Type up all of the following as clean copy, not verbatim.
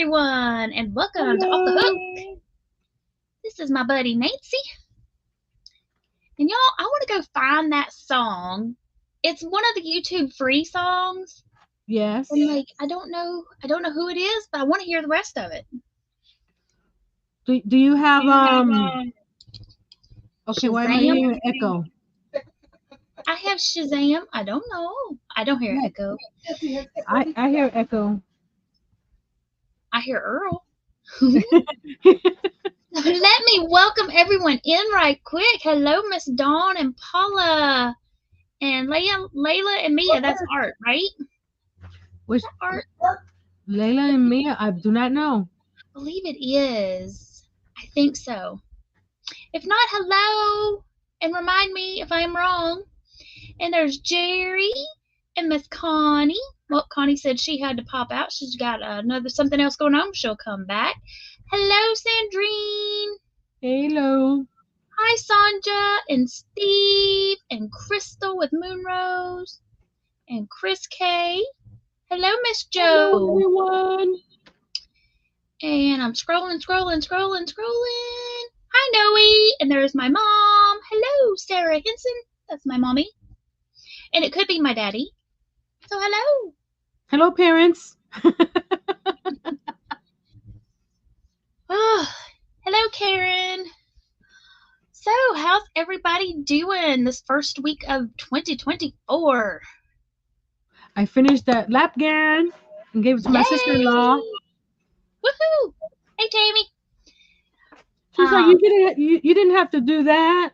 everyone, and welcome to Off the Hook. This is my buddy Nancy. And y'all, I want to go find that song. It's one of the YouTube free songs. Yes. And I don't know who it is, but I want to hear the rest of it. Do you have okay, why am I Shazam? hearing echo? I have Shazam. I don't know. I don't hear echo. I hear echo. I hear Earl. Let me welcome everyone in right quick. Hello, Miss Dawn and Paula and Layla and Mia. That's Art, right? Which Art? Layla and Mia? I do not know. I believe it is. I think so. If not, hello, and remind me if I'm wrong. And there's Jerry and Miss Connie. Well, Connie said she had to pop out. She's got something else going on. She'll come back. Hello, Sandrine. Hello. Hi, Sanja and Steve and Crystal with Moonrose and Chris K. Hello, Miss Jo. Hello, everyone. And I'm scrolling. Hi, Noe. And there's my mom. Hello, Sarah Henson. That's my mommy. And it could be my daddy. So hello. Hello, parents. Oh, hello, Karen. So, how's everybody doing this first week of 2024? I finished that lap gown and gave it to my sister-in-law. Woohoo! Hey, Tammy. She's like, you didn't have to do that.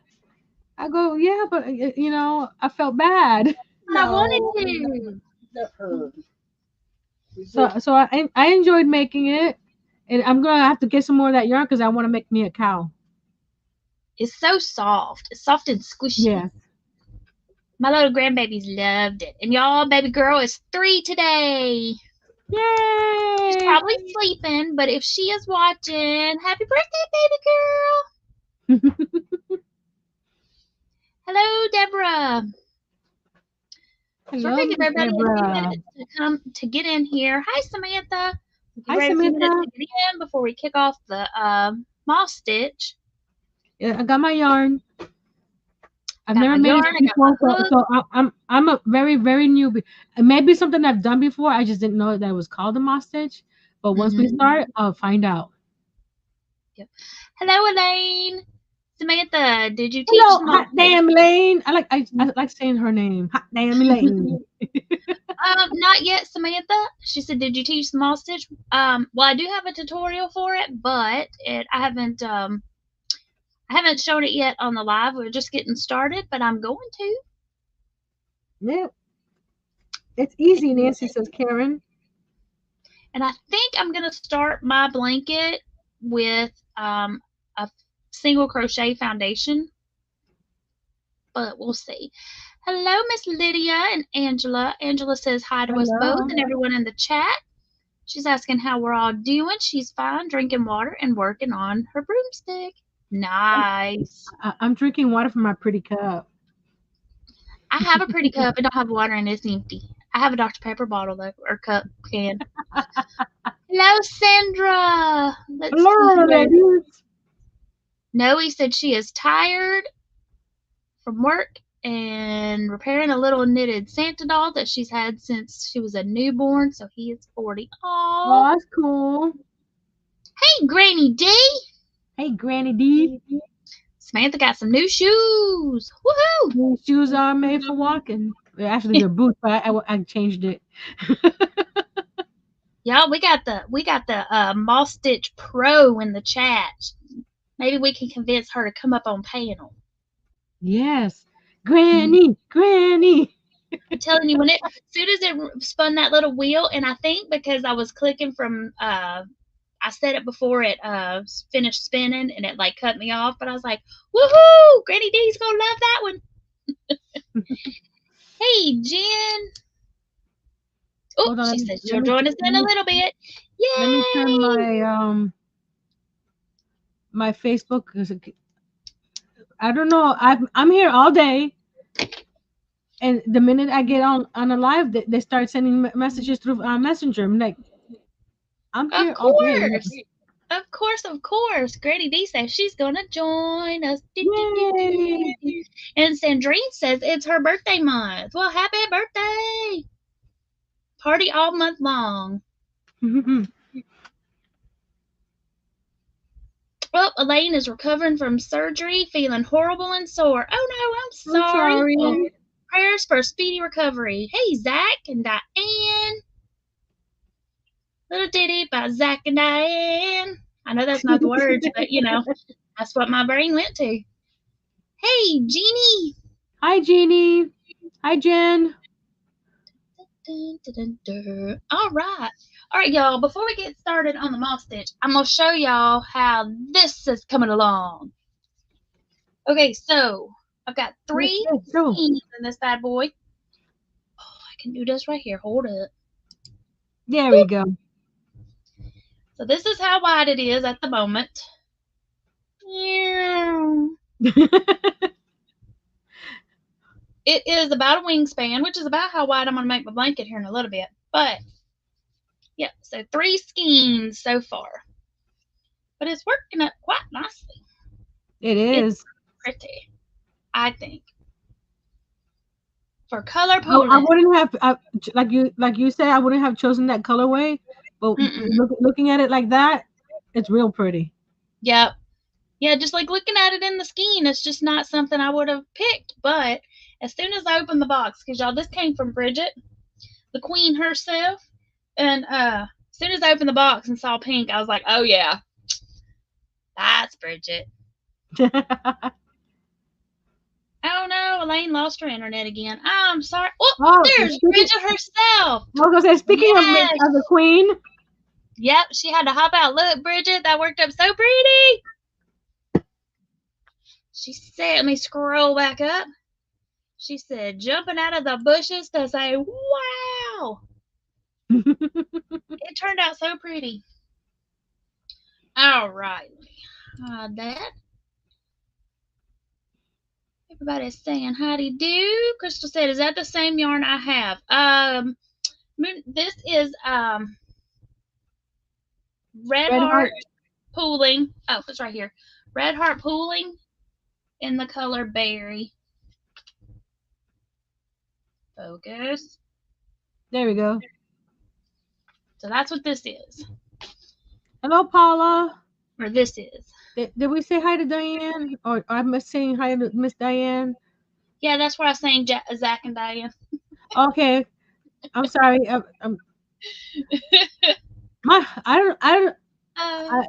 I go, yeah, but I felt bad. I wanted to. So I enjoyed making it, and I'm gonna have to get some more of that yarn because I want to make me a cow. It's so soft. It's soft and squishy. Yeah. My little grandbabies loved it. And y'all, baby girl is 3 today. Yay! She's probably sleeping, but if she is watching, happy birthday, baby girl. Hello, Deborah. Hello, So we're going to give everybody Deborah. a few minutes to get in here. Hi, Samantha. Hi, Samantha. To get in before we kick off the moss stitch. Yeah, I got my yarn. I've never made it before, so I'm a very, very newbie. It may be something I've done before. I just didn't know that it was called a moss stitch. But once we start, I'll find out. Yep. Hello, Elaine. Samantha, did you teach? Hello, hot damn Elaine. I like saying her name. Hot damn Elaine. Not yet, Samantha. She said, "Did you teach small stitch?" Well, I do have a tutorial for it, but I haven't shown it yet on the live. We're just getting started, but I'm going to. Yeah, it's easy, Nancy says Karen. And I think I'm gonna start my blanket with a single crochet foundation, but we'll see. Hello, Miss Lydia and Angela. Angela says hi to us both and everyone in the chat. She's asking how we're all doing. She's fine, drinking water and working on her broomstick. Nice. I'm drinking water from my pretty cup. I have a pretty cup. I don't have water and it's empty. I have a Dr. Pepper bottle though, or cup can. Hello, Sandra. Hello, ladies. Noe said she is tired from work and repairing a little knitted Santa doll that she's had since she was a newborn, so he is 40. Oh, that's cool. Hey, Granny D. Hey, Granny D. Samantha got some new shoes. Woohoo! New shoes are made for walking. Actually, they're boots, but I changed it. Y'all, we got the Moss Stitch Pro in the chat. Maybe we can convince her to come up on panel. Yes. Granny. I'm telling you, as soon as it spun that little wheel, and I think because I was clicking from, I said it before it finished spinning, and it cut me off, but I was like, woohoo! Granny D's gonna love that one. Hey, Jen. Oh, she says she'll join us in a little bit. Yay! Let me turn my Facebook. I don't know. I'm here all day, and the minute I get on a live, they start sending messages through Messenger. I'm like, I'm Of here all day. course. Of course, of course. Grady D says she's gonna join us. Do, do, do, Yay! do. And Sandrine says it's her birthday month. Well, happy birthday! Party all month long. Well, Elaine is recovering from surgery, feeling horrible and sore. Oh no, I'm I'm sorry. sorry. Prayers for a speedy recovery. Hey, Zach and Diane. Little ditty about Zach and Diane. I know that's not the words, but that's what my brain went to. Hey, Jeannie. Hi, Jeannie. Hi, Jen. Dun, dun, dun, dun. All right, y'all. Before we get started on the moss stitch, I'm gonna show y'all how this is coming along. Okay, so I've got three skeins in this bad boy. Oh, I can do this right here. Hold up. There we go. So this is how wide it is at the moment. It is about a wingspan, which is about how wide I'm going to make my blanket here in a little bit. But, yeah, so 3 skeins so far. But it's working up quite nicely. It is. It's pretty, I think. For color pooling. I wouldn't have, like you said, I wouldn't have chosen that colorway. But looking at it like that, it's real pretty. Yep. Yeah, just like looking at it in the skein, it's just not something I would have picked. But as soon as I opened the box, because y'all, this came from Bridget, the queen herself, and as soon as I opened the box and saw pink, I was like, oh yeah, that's Bridget. Oh no, Elaine lost her internet again. I'm sorry. Oh, there's Bridget herself. I was gonna say, speaking of the queen. Yep, she had to hop out. Look, Bridget, that worked up so pretty. She said, let me scroll back up. She said, jumping out of the bushes to say, wow. It turned out so pretty. All right. Hide that. Everybody's saying howdy do. Crystal said, is that the same yarn I have? This is Red Heart Pooling. Oh, it's right here. Red Heart Pooling in the color Berry. Focus. There we go. So that's what this is. Hello, Paula. Or this is. Did we say hi to Diane? Or I'm saying hi to Miss Diane? Yeah, that's where I was saying Zach and Diane. Okay. I'm sorry. I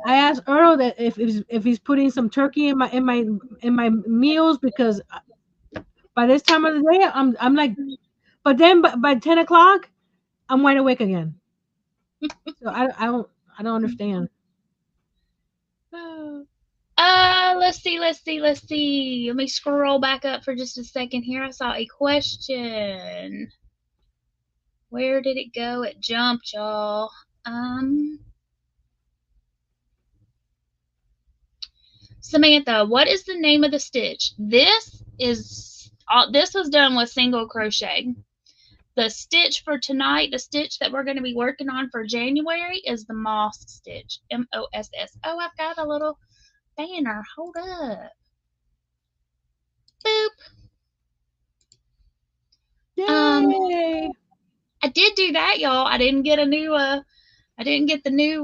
asked Earl that if he's putting some turkey in my meals, because by this time of the day I'm like, but then by 10 o'clock I'm wide awake again. So I don't understand. Let's see. Let me scroll back up for just a second here. I saw a question. Where did it go? It jumped, y'all. Samantha, what is the name of the stitch? This was done with single crochet. The stitch for tonight, the stitch that we're going to be working on for January, is the moss stitch. M-O-S-S. Oh, I've got a little banner. Hold up. Boop. Yay. I did do that, y'all. I didn't get the new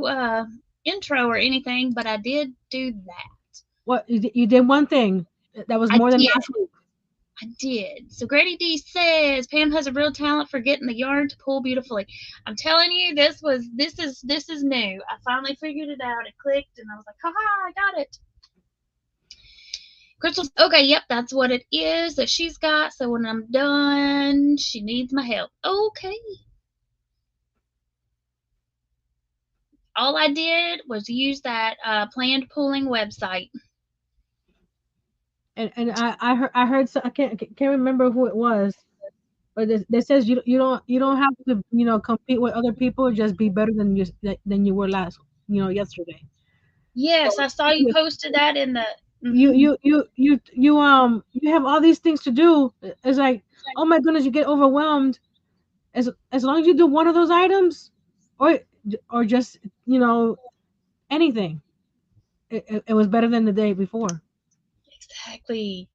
intro or anything, but I did do that. What, you did one thing that was more than last week. I did. So Grady D says Pam has a real talent for getting the yarn to pull beautifully. I'm telling you, this is new. I finally figured it out. It clicked, and I was like, haha, I got it. Crystal's okay. Yep, that's what it is that she's got. So when I'm done, she needs my help. Okay. All I did was use that planned pooling website. And I heard I can't remember who it was, but it says you don't have to compete with other people. Just be better than you were yesterday. Yes, so, I saw you posted that in the. You have all these things to do. It's like, oh my goodness, you get overwhelmed. As long as you do one of those items, or or just, you know, anything. It was better than the day before. Exactly.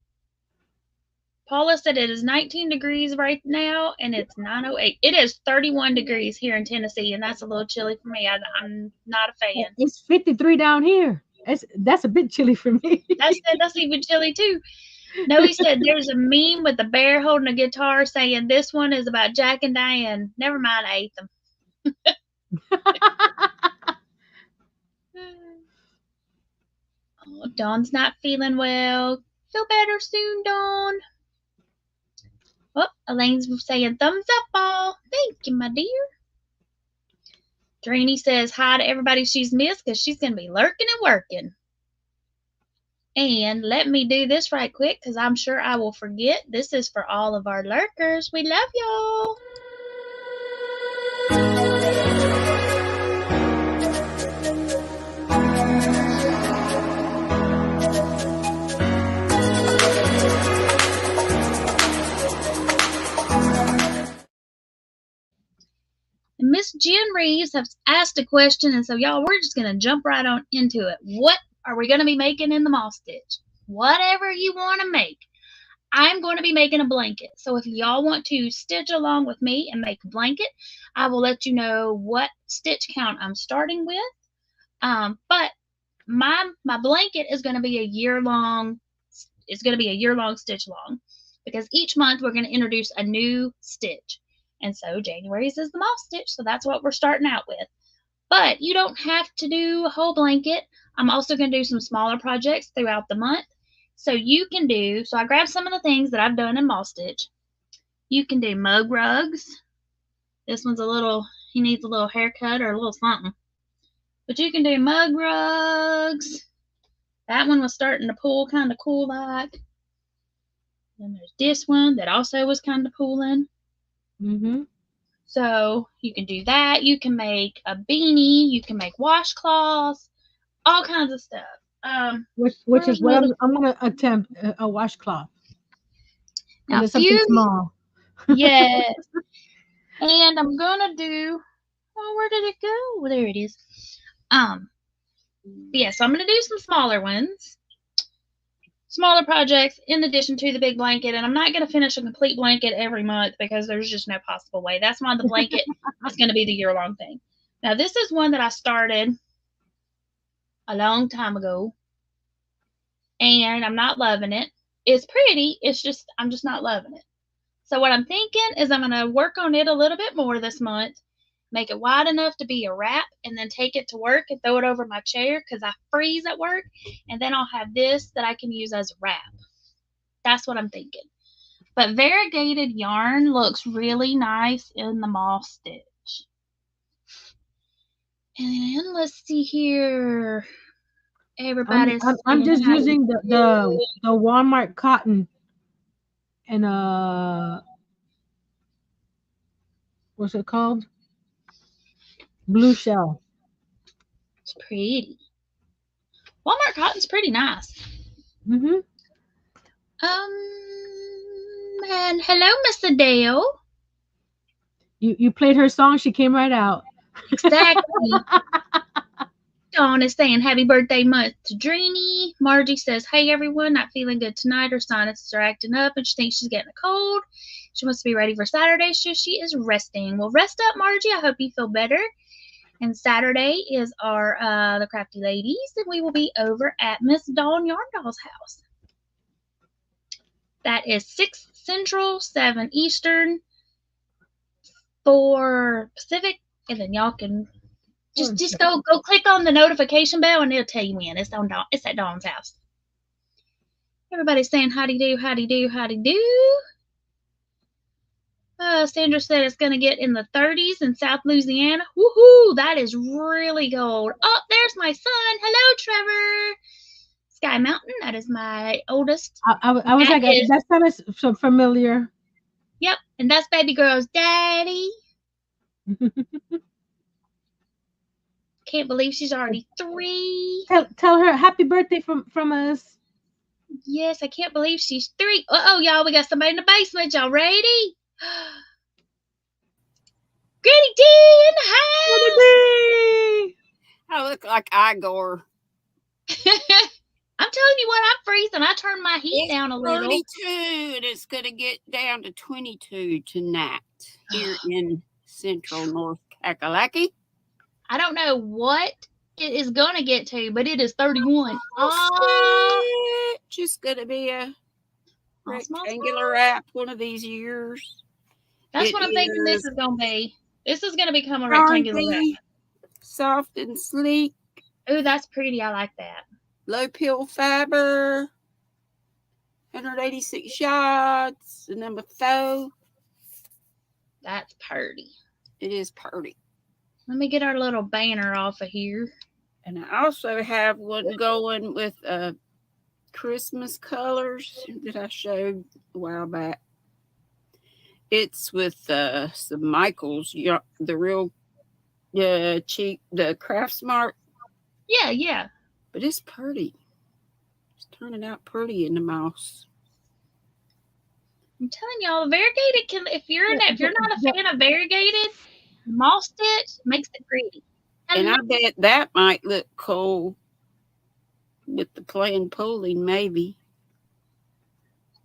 Paula said it is 19 degrees right now, and it's 9:08. It is 31 degrees here in Tennessee, and that's a little chilly for me. I'm not a fan. It's 53 down here. That's a bit chilly for me. That's even chilly too. No, he said there's a meme with a bear holding a guitar saying this one is about Jack and Diane. Never mind, I ate them. Oh, Dawn's not feeling well. Feel better soon, Dawn. Oh, Elaine's saying thumbs up all. Thank you, my dear. Draney says hi to everybody she's missed because she's going to be lurking and working. And let me do this right quick because I'm sure I will forget. This is for all of our lurkers. We love y'all. Miss Jen Reeves has asked a question, and so y'all, we're just going to jump right on into it. What are we going to be making in the moss stitch? Whatever you want to make. I'm going to be making a blanket. So if y'all want to stitch along with me and make a blanket, I will let you know what stitch count I'm starting with. But my blanket is going to be a year-long. It's going to be a year-long stitch long because each month we're going to introduce a new stitch. And so January's is the moss stitch, so that's what we're starting out with. But you don't have to do a whole blanket. I'm also going to do some smaller projects throughout the month. So you can do, so I grabbed some of the things that I've done in moss stitch. You can do mug rugs. This one's he needs a little haircut or a little something. But you can do mug rugs. That one was starting to pull kind of cool like. Then there's this one that also was kind of pulling. So you can do that. You can make a beanie. You can make washcloths. All kinds of stuff. Which is what I'm going to attempt, a washcloth. Now, it's something small. Yes. And I'm going to do, where did it go? There it is. Yeah, so I'm going to do some smaller ones. Smaller projects in addition to the big blanket, and I'm not going to finish a complete blanket every month because there's just no possible way. That's why the blanket is going to be the year-long thing. Now, this is one that I started a long time ago, and I'm not loving it. It's pretty. I'm just not loving it. So what I'm thinking is I'm going to work on it a little bit more this month, make it wide enough to be a wrap, and then take it to work and throw it over my chair because I freeze at work, and then I'll have this that I can use as a wrap. That's what I'm thinking. But variegated yarn looks really nice in the moss stitch. And let's see here. Everybody's I'm just using the Walmart cotton and what's it called? Blue shell. It's pretty. Walmart cotton's pretty nice. And hello, Miss Adele. You played her song, she came right out. Exactly. Dawn is saying happy birthday month to Dreamy. Margie says, hey everyone, not feeling good tonight. Her sinuses are acting up and she thinks she's getting a cold. She wants to be ready for Saturday, so she is resting. Well, rest up, Margie. I hope you feel better. And Saturday is our the Crafty Ladies, and we will be over at Miss Dawn Yarndoll's house. That is 6 Central, 7 Eastern, 4 Pacific, and then y'all can just go click on the notification bell and it'll tell you when. It's at Dawn's house. Everybody's saying howdy do, howdy do, howdy do. Sandra said it's going to get in the 30s in South Louisiana. Woohoo! That is really cold. Oh, there's my son. Hello, Trevor. Sky Mountain. That is my oldest. I was like, that sounds so familiar. Yep, and that's baby girl's daddy. Can't believe she's already 3. Tell her happy birthday from us. Yes, I can't believe she's 3. Uh-oh, y'all, we got somebody in the basement. Y'all ready? Granny D in the house. I look like Igor. I'm telling you what, I'm freezing. I turned my heat down a little. 32, and it's going to get down to 22 tonight here in central North Kakalaki. I don't know what it is going to get to, but it is 31. Oh, just going to be a rectangular app one of these years. That's what I'm thinking this is going to be. This is going to become a rectangular app. Soft and sleek. Oh, that's pretty. I like that. Low pill fiber. 186 yards. The number 4. That's pretty. It is pretty. Let me get our little banner off of here. And I also have one going with Christmas colors that I showed a while back. It's with some Michaels, the real cheap, the Craft Smart. Yeah. But it's pretty. It's turning out pretty in the mouse. I'm telling y'all, variegated can. If you're not a fan of variegated, moss stitch makes it pretty. And I bet that might look cool with the plain pulling, maybe.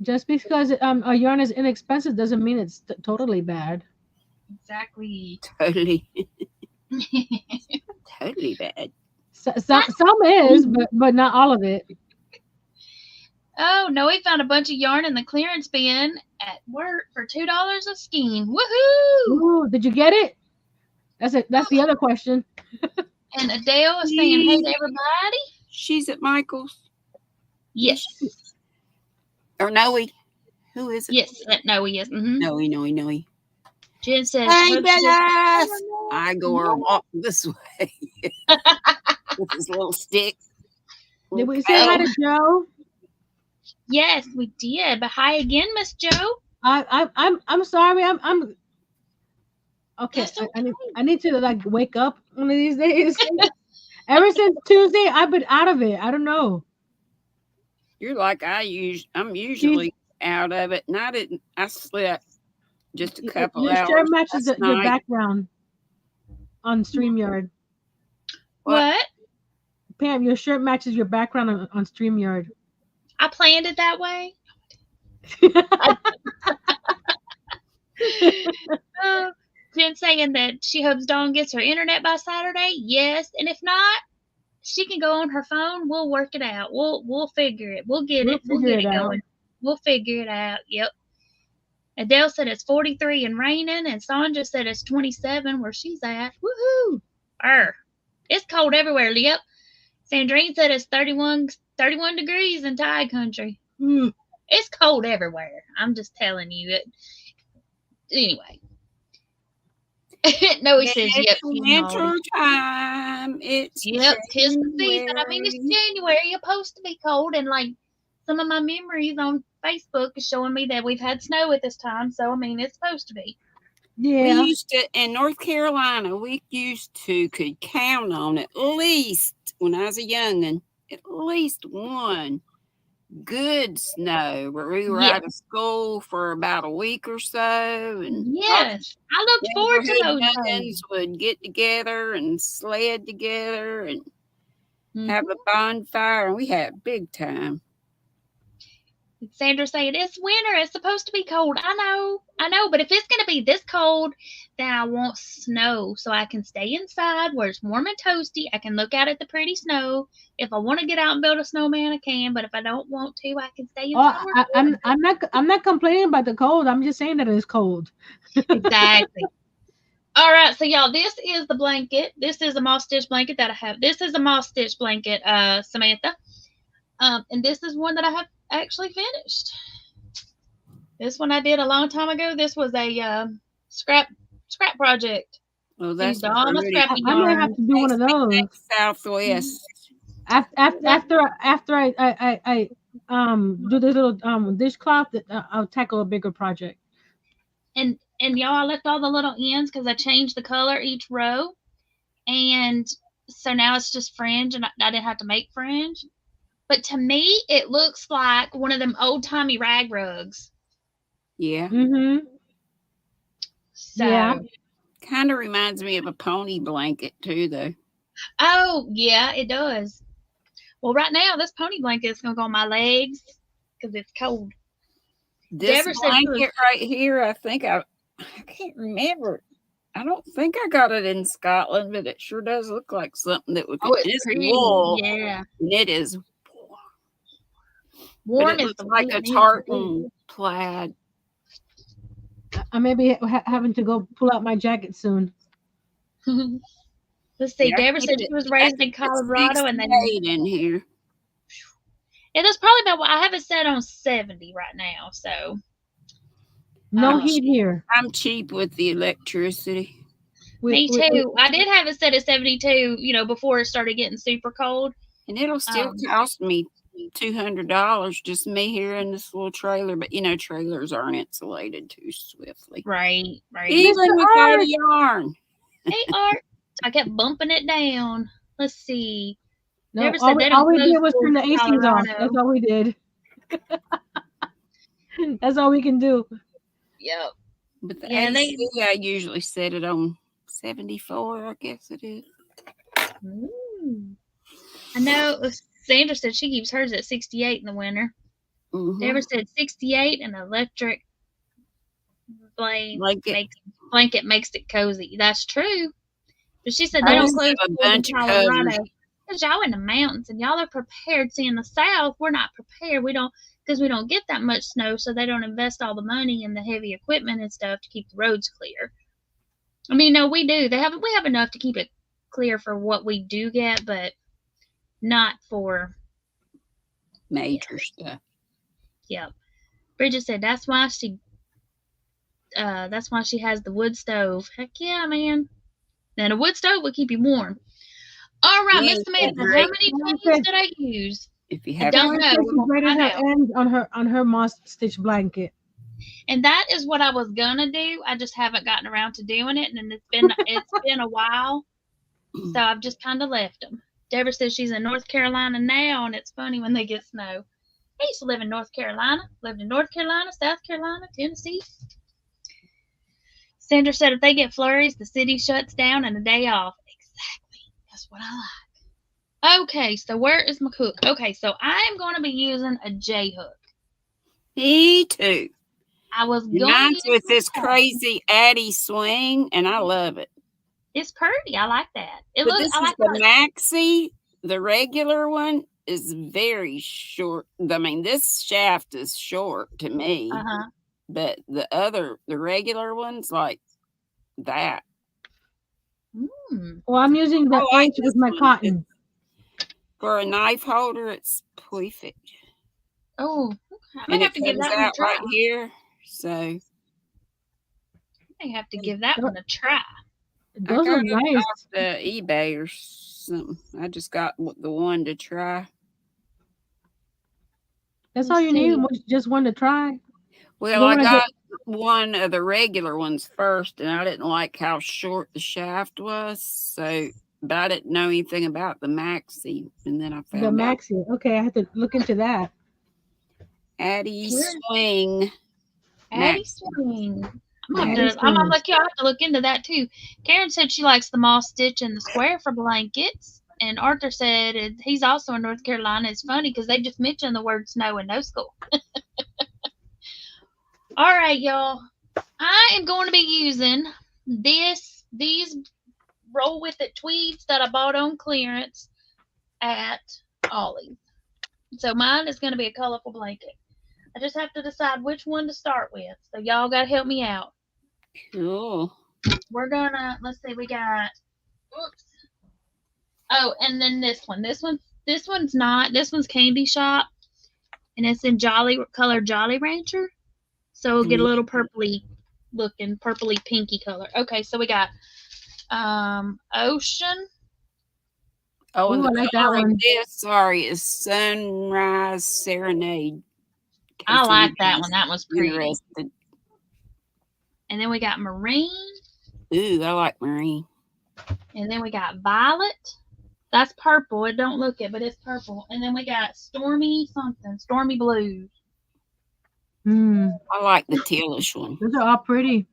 Just because a yarn is inexpensive doesn't mean it's totally bad. Exactly. Totally. Totally bad. Some is, but not all of it. Oh no, we found a bunch of yarn in the clearance bin at work for $2 a skein. Woohoo! Ooh, did you get it? That's the other question. And Adele is saying, "Hey to everybody." She's at Michael's. Yes. Or Noe. Who is it? Yes, Noe is. Mm-hmm. Noe. Jen says, "Hey, Dallas." I go walk this way with his little stick. Did we say hi to Joe? Yes, we did. But hi again, Miss Joe. I'm sorry. I'm okay. I need to like wake up one of these days. Ever since Tuesday, I've been out of it. I don't know. You're like I'm usually out of it, and I slept just a couple hours. Your shirt matches your background on StreamYard. What? Pam, your shirt matches your background on StreamYard. I planned it that way. Jen saying that she hopes Dawn gets her internet by Saturday. Yes, and if not, she can go on her phone. We'll work it out. We'll figure it. We'll get it going. We'll figure it out. Yep. Adele said it's 43 and raining, and Sandra said it's 27 where she's at. Woohoo! It's cold everywhere. Yep. Sandrine said it's 31 degrees in Thai country. It's cold everywhere. I'm just telling you it. Anyway. No, he says, yep. Winter time. It's yep, 'tis the season. I mean, it's January. You're supposed to be cold, and like some of my memories on Facebook is showing me that we've had snow at this time. So I mean, it's supposed to be. Yeah. We used to in North Carolina. We could count on at least when I was a youngin', at least one good snow where we were out of school for about a week or so, and yes, I look forward to those days. Would get together and sled together and have a bonfire, and we had big time. Sandra saying it's winter, it's supposed to be cold. I know, but if it's going to be this cold, then I want snow so I can stay inside where it's warm and toasty. I can look out at the pretty snow. If I want to get out and build a snowman, I can, but if I don't want to, I can stay inside. I'm not complaining about the cold. I'm just saying that it's cold. Exactly. All right, so y'all, this is the blanket. This is a moss stitch blanket that I have. This is a moss stitch blanket, Samantha. And this is one that I have actually finished. This one I did a long time ago. This was a scrap project. Oh, that's all my scrappy I might have to do one of those. Southwest. After I do this little dishcloth, I'll tackle a bigger project. And y'all, I left all the little ends because I changed the color each row, and so now it's just fringe, and I didn't have to make fringe. But to me, it looks like one of them old-timey rag rugs. Yeah. Mm-hmm. So, Kind of reminds me of a pony blanket too, though. Oh, yeah, it does. Well, right now, this pony blanket is going to go on my legs because it's cold. This blanket right here, I can't remember. I don't think I got it in Scotland, but it sure does look like something that would. Oh, it's pretty. Wool, yeah. And it is warm. But it looks like a tartan plaid. I may be having to go pull out my jacket soon. Let's see. Deborah said she was raised in Colorado, and then in here. Yeah, that's probably about what I have it set on 70 right now. So no heat here. I'm cheap with the electricity. Me too. I did have it set at 72. Before it started getting super cold, and it'll still cost me $200 just me here in this little trailer. But trailers aren't insulated too swiftly. Right. Even without a yarn. Hey, Art. I kept bumping it down. Let's see. No, all we did was turn the ACs off. That's all we did. That's all we can do. Yep. But the AC, I usually set it on 74, I guess it is. I know Sandra said she keeps hers at 68 in the winter. Deborah said 68 and electric blanket makes it cozy. That's true. But she said they don't close in Colorado. Because y'all in the mountains and y'all are prepared. See, in the South, we're not prepared. Because we don't get that much snow, so they don't invest all the money in the heavy equipment and stuff to keep the roads clear. I mean, no, we do. We have enough to keep it clear for what we do get, but not for major stuff. Yep. Bridget said that's why she has the wood stove. Heck yeah, man. Now the wood stove will keep you warm. All right, Miss Samantha, how many times did I use? If you have, I don't know. She braided her ends on her moss stitch blanket. And that is what I was gonna do. I just haven't gotten around to doing it, and it's been a while, so I've just kind of left them. Deborah says she's in North Carolina now, and it's funny when they get snow. I used to live in North Carolina. Lived in North Carolina, South Carolina, Tennessee. Sandra said if they get flurries, the city shuts down and a day off. Exactly. That's what I like. Okay, so where is my hook? Okay, so I am going to be using a J hook. Me too. I was going mine's with this crazy Addie swing, and I love it. It's pretty. I like that. The maxi. The regular one is very short. I mean, this shaft is short to me. But the regular ones like that. Well, I'm using the edge with my cotton. For a knife holder, it's perfect. Oh, okay. I have to give that one a try. Right here, so I have to give that one a try. Those are nice. Off the eBay or something. I just got the one to try. That's all you need, just one to try. Well, I got one of the regular ones first, and I didn't like how short the shaft was, but I didn't know anything about the maxi, and then I found the maxi. Okay, I have to look into that. Addie swing. Addie swing. I'm like you. I have to look into that too. Karen said she likes the moss stitch and the square for blankets, and Arthur said he's also in North Carolina. It's funny because they just mentioned the word snow in no school. All right, y'all. I am going to be using these roll with it tweeds that I bought on clearance at Ollie's. So mine is going to be a colorful blanket. I just have to decide which one to start with. So y'all got to help me out. Cool. We're gonna let's see. We got. Oops. Oh, and then this one. This one's not. This one's Candy Shop, and it's in Jolly Rancher. So we'll get a little purpley looking, purpley pinky color. Okay, so we got Ocean. Oh, and the like that one. Is Sunrise Serenade. I like that one. That was pretty. And then we got Marine. Ooh, I like Marine. And then we got Violet. That's purple. It don't look it, but it's purple. And then we got Stormy Blues. I like the tealish one. Those are all pretty.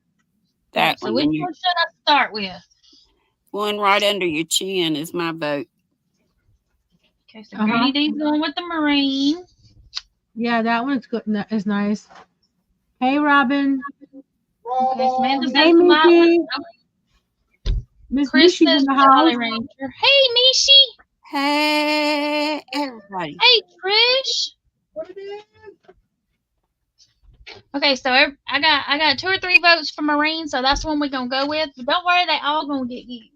That so which one should I start with? One right under your chin is my vote. Okay, so Granny D's going with the marine. Yeah, that one's good. It's nice. Hey, Robin. Okay, Samantha Hey, says Michi. Miss Michi's in Christmas the house. Jolly Ranger. Hey, Michi. Hey, everybody. Hey, Trish. What it is? Okay, so I got 2 or 3 votes for marine, so that's the one we're gonna go with. But don't worry, they all gonna get used.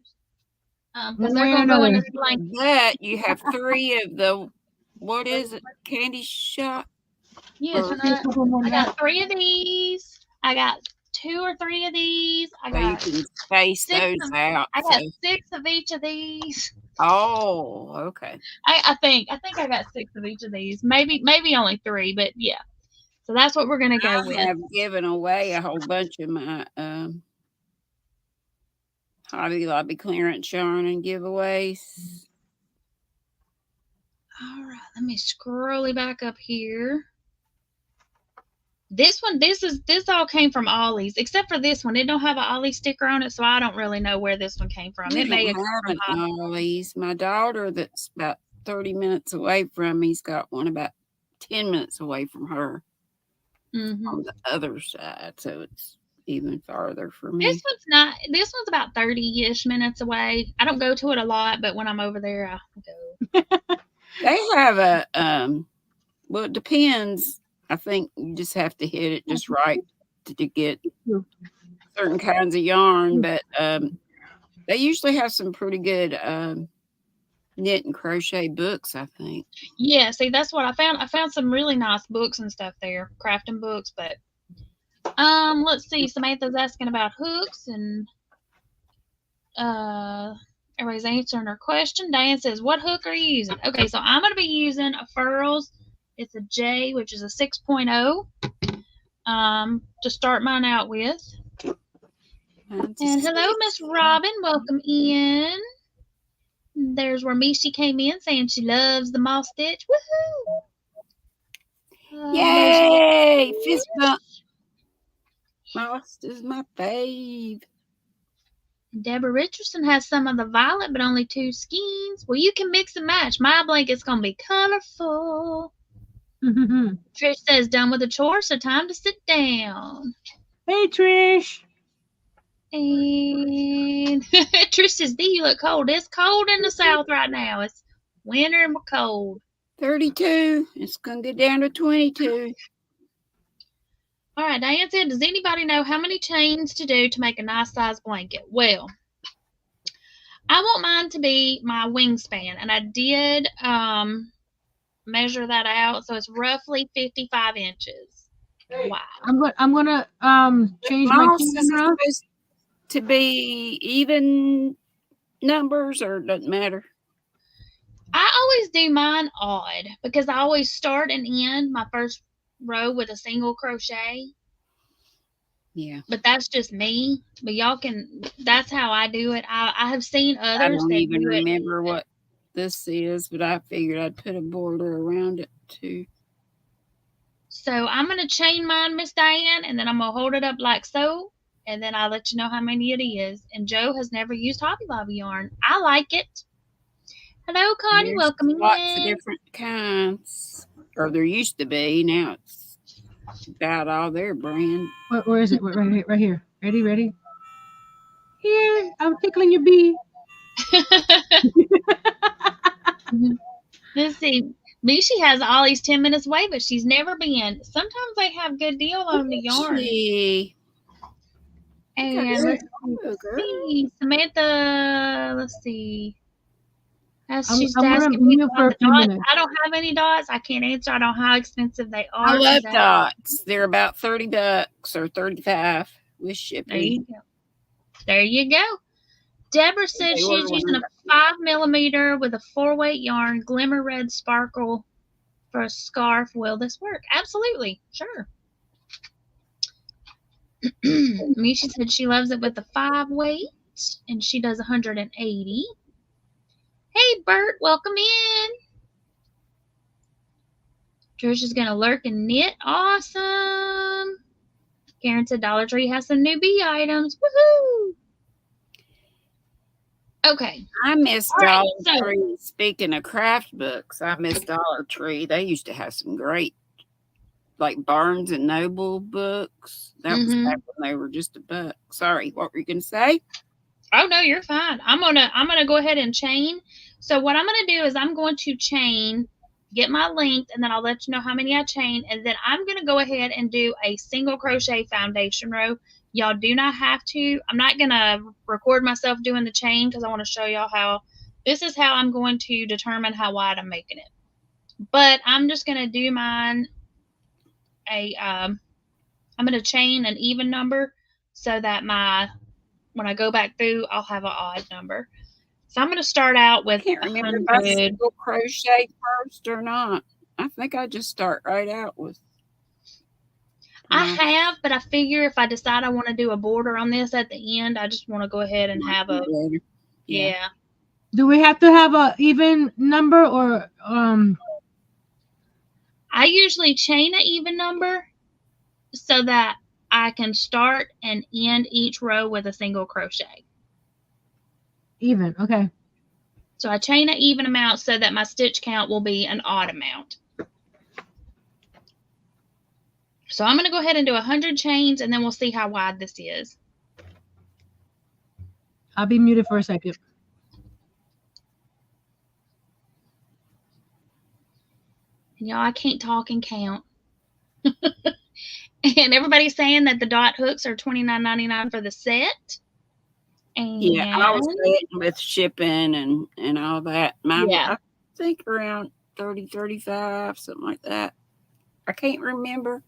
Because they're gonna go in this blanket. But you have 3 of the, what is it, candy shop? Yes, I got 3 of these. I got 2 or 3 of these. I got you can space those out. I got 6 of each of these. Oh, okay. I think I got 6 of each of these. Maybe only 3, but yeah. So that's what we're gonna go with. I have given away a whole bunch of my Hobby Lobby clearance yarn and giveaways. All right, let me scroll back up here. This all came from Ollie's, except for this one. It don't have an Ollie sticker on it, so I don't really know where this one came from. It may have come from Ollie's. My daughter, that's about 30 minutes away from me's got one about 10 minutes away from her on the other side, so it's even farther for me. This one's about 30-ish minutes away. I don't go to it a lot, but when I'm over there, I go. They have a well, it depends. I think you just have to hit it just right to get certain kinds of yarn, but they usually have some pretty good knit and crochet books, I think. Yeah, see, that's what I found. I found some really nice books and stuff there, crafting books, but let's see. Samantha's asking about hooks, and everybody's answering her question. Diane says, what hook are you using? Okay, so I'm going to be using a Furls. It's a J, which is a 6.0, to start mine out with. And hello, Miss Robin. Welcome in. There's where Michi came in saying she loves the moss stitch. Woohoo! Yay! Fist bump. Moss is my fave. Deborah Richardson has some of the violet, but only 2 skeins. Well, you can mix and match. My blanket's going to be colorful. Trish says, done with the chore, so time to sit down. Hey, Trish. And Trish says, D, you look cold. It's cold in the South right now. It's winter and we're cold. 32. It's going to get down to 22. All right, Diane said, does anybody know how many chains to do to make a nice size blanket? Well, I want mine to be my wingspan, and I did measure that out, so it's roughly 55 inches. Wow. I'm gonna change my camera to be even numbers, or doesn't matter? I always do mine odd because I always start and end my first row with a single crochet. Yeah. But that's just me. But y'all can, that's how I do it. I have seen others. I don't even remember what this is, but I figured I'd put a border around it too. So I'm going to chain mine, Miss Diane, and then I'm going to hold it up like so, and then I'll let you know how many it is. And Joe has never used Hobby Lobby yarn. I like it. Hello, Connie. Welcome in. Lots of different kinds. Or there used to be. Now it's about all their brand. Where is it? Right here. Ready? Here. I'm tickling your bee. Let's see. Michi has Ollie's 10 minutes away, but she's never been. Sometimes they have good deal on the yarn. And let's see. Samantha, let's see. She's asking me about the dots. I don't have any dots. I can't answer. I don't know how expensive they are. I love dots. They're about $30 or $35 with shipping. There you go. Deborah said she's using a 5mm with a 4-weight yarn, glimmer red sparkle for a scarf. Will this work? Absolutely. Sure. Michi said she loves it with the 5-weight, and she does 180. Hey, Bert, welcome in. Trish is going to lurk and knit. Awesome. Karen said Dollar Tree has some new bee items. Woohoo! Okay. I missed Dollar Tree. Speaking of craft books, I missed Dollar Tree. They used to have some great, like Barnes and Noble books. That was back when they were just a buck. Sorry, what were you gonna say? Oh no, you're fine. I'm gonna go ahead and chain. So what I'm gonna do is I'm going to chain, get my length, and then I'll let you know how many I chain, and then I'm gonna go ahead and do a single crochet foundation row. Y'all do not have to. I'm not gonna record myself doing the chain because I want to show y'all how. This is how I'm going to determine how wide I'm making it. But I'm just gonna do mine. I'm gonna chain an even number so that when I go back through, I'll have an odd number. So I'm going to start out with 100. If I single crochet first or not. I think I just start right out with. I have, but I figure if I decide I want to do a border on this at the end, I just want to go ahead and have a. Yeah. Do we have to have a even number or I usually chain an even number so that I can start and end each row with a single crochet. Even, okay. So I chain an even amount so that my stitch count will be an odd amount. So I'm going to go ahead and do 100 chains, and then we'll see how wide this is. I'll be muted for a second. Y'all, I can't talk and count. And everybody's saying that the dot hooks are $29.99 for the set. And yeah, I was saying with shipping and all that. I think around 30, 35, something like that. I can't remember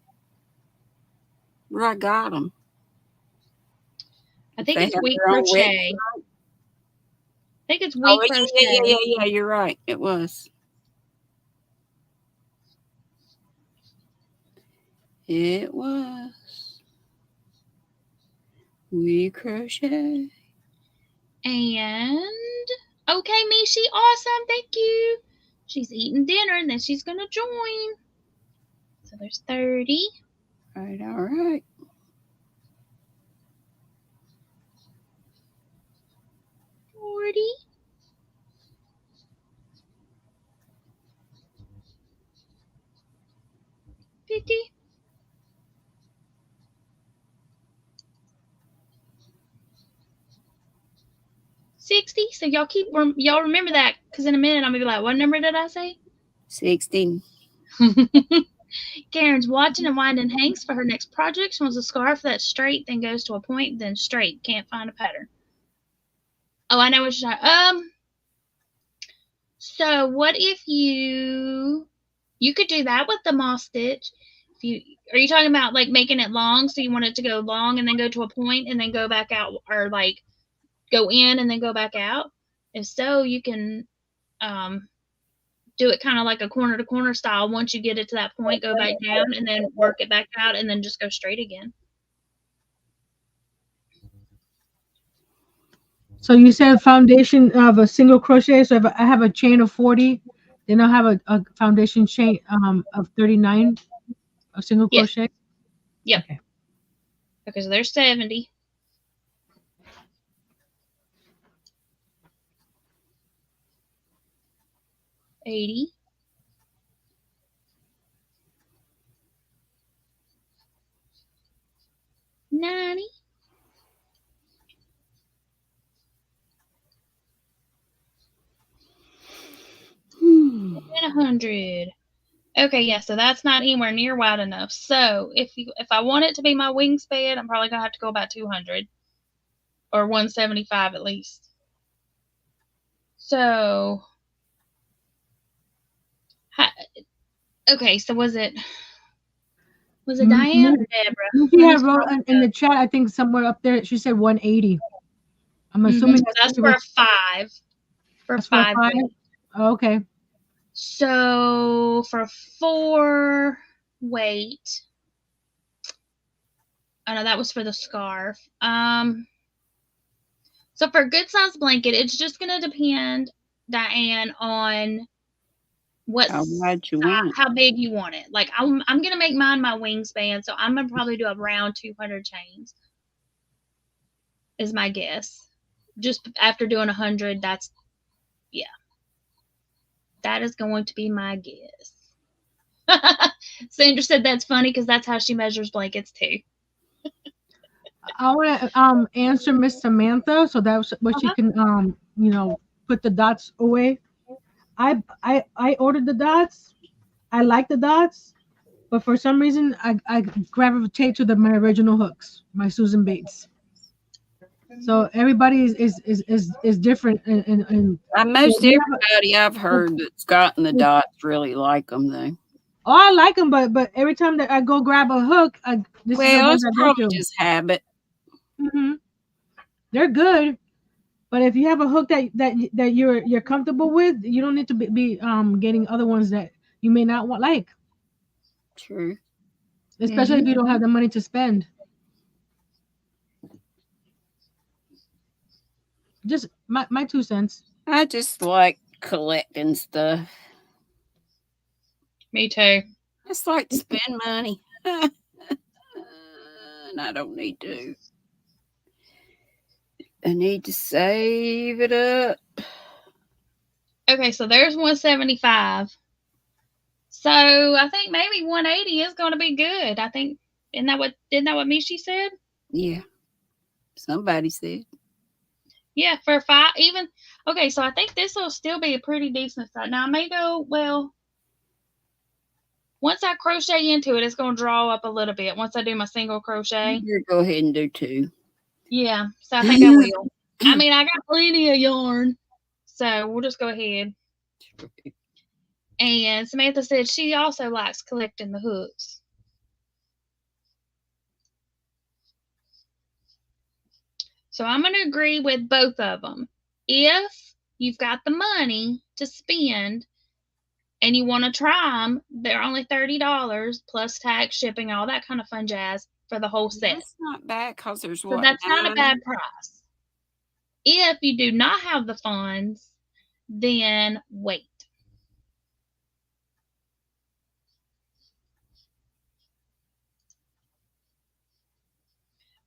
where I got them. I think it's Wheat Crochet. I think it's Wheat Crochet. Yeah, you're right. It was. It was Wheat Crochet. And okay, Michi, awesome, thank you. She's eating dinner and then she's gonna join. So there's 30. All right. 40. 50. 60. So y'all remember that, because in a minute I'm gonna be like, what number did I say? 16. Karen's watching and winding hanks for her next project. She wants a scarf that's straight, then goes to a point, then straight. Can't find a pattern. Oh, I know what you're talking. So what if you could do that with the moss stitch? Are you talking about like making it long, so you want it to go long and then go to a point and then go back out, or like go in and then go back out? If so, you can do it kind of like a corner to corner style. Once you get it to that point, go back down and then work it back out and then just go straight again. So you said foundation of a single crochet. So if I have a chain of 40, then I'll have a foundation chain of 39, a single crochet. Yep. Okay, so there's 70. 80. 90. And 100. Okay, yeah, so that's not anywhere near wide enough. So if I want it to be my wingspan, I'm probably gonna have to go about 200 or 175 at least. So, okay, so was it Diane or Deborah? She had wrote in the chat, I think somewhere up there, she said 180. I'm assuming that's for a 5. For 5. Oh, okay. So for 4 weight. Oh no, that was for the scarf. So for a good size blanket, it's just gonna depend, Diane, on how big you want it. Like I'm gonna make mine my wingspan, so I'm gonna probably do around 200 chains. Is my guess. just after doing 100, that is going to be my guess. Sandra said that's funny because that's how she measures blankets too. I want to answer Miss Samantha, so that's what she can put the dots away. I ordered the dots. I like the dots, but for some reason I gravitate to my original hooks, my Susan Bates. So everybody is different, and most everybody I've heard that's gotten the dots really like them though. Oh, I like them, but every time that I go grab a hook, this is the ones I go to. Just habit. Mm-hmm. They're good, but if you have a hook that you're comfortable with, you don't need to be getting other ones that you may not like. True. Especially if you don't have the money to spend. Just my 2 cents. I just like collecting stuff. Me too. I just like to spend money. And I don't need to. I need to save it up. Okay, so there's 175. So I think maybe 180 is going to be good. I think isn't that what Michi said? Yeah, somebody said. Yeah, for 5 even. Okay, so I think this will still be a pretty decent size. Now I may go once I crochet into it, it's going to draw up a little bit. Once I do my single crochet, you go ahead and do 2. Yeah, so I think I will. I mean, I got plenty of yarn, so we'll just go ahead. And Samantha said she also likes collecting the hooks. So I'm going to agree with both of them. If you've got the money to spend and you want to try them, they're only $30 plus tax, shipping, all that kind of fun jazz for the whole set. That's not bad because there's So that's not a bad price. If you do not have the funds, then wait.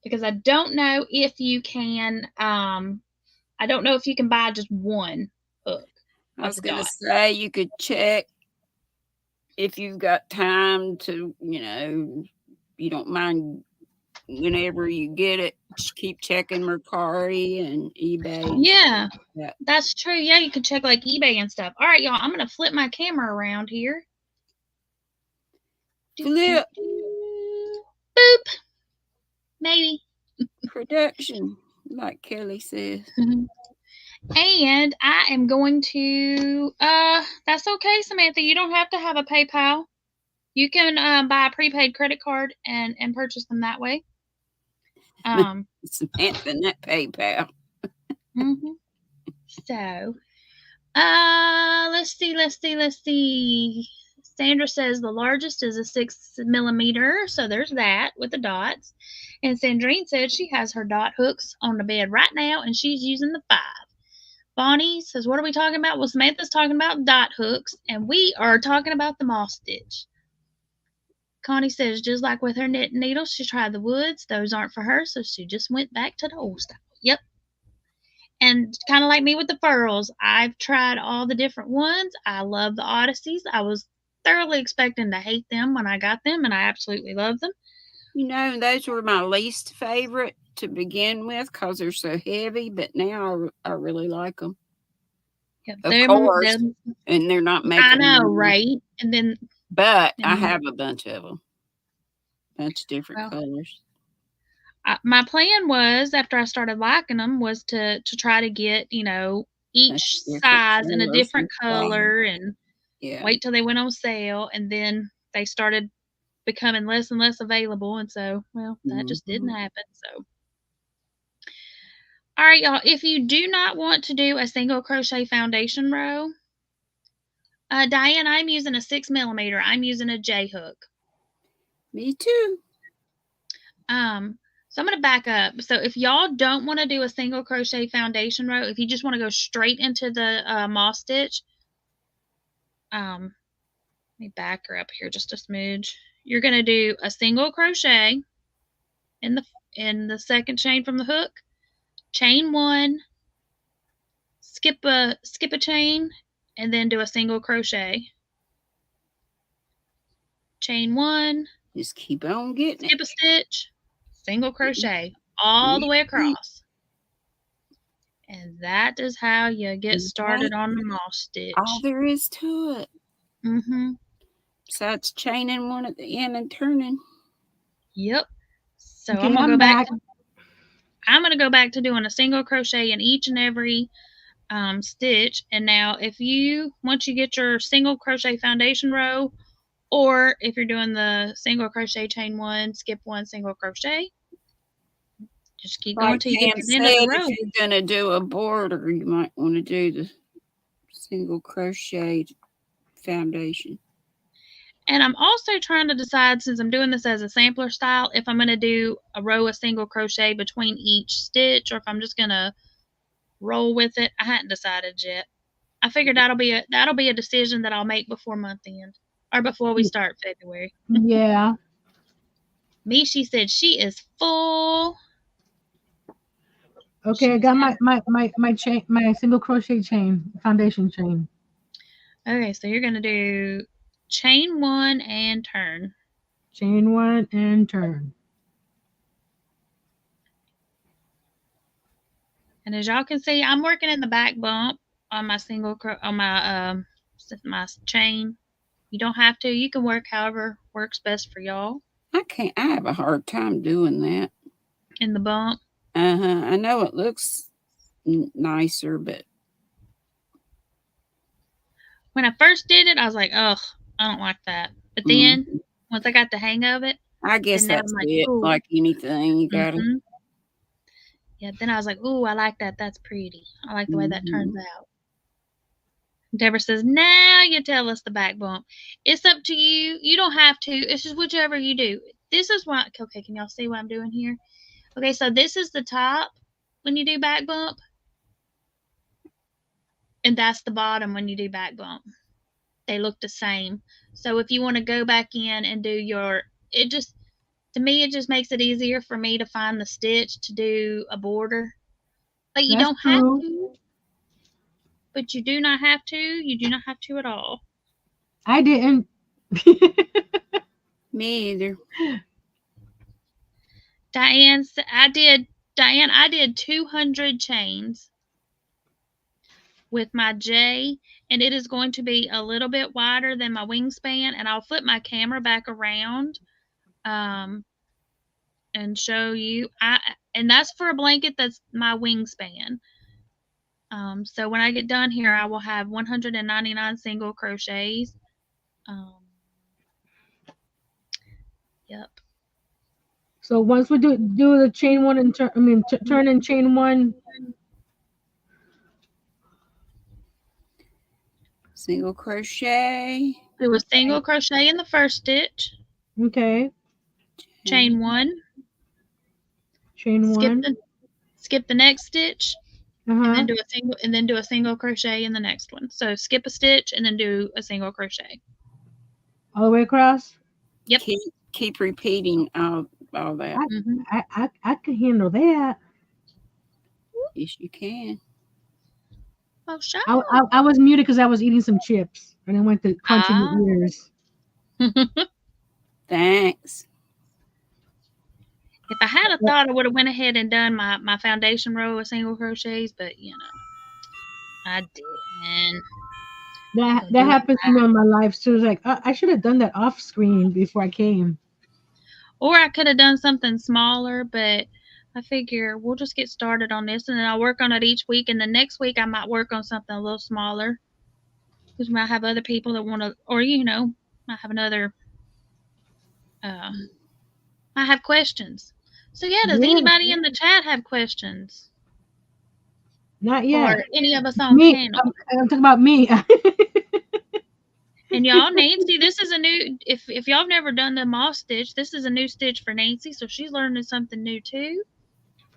Because I don't know if you can I don't know if you can buy just one hook. I was going to say you could check if you've got time to, you don't mind whenever you get it, just keep checking Mercari and eBay. Yeah, that's true. Yeah, you can check like eBay and stuff. All right, y'all, I'm going to flip my camera around here. Flip. Boop. Maybe. Production, like Kelly says. And I am going to, that's okay, Samantha. You don't have to have a PayPal. You can buy a prepaid credit card and purchase them that way. Samantha, not PayPal. So, let's see. Sandra says the largest is a 6mm, so there's that with the dots. And Sandrine said she has her dot hooks on the bed right now, and she's using the 5. Bonnie says, what are we talking about? Well, Samantha's talking about dot hooks, and we are talking about the moss stitch. Connie says, just like with her knit needles, she tried the woods. Those aren't for her, so she just went back to the old style. Yep. And kind of like me with the furls, I've tried all the different ones. I love the Odysseys. I was thoroughly expecting to hate them when I got them, and I absolutely love them. Those were my least favorite to begin with because they're so heavy, but now I really like them. Yep, of course, and they're not making. I know, right? And then, but I have a bunch of them, bunch of different colors. My plan was, after I started liking them, was to try to get each size in a different color and wait till they went on sale, and then they started becoming less and less available, and so that just didn't happen. So all right, y'all, if you do not want to do a single crochet foundation row, Diane, I'm using a 6mm. I'm using a J hook. Me too. So I'm going to back up. So if y'all don't want to do a single crochet foundation row, if you just want to go straight into the moss stitch, let me back her up here just a smidge. You're going to do a single crochet in the second chain from the hook, chain 1, skip a chain, and then do a single crochet. Chain 1. Just keep on getting skip a stitch, single crochet all the way across. And that is how you get started on the moss stitch. All there is to it. Mm-hmm. Besides chaining one at the end and turning. Yep. So Okay, I'm gonna I'm gonna go back to doing a single crochet in each and every stitch. And now once you get your single crochet foundation row, or if you're doing the single crochet chain 1, skip 1 single crochet, just keep going till you get to the end of the row. If you're gonna do a border, you might want to do the single crochet foundation. And I'm also trying to decide, since I'm doing this as a sampler style, if I'm going to do a row of single crochet between each stitch, or if I'm just going to roll with it. I hadn't decided yet. I figured that'll be a decision that I'll make before month end, or before we start February. Yeah. Michi said she is full. Okay, I got my chain, my single crochet chain, foundation chain. Okay, so you're gonna do chain 1 and turn. Chain 1 and turn. And as y'all can see, I'm working in the back bump on my my chain. You don't have to. You can work however works best for y'all. I have a hard time doing that. In the bump. I know it looks nicer, but when I first did it, I was like, "Ugh, I don't like that." But then once I got the hang of it, I guess that's it. Ooh. Like anything, you gotta. Mm-hmm. Yeah. Then I was like, "Ooh, I like that. That's pretty. I like the way that turns out." Deborah says, "Now you tell us the back bump. It's up to you. You don't have to. It's just whichever you do." This is why. Okay, can y'all see what I'm doing here? Okay, so this is the top when you do back bump, and that's the bottom when you do back bump. They look the same. So if you want to go back in and do to me, it just makes it easier for me to find the stitch to do a border. But you don't have to. But you do not have to. You do not have to at all. I didn't. Me either. Diane, I did 200 chains with my J, and it is going to be a little bit wider than my wingspan, and I'll flip my camera back around and show you. And that's for a blanket that's my wingspan. So when I get done here, I will have 199 single crochets. Yep. So once we do the chain 1 and turn and chain 1. Single crochet. Do a single crochet in the first stitch. Okay. Chain 1. Chain 1. Skip the next stitch. And then do a single crochet in the next one. So skip a stitch and then do a single crochet. All the way across? Yep. Keep repeating all that. I can handle that. Yes, you can. Oh, sure. I was muted because I was eating some chips and I went to crunching the ears. Thanks. If I had a thought, I would have went ahead and done my foundation row of single crochets, but I didn't. That happens to me on my life too. It's like I should have done that off screen before I came. Or I could have done something smaller, but I figure we'll just get started on this, and then I'll work on it each week, and the next week I might work on something a little smaller, because we might have other people that want to, or might have another. I have questions. So does anybody in the chat have questions? Not yet. Or any of us on panel? I'm talking about me. And y'all, Nancy, this is a new. If y'all have never done the moss stitch, this is a new stitch for Nancy, so she's learning something new too.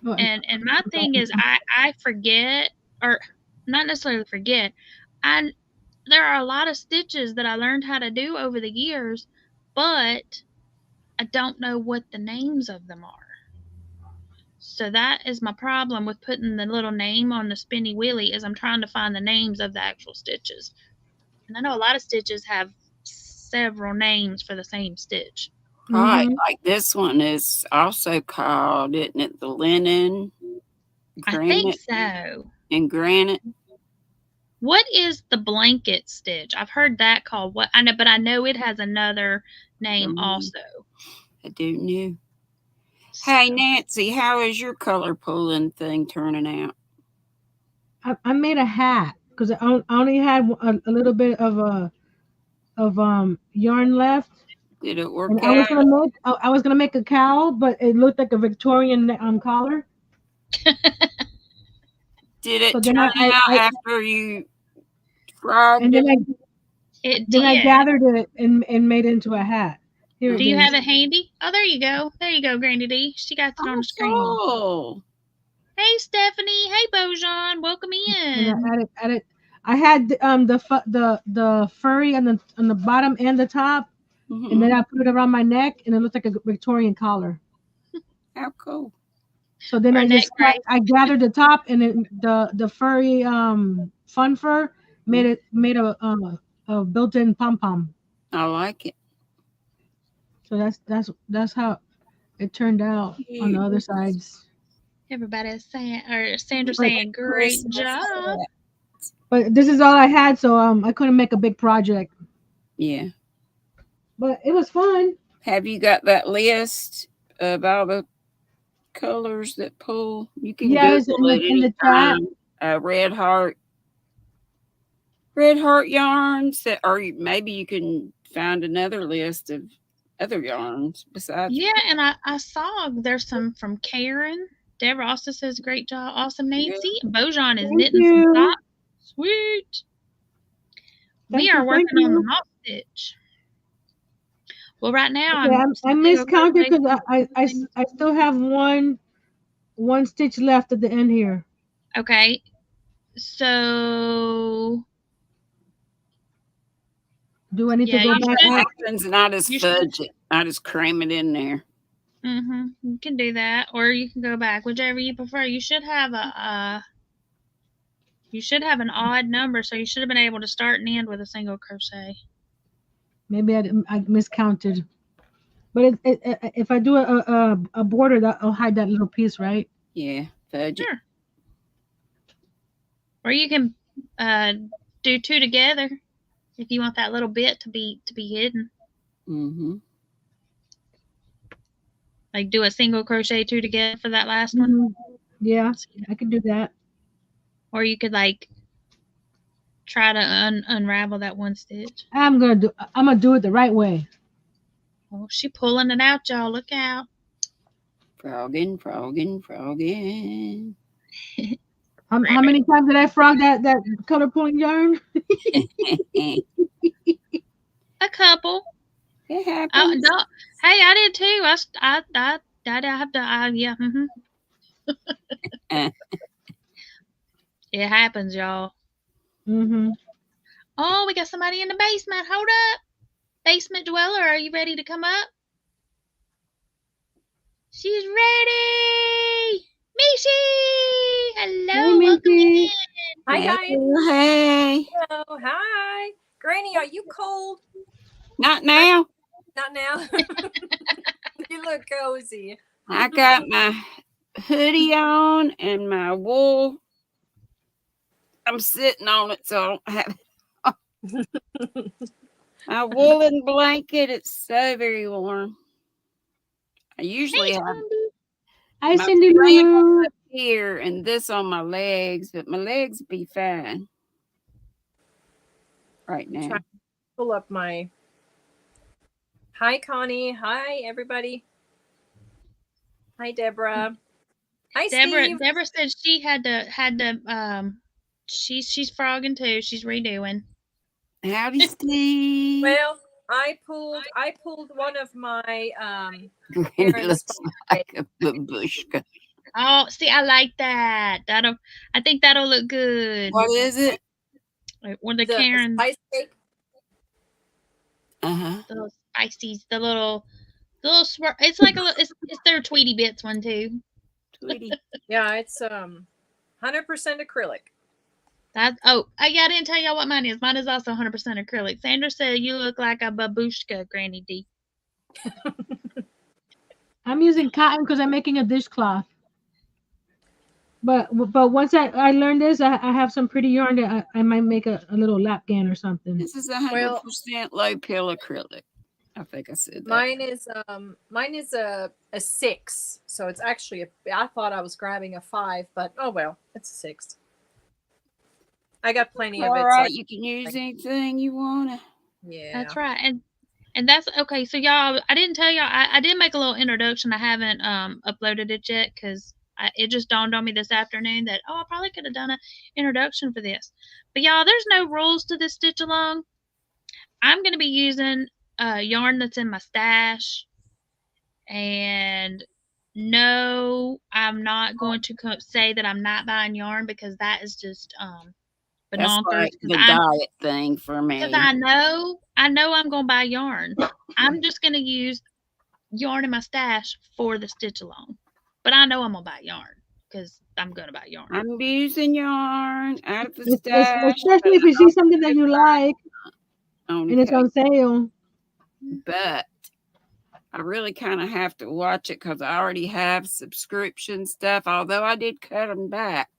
And my thing is, I forget, or not necessarily forget. There are a lot of stitches that I learned how to do over the years, but I don't know what the names of them are. So that is my problem with putting the little name on the spinny wheelie is I'm trying to find the names of the actual stitches. And I know a lot of stitches have several names for the same stitch. Right, like this one is also called, isn't it, the linen, I think so. and granite. What is the blanket stitch? I've heard that called what I know, but I know it has another name also. I don't know. Hey Nancy, how is your color pulling thing turning out? I made a hat because I only had a little bit of yarn left. Did it work and out? I was gonna make a cowl, but it looked like a Victorian collar. Did it turn out after you frogged and it? Then I gathered it and made it into a hat. Here Do you have it handy? Oh, there you go. There you go, Granny D. She got it on the screen. Oh. Hey, Stephanie. Hey, Bojan. Welcome in. And I added. I had the furry on the bottom and the top, and then I put it around my neck, and it looked like a Victorian collar. How cool! So then I gathered the top, and then the furry fun fur made a built-in pom pom. I like it. So that's how it turned out on the other sides. Everybody's saying, or Sandra saying, great job. But this is all I had, so I couldn't make a big project. Yeah. But it was fun. Have you got that list of all the colors that pull? You can Google it in the chat. Red heart yarns that, or maybe you can find another list of other yarns besides. Yeah, and I saw there's some from Karen. Deborah also says great job, awesome Nancy. Yeah. Bojan is knitting some socks. Sweet. We are working on the mock stitch. Well, right now I miscounted because I still have one stitch left at the end here. Okay, so do I need to go back? Happens and I just fudge it. I just cram it in there. You can do that, or you can go back, whichever you prefer. You should have an odd number, so you should have been able to start and end with a single crochet. Maybe I miscounted, but if I do a border, I'll hide that little piece, right? Yeah, fudge it. Sure. Or you can do two together if you want that little bit to be hidden. Like do a single crochet two together for that last one. Yeah, I can do that. Or you could like try to unravel that one stitch. I'm gonna do it the right way. Oh, she pulling it out, y'all. Look out. Frogging. How many times did I frog that color pulling yarn? A couple. It happens. Hey, I did too. I have to. Yeah. It happens, y'all. Oh, we got somebody in the basement. Hold up, basement dweller. Are you ready to come up? She's ready. Michi! Hello, welcome in. Hi, guys. Hey. Hello, hi. Granny, are you cold? Not now. Not now. You look cozy. I got my hoodie on and my wool. I'm sitting on it, so I don't have my woolen blanket. It's so very warm. I usually have my Cindy here and this on my legs, but my legs be fine right now. Pull up my. Hi, Connie. Hi, everybody. Hi, Deborah. Hi, Steve. Deborah said she had to. She's frogging too. She's redoing. Howdy, Steve. Well, I pulled one of my Granny looks like a babushka. Oh, see, I like that. I think that'll look good. What is it? Or the Karen spice cake. The little spices, the little it's like it's their Tweety Bits one too. Tweety. Yeah, it's 100% acrylic. I didn't tell y'all what mine is. Mine is also 100% acrylic. Sandra said you look like a babushka, Granny D. I'm using cotton because I'm making a dishcloth. But once I learn this, I have some pretty yarn that I might make a little lap gown or something. This is 100% low pill acrylic. I think I said that. Mine is a 6, so it's actually I thought I was grabbing a 5, but oh well, it's a 6. I got plenty of it. All right, so you can use anything you wanna. Yeah, that's right. And that's okay. So y'all, I didn't tell y'all. I did make a little introduction. I haven't uploaded it yet because it just dawned on me this afternoon that I probably could have done an introduction for this. But y'all, there's no rules to this stitch along. I'm gonna be using yarn that's in my stash, and no, I'm not going to say that I'm not buying yarn because that is just That's like the diet thing for me. Because I know I'm gonna buy yarn. I'm just gonna use yarn in my stash for the stitch along, but I know I'm gonna buy yarn because I'm gonna buy yarn. I'm using yarn out of the stash, especially if you see something that you like and it's on sale. But I really kind of have to watch it because I already have subscription stuff. Although I did cut them back,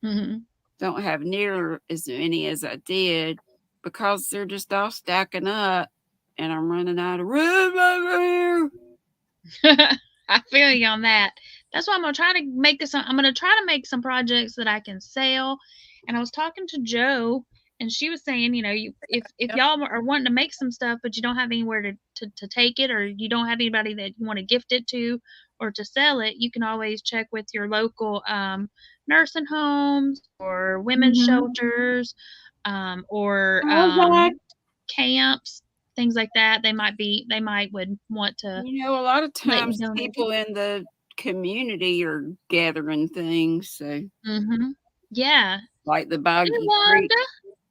don't have near as many as I did because they're just all stacking up, and I'm running out of room over here. I feel you on that. That's why I'm gonna try to make this. I'm gonna try to make some projects that I can sell. And I was talking to Jo, and she was saying, if y'all are wanting to make some stuff, but you don't have anywhere to take it, or you don't have anybody that you want to gift it to or to sell it, you can always check with your local nursing homes or women's shelters, or camps, things like that. They would want to. A lot of times people in the community are gathering things, so yeah, like the Boggy Creek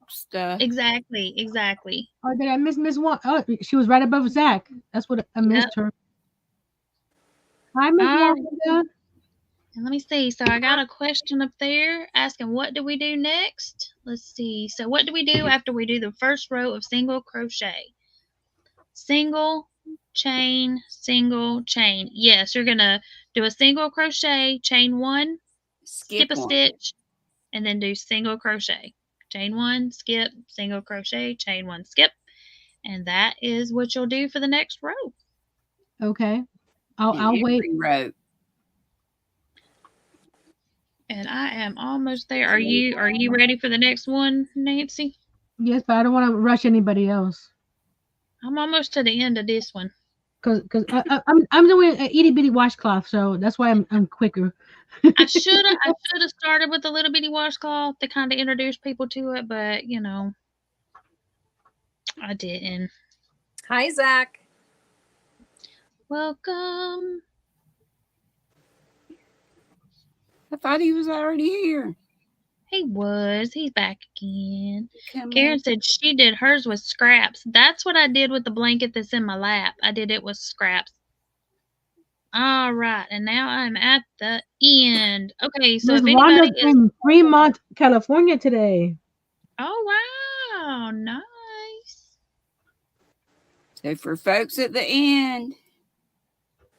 stuff. Exactly. Oh, did I miss Miss One? Oh, she was right above Zach. That's what I missed her. Hi, Miss Wanda. And let me see. So I got a question up there asking, what do we do next? Let's see. So what do we do after we do the first row of single crochet? Single chain, single chain. Yes, you're gonna do a single crochet, chain 1, skip a stitch, and then do single crochet. Chain 1, skip, single crochet, chain 1, skip. And that is what you'll do for the next row. Okay. I'll wait. Row. And I am almost there. Are you ready for the next one, Nancy? Yes, but I don't want to rush anybody else. I'm almost to the end of this one. Cause I'm doing an itty bitty washcloth, so that's why I'm quicker. I should have started with a little bitty washcloth to kind of introduce people to it, but I didn't. Hi, Zach. Welcome. I thought he was already here. He was. He's back again. Karen said she did hers with scraps. That's what I did with the blanket that's in my lap. I did it with scraps. All right, and now I'm at the end. Okay, so Ms. if anybody is in Fremont, California today. Oh wow, nice. So for folks at the end.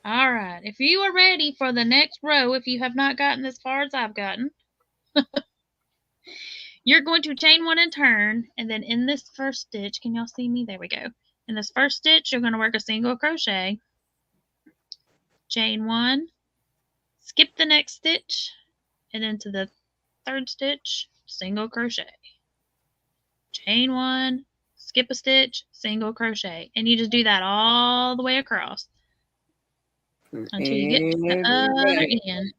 All right, if you are ready for the next row, if you have not gotten as far as I've gotten, you're going to chain 1 and turn, and then in this first stitch, can y'all see me? There we go. In this first stitch, you're going to work a single crochet, chain 1, skip the next stitch, and into the third stitch, single crochet, chain 1, skip a stitch, single crochet, and you just do that all the way across until you get to the other end.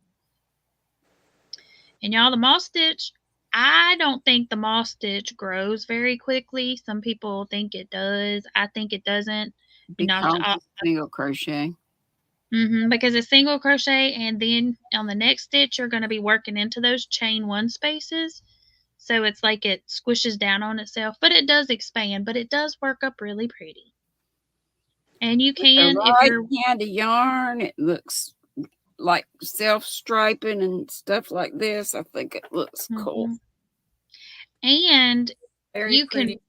And y'all, the moss stitch, I don't think the moss stitch grows very quickly. Some people think it does. I think it doesn't. Because single crochet. Because it's single crochet, and then on the next stitch, you're going to be working into those chain 1 spaces. So it's like it squishes down on itself, but it does expand, but it does work up really pretty. And you can, if you're kind of yarn, it looks like self-striping and stuff like this. I think it looks cool. And Very you pretty.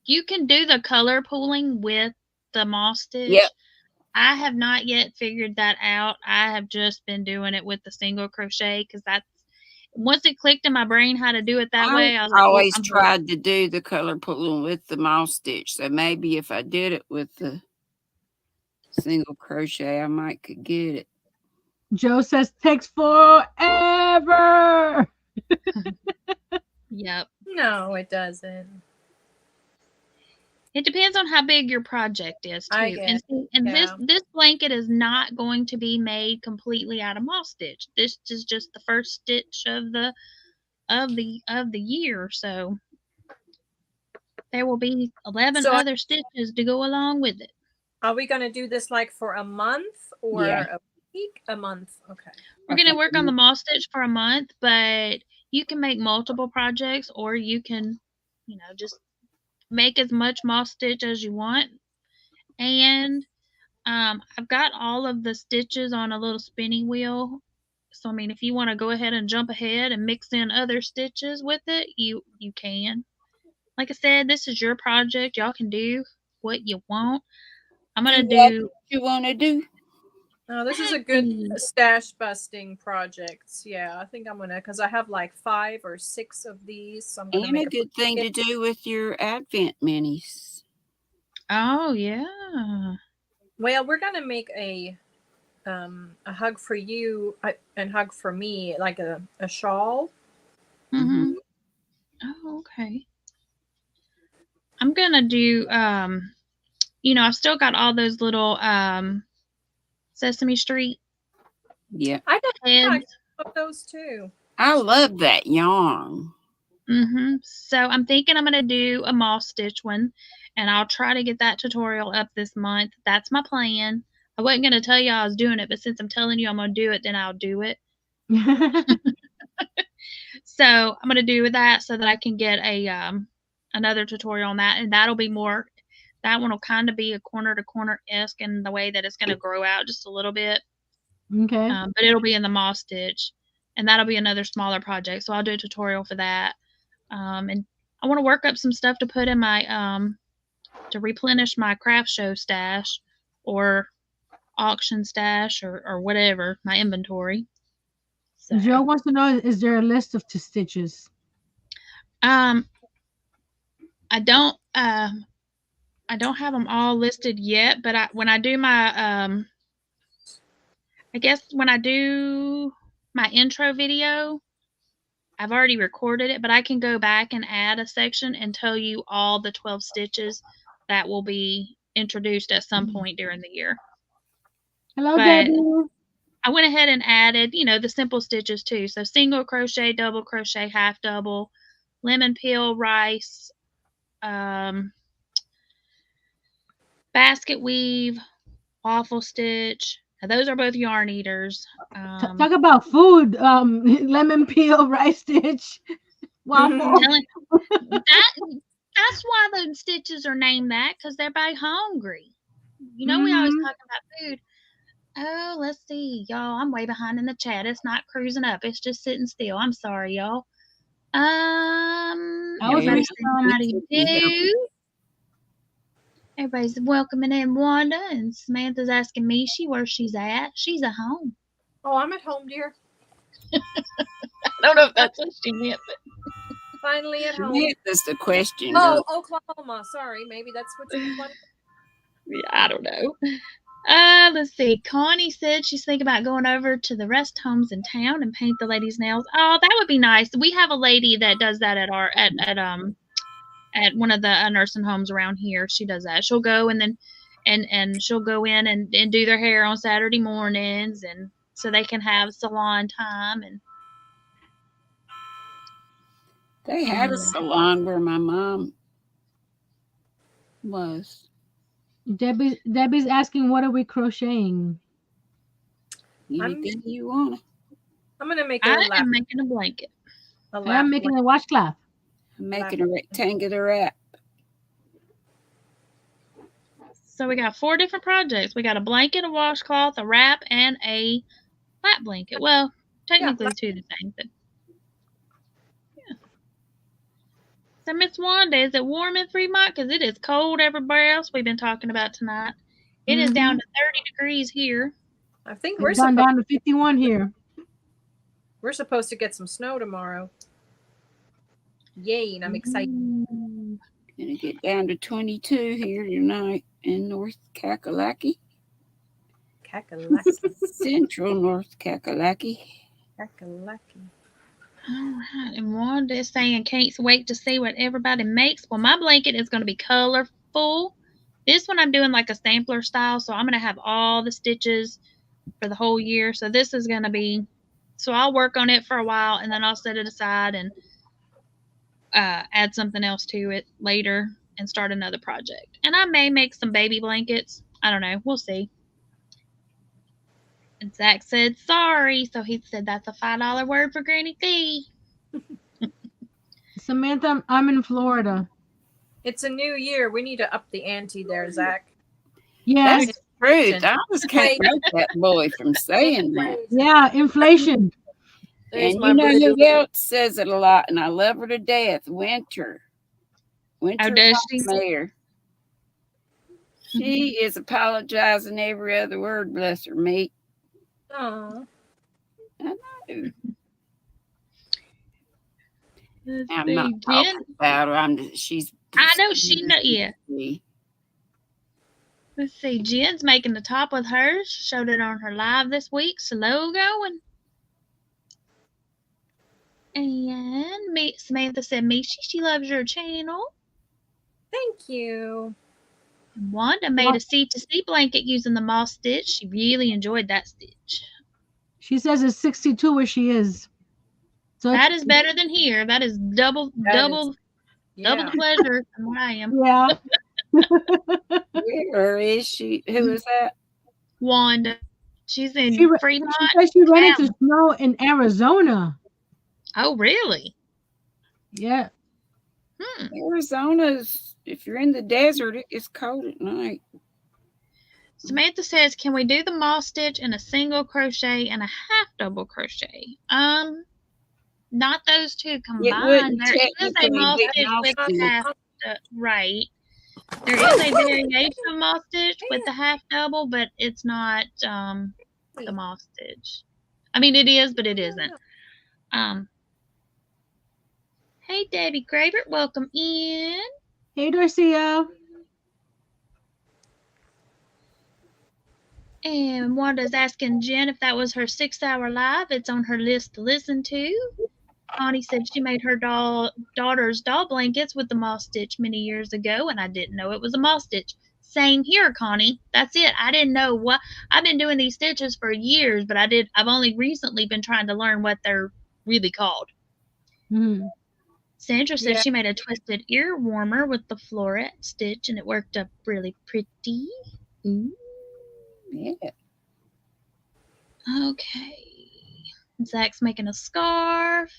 you can do the color pooling with the moss stitch. Yep. I have not yet figured that out. I have just been doing it with the single crochet because that's once it clicked in my brain how to do it that way. I was like, always tried to do the color pulling with the moss stitch. So maybe if I did it with the single crochet, I might could get it. Joe says takes forever. Yep. No, it doesn't. It depends on how big your project is too. I guess. And Yeah. this blanket is not going to be made completely out of moss stitch. This is just the first stitch of the year. So there will be 11 other stitches to go along with it. Are we going to do this like for a month or a week? A month. Okay. We're going to work on the moss stitch for a month, but you can make multiple projects or you can, just make as much moss stitch as you want. And I've got all of the stitches on a little spinning wheel. So, I mean, if you want to go ahead and jump ahead and mix in other stitches with it, you can. Like I said, this is your project. Y'all can do what you want. I'm going to do what you want to do. Oh, this is a good stash busting project. Yeah, I think I'm going to, because I have like 5 or 6 of these. So I'm going to make a good thing to do with your Advent minis. Oh, yeah. Well, we're going to make a hug for you and hug for me, like a shawl. Mm-hmm. Oh, okay. I'm going to do, I've still got all those little Sesame Street. Yeah. I got those too. I love that yarn. Mm-hmm. So I'm thinking I'm going to do a moss stitch one, and I'll try to get that tutorial up this month. That's my plan. I wasn't going to tell you I was doing it, but since I'm telling you I'm going to do it, then I'll do it. So I'm going to do that so that I can get a another tutorial on that, and that'll be more. That one will kind of be a corner to corner-esque in the way that it's going to grow out just a little bit. Okay. But it'll be in the moss stitch, and that'll be another smaller project. So I'll do a tutorial for that. And I want to work up some stuff to put in my to replenish my craft show stash or auction stash or whatever, my inventory. So, Joe wants to know, is there a list of stitches? I don't have them all listed yet, but when I do my I guess when I do my intro video, I've already recorded it, but I can go back and add a section and tell you all the 12 stitches that will be introduced at some point during the year. Hello, but Debbie. I went ahead and added, the simple stitches too. So single crochet, double crochet, half double, lemon peel, rice, basket weave, waffle stitch. Now, those are both yarn eaters. Talk about food. Lemon peel, rice stitch, waffle. That's why the stitches are named that, because they're by hungry. We always talk about food. Oh, let's see, y'all. I'm way behind in the chat. It's not cruising up. It's just sitting still. I'm sorry, y'all. Everybody's saying how do you do? Everybody's welcoming in Wanda, and Samantha's asking Michi where she's at. She's at home. Oh, I'm at home, dear. I don't know if that's what she meant, but finally at home. That's the question. Oh, Oklahoma. Sorry, maybe that's what you wanted. Yeah, I don't know. Let's see. Connie said she's thinking about going over to the rest homes in town and paint the ladies' nails. Oh, that would be nice. We have a lady that does that at one of the nursing homes around here. She does that. She'll go and she'll go in and do their hair on Saturday mornings, and so they can have salon time. And they had a salon where my mom was. Debbie's asking, what are we crocheting? Anything you want. I'm gonna make it. I'm making a blanket. I'm making a washcloth. I'm making a rectangular wrap. So we got 4 different projects. We got a blanket, a washcloth, a wrap, and a flat blanket. Well, technically the two are the same, but yeah. So Miss Wanda, is it warm in Fremont? Because it is cold everywhere else we've been talking about tonight. It is down to 30 degrees here. I think It's gone down to 51 here. We're supposed to get some snow tomorrow. Yay, and I'm excited. Gonna get down to 22 here tonight in North Kakalaki. Central North Kakalaki. Kakalaki. All right, and Wanda is saying can't wait to see what everybody makes. Well, my blanket is going to be colorful. This one I'm doing like a sampler style, so I'm going to have all the stitches for the whole year. So this is going to be, so I'll work on it for a while, and then I'll set it aside and add something else to it later and start another project. And I may make some baby blankets. I don't know. We'll see. And Zach said sorry, so he said that's a $5 word for Granny Fee. Samantha, I'm in Florida. It's a new year. We need to up the ante there, Zach. Yeah, that's the truth. I just can't make that boy from saying that. Yeah, inflation. And you know who else says it a lot, and I love her to death. Winter. Oh, does she? Mayor. She is apologizing every other word, bless her meat. Oh, I know. I'm see, not talking about her. She's. I know she know. Yeah. Let's see. Jen's making the top with hers. Showed it on her live this week. Slow going. And Samantha said, Michi, she loves your channel. thank you. And Wanda made a C2C blanket using the moss stitch. She really enjoyed that stitch. She says it's 62 where she is. So that is better than here. That is double the pleasure than where I am. Yeah. Where is she? Who is that? Wanda. She's in Fremont. She said she ran into snow in Arizona. Oh, really? Yeah. Arizona's, if you're in the desert, it gets cold at night. Samantha says, can we do the moss stitch in a single crochet and a half double crochet? Not those two combined. There is a moss stitch with half, right. There is a variation of moss stitch with the half double, but it's not the moss stitch. I mean, it is, but it isn't. Hey, Debbie Gravert, welcome in. Hey, Dorcia. And Wanda's asking Jen if that was her 6-hour live. It's on her list to listen to. Connie said she made her daughter's doll blankets with the moss stitch many years ago, and I didn't know it was a moss stitch. Same here, Connie. That's it. I didn't know what. I've been doing these stitches for years, but I've only recently been trying to learn what they're really called. Mm-hmm. Sandra said she made a twisted ear warmer with the floret stitch, and it worked up really pretty. Ooh. Yeah. Okay. Zach's making a scarf.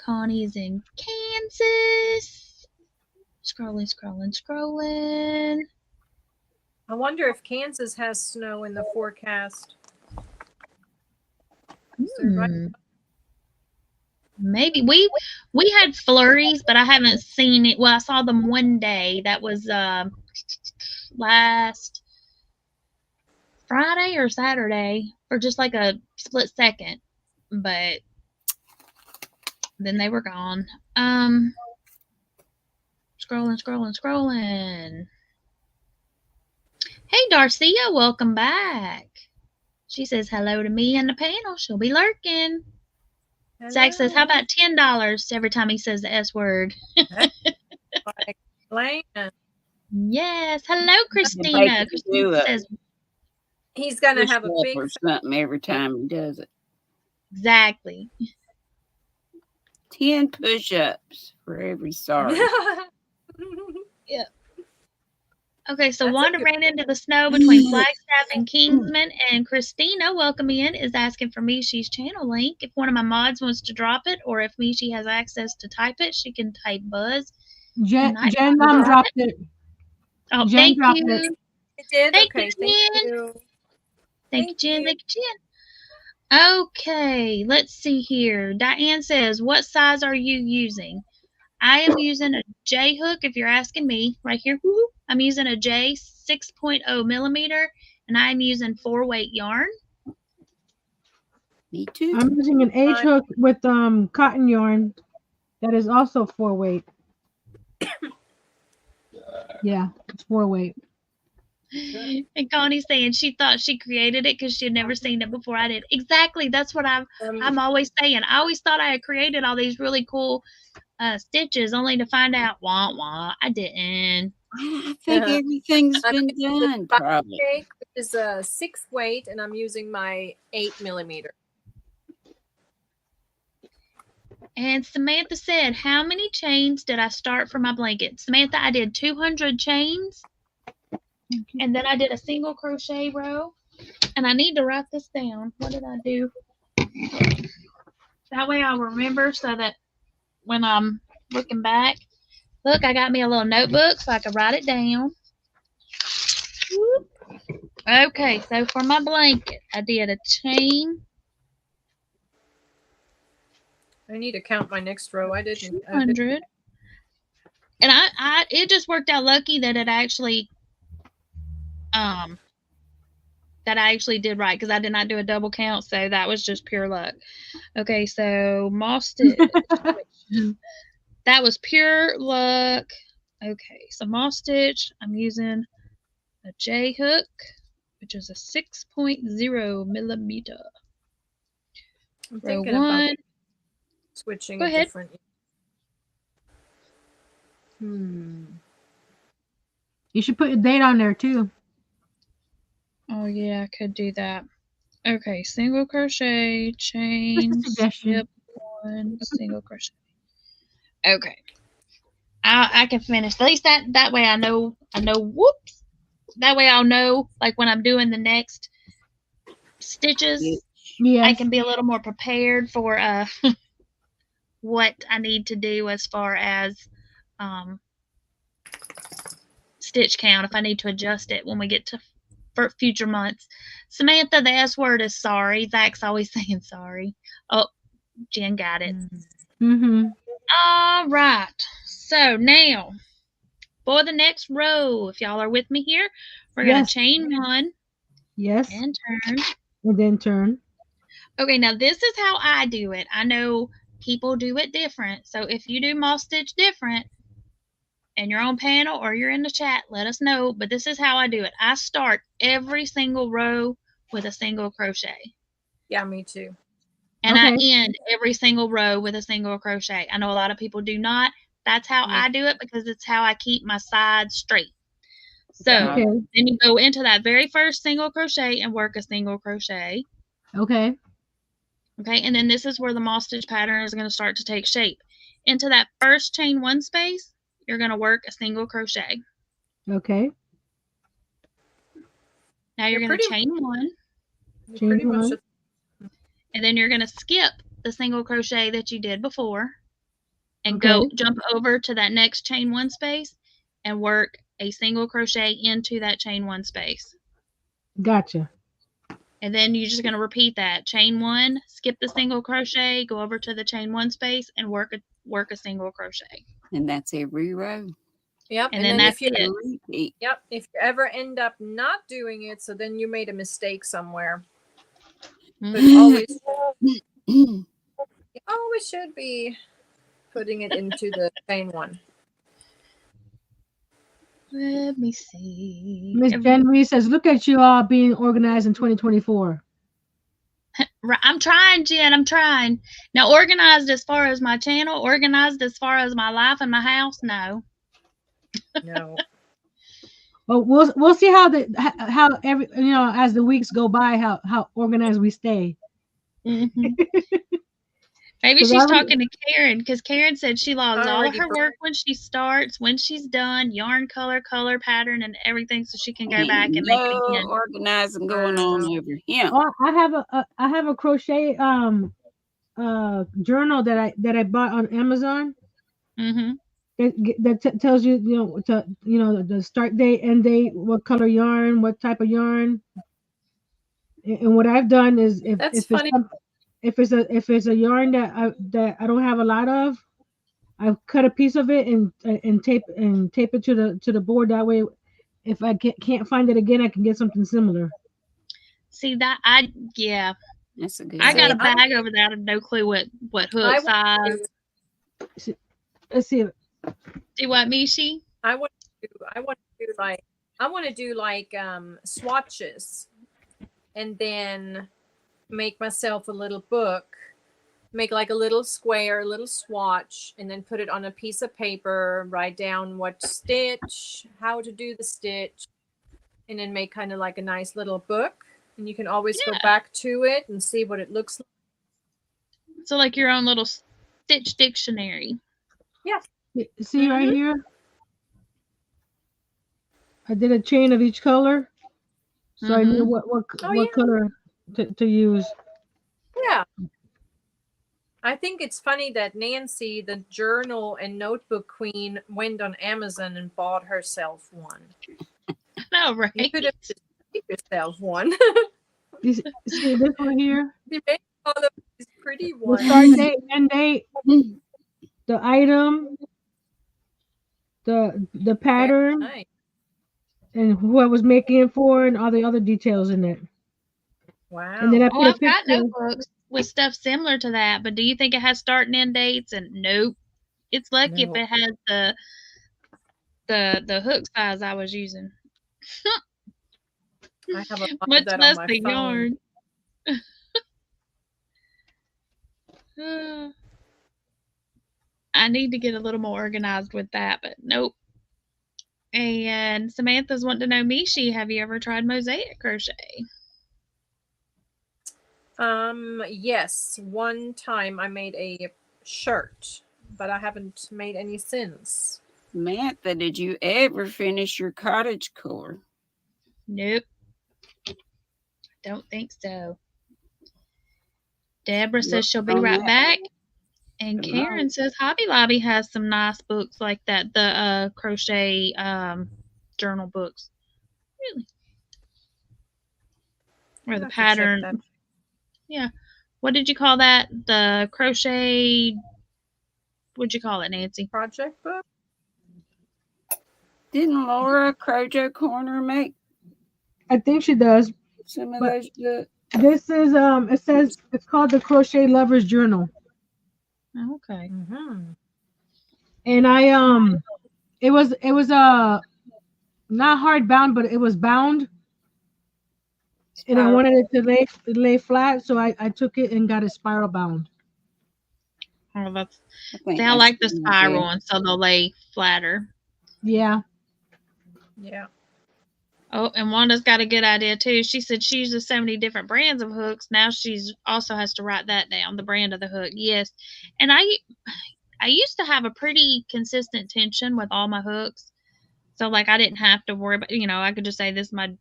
Connie's in Kansas. Scrolling. I wonder if Kansas has snow in the forecast. Maybe we had flurries, but I haven't seen it. Well, I saw them one day. That was last Friday or Saturday, or just like a split second. But then they were gone. Scrolling. Hey, Darcia, welcome back. She says hello to me and the panel. She'll be lurking. Hello. Zach says, how about $10 every time he says the S word? Yes. Hello, Christina. Christina says he's going to have a big or something every time he does it. Exactly. 10 push-ups for every sorry. Yeah. Okay, so Wanda ran into the snow between Flagstaff and Kingsman, and Christina, welcome in, is asking for Michi's channel link. If one of my mods wants to drop it, or if Michi has access to type it, she can type Buzz. Jen dropped it. Oh, Jen thank you. It did? Thank you. Thank you, Jen. Thank you, Jen. Okay, let's see here. Diane says, what size are you using? I am using a J hook, if you're asking me, right here. I'm using a J 6.0 millimeter, and I'm using 4-weight yarn. Me too. I'm using an H hook with cotton yarn that is also 4-weight. Yeah, it's 4-weight. And Connie's saying she thought she created it because she had never seen it before I did. Exactly. That's what I'm always saying. I always thought I had created all these really cool stitches, only to find out, wah wah, I didn't. I think everything's been done. Probably. Which is a 6-weight, and I'm using my 8 millimeter. And Samantha said, how many chains did I start for my blanket? Samantha, I did 200 chains. And then I did a single crochet row. And I need to write this down. What did I do? That way I'll remember so that when I'm looking back. Look, I got me a little notebook so I can write it down. Okay, so for my blanket, I did a chain. I need to count my next row. I didn't. 200. And it just worked out lucky that it actually that I actually did right, because I did not do a double count, so that was just pure luck. Okay, so moss stitch. That was pure luck. Okay, so moss stitch, I'm using a J hook, which is a 6.0 millimeter. I'm Row thinking 1. about switching Go ahead. different. You should put a date on there too. Oh yeah, I could do that. Okay, single crochet, chain, skip 1, single crochet. Okay, I can finish. At least that way I know. Whoops. That way I'll know, like when I'm doing the next stitches. Yes. I can be a little more prepared for what I need to do as far as stitch count, if I need to adjust it when we get to for future months. Samantha, the S word is sorry. Zach's always saying sorry. Oh, Jen got it. All right. So now, for the next row, if y'all are with me here, we're going to chain 1. Yes. And turn. And then turn. Okay, now this is how I do it. I know people do it different. So if you do moss stitch different, and you're on panel or you're in the chat, let us know. But this is how I do it. I start every single row with a single crochet. Yeah, me too. And I end every single row with a single crochet. I know a lot of people do not. That's how I do it, because it's how I keep my sides straight. So then you go into that very first single crochet and work a single crochet. Okay. Okay, and then this is where the moss stitch pattern is going to start to take shape. Into that first chain 1 space, you're going to work a single crochet. Okay. Now you're going to chain 1. Chain 1. And then you're going to skip the single crochet that you did before and jump over to that next chain 1 space and work a single crochet into that chain 1 space. Gotcha. And then you're just going to repeat that. Chain 1, skip the single crochet, go over to the chain 1 space and work a single crochet. And that's every row. Yep. And then that's it. Yep. If you ever end up not doing it, so then you made a mistake somewhere. But always, you always should be putting it into the chain 1. Let me see. Miss Jen Reese says, look at you all being organized in 2024. I'm trying, Jen. I'm trying. Now, organized as far as my channel, organized as far as my life and my house, no. No. Well, we'll see how every as the weeks go by how organized we stay. Maybe she's talking to Karen, because Karen said she logs all of her work when she starts, when she's done, yarn color pattern, and everything, so she can go back and make it again. Organizing going on over here. Oh, I have a crochet journal that I bought on Amazon. That tells you the start date, end date, what color yarn, what type of yarn. And what I've done is That's if funny. if it's a yarn that I don't have a lot of, I've cut a piece of it and tape it to the board. That way, if I can't find it again, I can get something similar. See that yeah. That's a good I got idea. a bag over there. I have no clue what I hook size. Let's see. Do what, Michi? I want to do like swatches, and then make myself a little book, make like a little square, a little swatch, and then put it on a piece of paper, write down what stitch, how to do the stitch, and then make kind of like a nice little book. And you can always go back to it and see what it looks like. So like your own little stitch dictionary. Yeah. See right here? I did a chain of each color. So I knew what color to use. Yeah. I think it's funny that Nancy, the journal and notebook queen, went on Amazon and bought herself one. No, right? You could have just made yourself one. You see this one here? You made all of these pretty The ones. start date, end date, the item, the pattern, Nice. and who I was making it for, and all the other details in it. Wow. And then I put a I've got picture. notebooks with stuff similar to that, but do you think it has start and end dates? And nope. It's lucky if it has the hook size I was using. I have a lot Much of that less on my the phone. yarn. I need to get a little more organized with that, but nope. And Samantha's wanting to know, Michi, have you ever tried mosaic crochet? Yes. One time I made a shirt, but I haven't made any since. Samantha, did you ever finish your cottage core? Nope. Don't think so. Deborah says she'll be right back. And Karen says Hobby Lobby has some nice books like that, the crochet journal books. Really? Or the pattern. Yeah. What did you call that? The crochet, what'd you call it, Nancy? Project book? Didn't Laura Crojo Corner make? I think she does. Some of those books. This is it says it's called the Crochet Lovers Journal. Okay. And I it was not hard bound, but it was bound. And I wanted it to lay flat, so I took it and got it spiral bound. Oh, I like the spiral one, so they'll lay flatter. Yeah. Yeah. Oh, and Wanda's got a good idea too. She said she uses so many different brands of hooks. Now she's also has to write that down, the brand of the hook. Yes. And I used to have a pretty consistent tension with all my hooks. So like I didn't have to worry about, I could just say this is my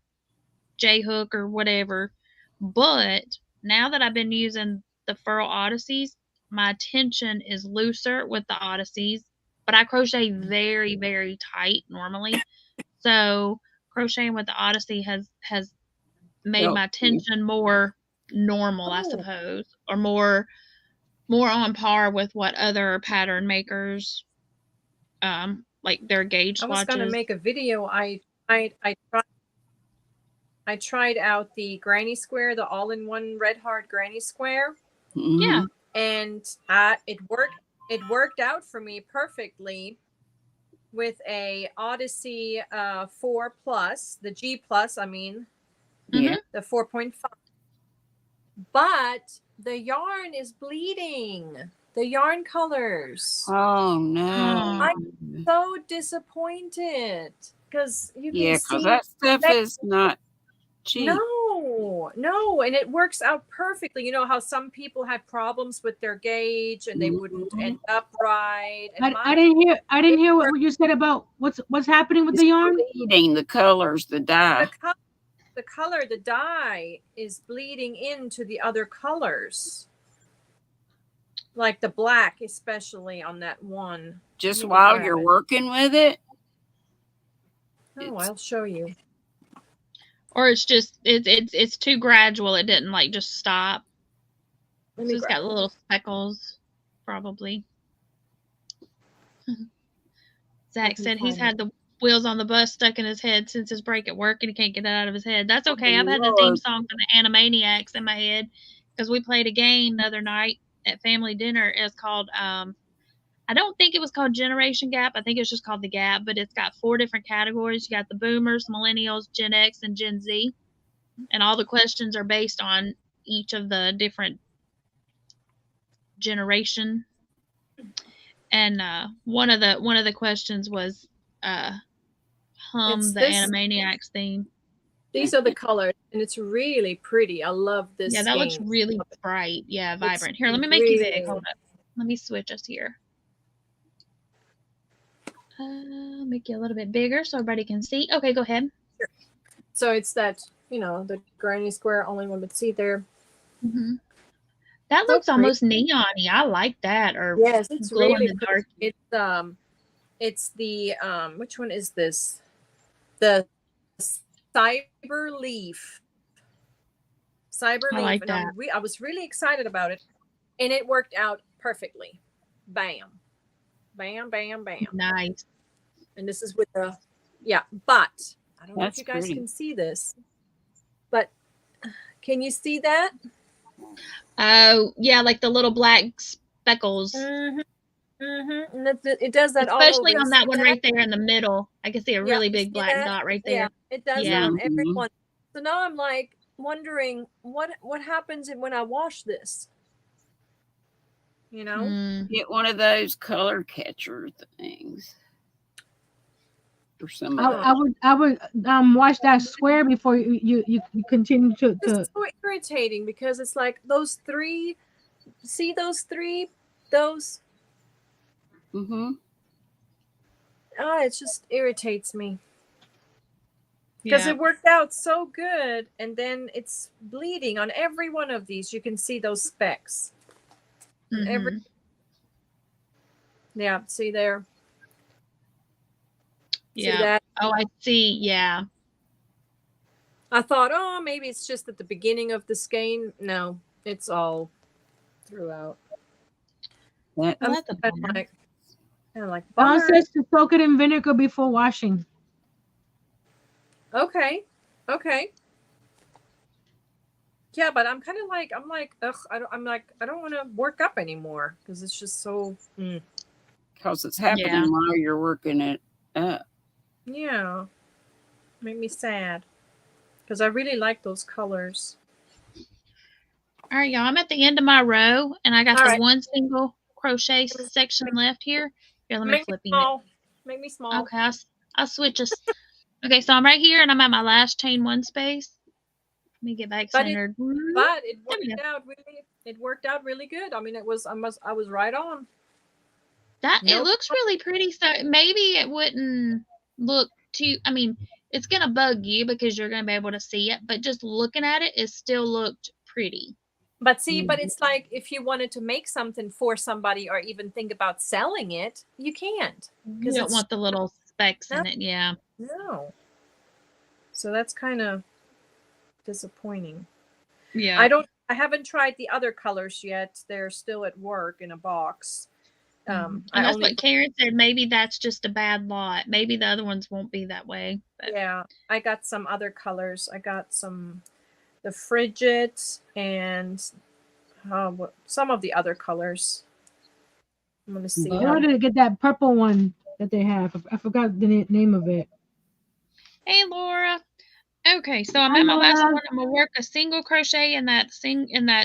J hook or whatever. But now that I've been using the Furl Odysseys, my tension is looser with the Odysseys, but I crochet very, very tight normally. So crocheting with the Odyssey has made my tension more normal, I suppose, or more on par with what other pattern makers like their gauge swatches. I was going to make a video. I tried out the granny square, the all-in-one red heart granny square. Yeah, and it worked out for me perfectly with a Odyssey 4 plus, the G plus, I mean, the 4.5. But the yarn is bleeding. The yarn colors. Oh no! I'm so disappointed because you can see that stuff is not cheap. No, and it works out perfectly. You know how some people have problems with their gauge and they wouldn't end up right. And I didn't hear what you said about what's happening with the yarn. Bleeding, the colors, the dye. The color, the dye is bleeding into the other colors, like the black, especially on that one. Just while you're working with it. Oh, I'll show you. Or it's just it's too gradual. It didn't like just stop. So it's got little speckles, probably. Zach said he's had the wheels on the bus stuck in his head since his break at work and he can't get it out of his head. That's okay. I've had the theme song for the Animaniacs in my head because we played a game the other night at family dinner. It's called I don't think it was called Generation Gap. I think it's just called The Gap, but it's got 4 different categories. You got the boomers, millennials, Gen X, and Gen Z. And all the questions are based on each of the different generation. And one of the questions was hum the Animaniacs theme. These are the colors, and it's really pretty. I love this. Yeah, that game. looks really bright. Yeah, vibrant. Here, let me make you big. Hold up. Let me switch us here. Make you a little bit bigger so everybody can see. Okay, go ahead. Sure. So it's that, the granny square, only one would see there. Mm-hmm. That looks almost neon-y. I like that. Or yes, it's glow really in the dark. It's the which one is this? The Cyber Leaf. Cyber Leaf. Like and that. I was really excited about it, and it worked out perfectly. Bam. Bam, bam, bam. Nice. And this is with the, but I don't know if you guys can see this, but can you see that? Oh, yeah, like the little black speckles. Mm-hmm. Mm-hmm. And it does that especially all over. On that one right there in the middle. I can see a really big black dot right there. Yeah, it does that on every one. So now I'm like wondering what happens when I wash this. Get one of those color catcher things. Or some I would wash that square before you continue to. It's so irritating because it's like those 3. See those 3? Those. Mm-hmm. It just irritates me. Because it worked out so good, and then it's bleeding on every one of these. You can see those specks. Mm-hmm. See there. Yeah. See that? Oh, I see. Yeah. I thought, maybe it's just at the beginning of the skein. No, it's all throughout. That's a bummer. Don says to soak it in vinegar before washing. Okay. Yeah, but I'm kind of like, ugh, I don't want to work up anymore because it's just so. Because it's happening while you're working it up. Yeah. Made me sad because I really like those colors. All right, y'all. I'm at the end of my row, and I got the one single crochet section left here. Here, let me flip it. Make me small. Okay, I'll switch us. Okay, so I'm right here, and I'm at my last chain 1 space. Let me get back centered. But it worked out really. It worked out really good. I mean, I was right on. It looks really pretty. So maybe it wouldn't look too. I mean, it's gonna bug you because you're gonna be able to see it, but just looking at it, it still looked pretty. But see, but it's like if you wanted to make something for somebody or even think about selling it, you can't. You don't want the little specks in it, yeah. No. So that's kind of disappointing. Yeah. I haven't tried the other colors yet. They're still at work in a box. And that's what Karen said. Maybe that's just a bad lot. Maybe the other ones won't be that way. But. Yeah, I got some other colors. I got the frigid and some of the other colors. I'm gonna see. I wanted to get that purple one that they have. I forgot the name of it. Hey, Laura. Okay, so I'm at my last one. I'm gonna work a single crochet in that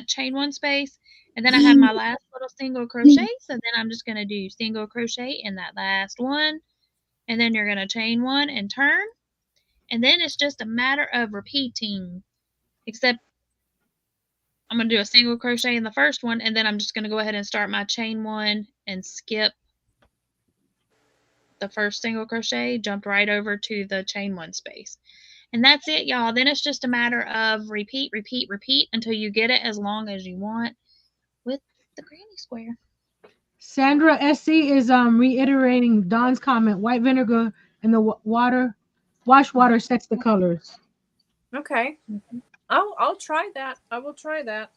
chain 1 space, and then I have my last little single crochet. So then I'm just gonna do single crochet in that last one, and then you're gonna chain 1 and turn, and then it's just a matter of repeating. Except I'm gonna do a single crochet in the first one, and then I'm just gonna go ahead and start my chain 1 and skip the first single crochet, jump right over to the chain 1 space. And that's it, y'all. Then it's just a matter of repeat until you get it as long as you want with the granny square. Sandra SC is reiterating Dawn's comment. White vinegar and the wash water sets the colors. Okay. I'll try that. I will try that.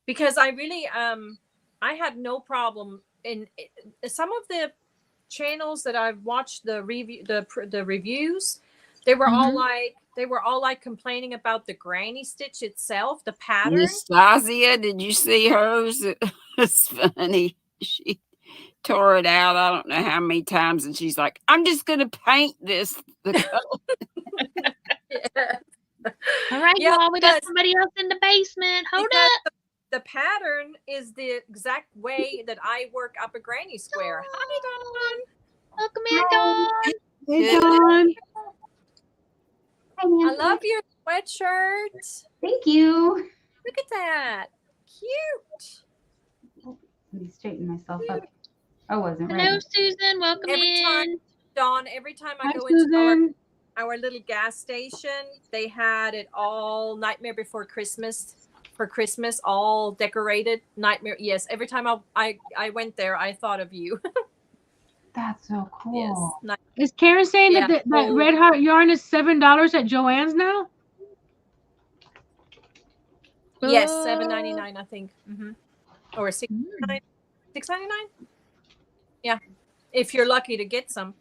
Because I really I had no problem in some of the channels that I've watched the reviews. They were all like complaining about the granny stitch itself, the pattern. Nastasia, did you see hers? It's funny. She tore it out. I don't know how many times, and she's like, "I'm just gonna paint this the color." Yeah. All right, y'all. We got somebody else in the basement. Hold up. The pattern is the exact way that I work up a granny square. Hi, Dawn. Welcome in, Dawn. Hey, Dawn. I love your sweatshirt. Thank you. Look at that. Cute. Let me straighten myself up. I wasn't Hello, ready. Susan. Welcome in. Dawn, every time I go Susan. into our little gas station, they had it all Nightmare Before Christmas. For Christmas, all decorated. Nightmare. Yes, every time I went there, I thought of you. That's so cool. Yes. Is Karen saying that that Red Heart yarn is $7 at Joann's now? Yes, $7.99, I think. Or $6.99. $6.99. Yeah, if you're lucky to get some.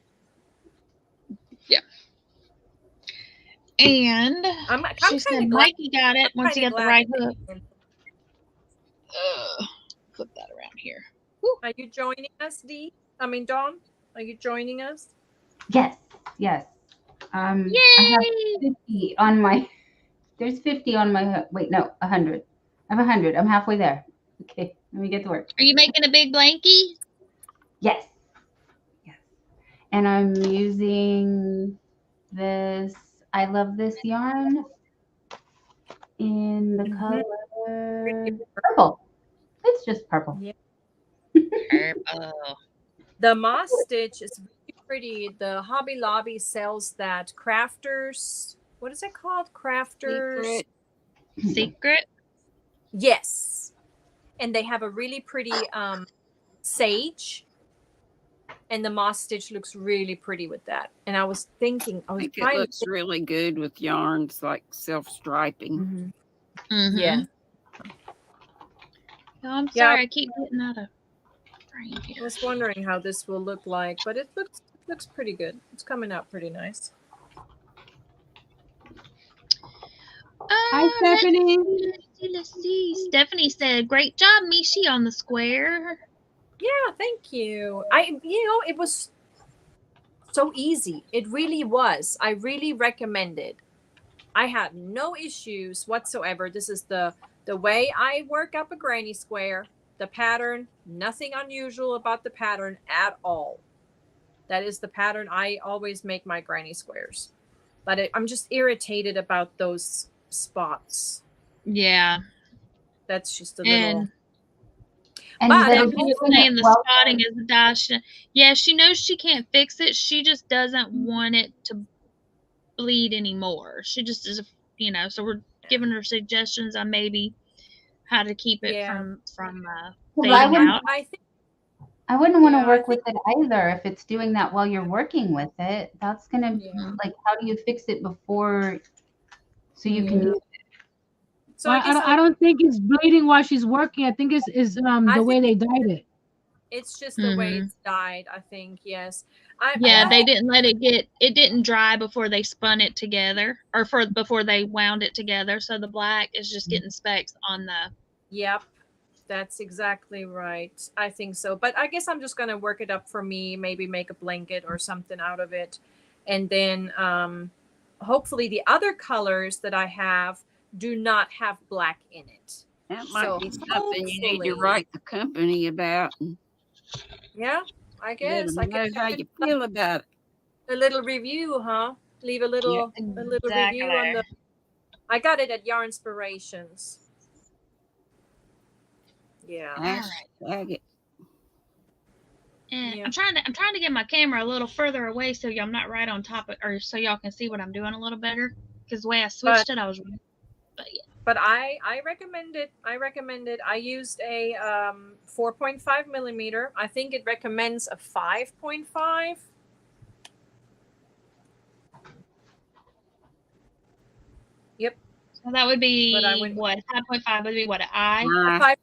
Yeah. And she said Mikey got it once he got the right hook. Put that around here. Woo. Are you joining us, Dee? I mean, Dawn? Are you joining us? Yes. Yay! I have 50 on my. There's 50 on my. Wait, no, 100. I have 100. I'm halfway there. Okay, let me get to work. Are you making a big blankie? Yes. And I'm using this. I love this yarn in the color purple. It's just purple. Yeah. Purple. The moss stitch is really pretty. The Hobby Lobby sells that crafters. What is it called? Crafters Secret. Yes. And they have a really pretty sage. And the moss stitch looks really pretty with that. And I was thinking, I think it looks really good with yarns like self-striping. Yeah. No, I'm sorry. I keep getting out of frame here. I was wondering how this will look like, but it looks pretty good. It's coming out pretty nice. Hi, Stephanie. Let's see. Stephanie said, "Great job, Michi, on the square." Yeah, thank you. It was so easy. It really was. I really recommend it. I had no issues whatsoever. This is the way I work up a granny square. The pattern, nothing unusual about the pattern at all. That is the pattern I always make my granny squares. But I'm just irritated about those spots. Yeah. That's just a little... And but I'm saying the spotting is a dash. Yeah, she knows she can't fix it. She just doesn't want it to bleed anymore. She just is, so we're giving her suggestions on maybe how to keep it from fading out. I wouldn't want to work with it either if it's doing that while you're working with it. That's gonna like, how do you fix it before so you can use it? So I don't think it's bleeding while she's working. I think it's the way they dyed it. It's just the way it's dyed, I think. Yes. They didn't let it didn't dry before they spun it together or before they wound it together. So the black is just getting specks on the. Yep. That's exactly right. I think so. But I guess I'm just going to work it up for me, maybe make a blanket or something out of it. And then hopefully the other colors that I have do not have black in it. That might be something you need to write the company about. Yeah, I guess. I know how you feel about it. A little review, huh? Leave a little review on the... I got it at Yarnspirations. Yeah. All right. And I'm trying to get my camera a little further away so I'm not right on top of, or so y'all can see what I'm doing a little better. Because the way I switched it, I was. But I recommend it. I used a 4.5 millimeter. I think it recommends a 5.5. So that would be But I went what 5.5 would be what an I. 5.5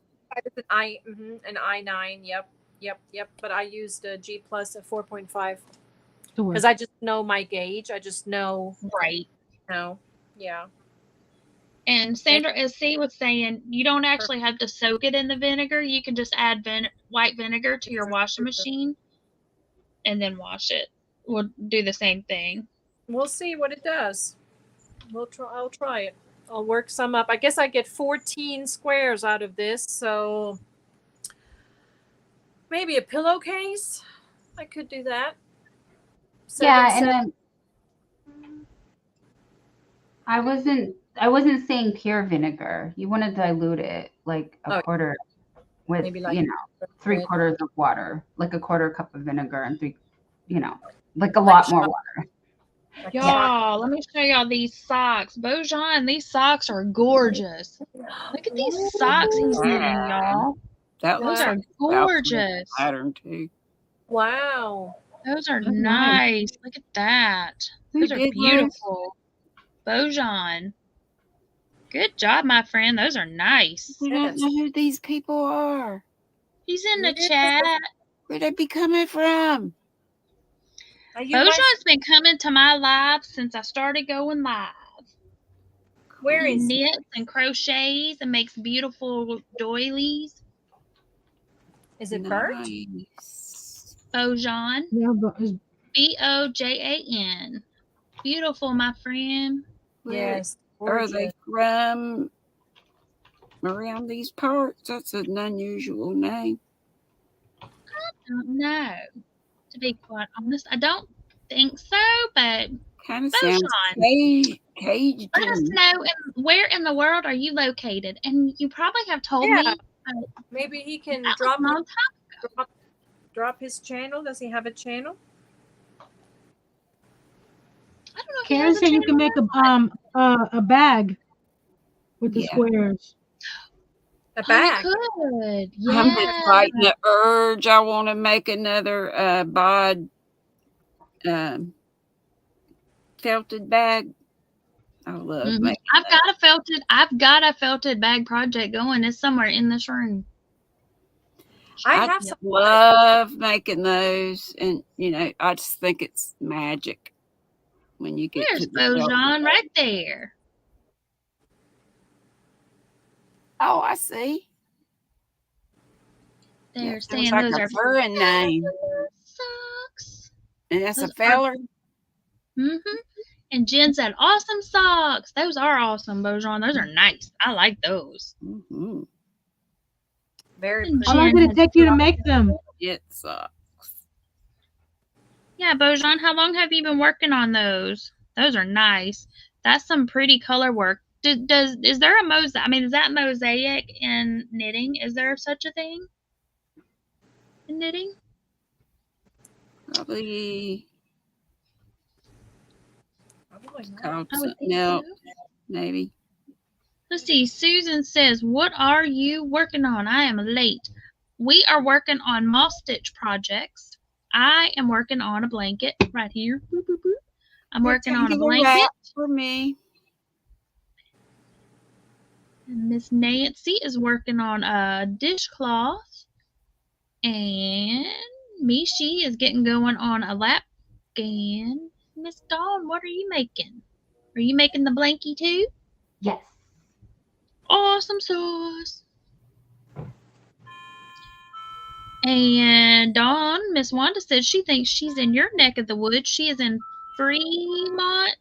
is an I, an I9. Yep. But I used a G plus a 4.5 because I just know my gauge. I just know. Right. No. Yeah. And Sandra SC was saying you don't actually have to soak it in the vinegar. You can just add white vinegar to your washing machine and then wash it. We'll do the same thing. We'll see what it does. I'll try it. I'll work some up. I guess I get 14 squares out of this, so maybe a pillowcase. I could do that. And then I wasn't saying pure vinegar. You want to dilute it like a quarter with maybe like 3/4 of water, like a quarter cup of vinegar and like a lot more water. Y'all, let me show y'all these socks. Bojan, these socks are gorgeous. Look at these socks he's knitting, y'all. Those are gorgeous. Pattern too. Wow. Those are nice. Look at that. Those are beautiful. Bojan. Good job, my friend. Those are nice. We don't know who these people are. He's in the chat. Where'd they be coming from? Bojan's been coming to my live since I started going live. Where is he? Knits and crochets and makes beautiful doilies. Is it Bert? Bojan. Yeah, but Bojan. Beautiful, my friend. Yes. Are they from around these parts? That's an unusual name. I don't know. To be quite honest, I don't think so, but kind of sounds caged. Let us know where in the world are you located, and you probably have told me. Maybe he can drop his channel. Does he have a channel? I don't know. Karen said you can make a bag with the squares. A bag. Good. Yeah. I'm just fighting the urge. I want to make another bod felted bag. I love making I've got a felted bag project going. It's somewhere in this room. I love making those, and I just think it's magic when you get to Bojan right there. Oh, I see. They're saying like those a are furring name. Socks. And that's a feller. And Jen said, awesome socks. Those are awesome, Bojan. Those are nice. I like those. Very How long did it take you to make them? It sucks. Yeah, Bojan, how long have you been working on those? Those are nice. That's some pretty color work. Is there a mosaic? I mean, is that mosaic in knitting? Is there such a thing in knitting? Probably. Called something else, maybe. Let's see. Susan says, what are you working on? I am late. We are working on moss stitch projects. I am working on a blanket right here. I'm working on a blanket. For me. And Miss Nancy is working on a dishcloth. And Michi is getting going on a lap. And Miss Dawn, what are you making? Are you making the blankie too? Yes. Awesome sauce. And Dawn, Miss Wanda says she thinks she's in your neck of the woods. She is in Fremont,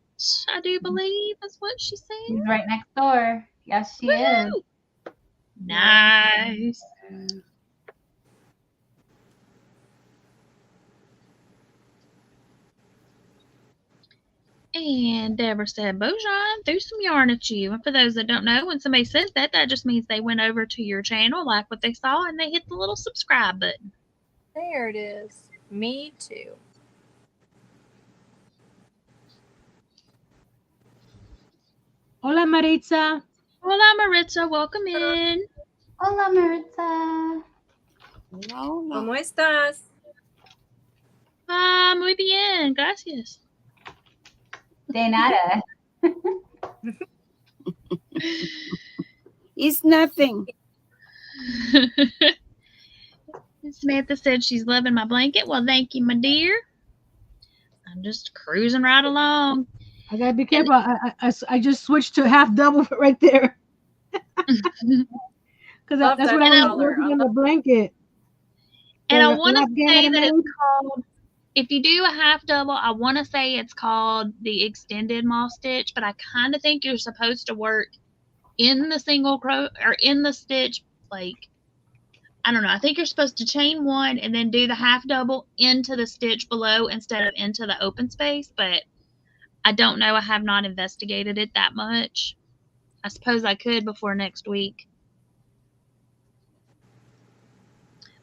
I do believe is what she said. She's right next door. Yes, she is. Nice. And Deborah said, Bojan threw some yarn at you. And for those that don't know, when somebody says that, that just means they went over to your channel, like what they saw, and they hit the little subscribe button. There it is. Me too. Hola, Maritza. Hola, Maritza. Welcome in. Hola, Maritza. Hola. ¿Cómo estás? Muy bien. Gracias. De nada. It's nothing. Samantha said she's loving my blanket. Well, thank you, my dear. I'm just cruising right along. I gotta be careful. I just switched to half double right there. Because that's what I was working on the blanket. And I want to say that it's called, if you do a half double, I want to say it's called the extended moss stitch, but I kind of think you're supposed to work in the single crochet or in the stitch, like, I don't know. I think you're supposed to chain one and then do the half double into the stitch below instead of into the open space, but I don't know. I have not investigated it that much. I suppose I could before next week.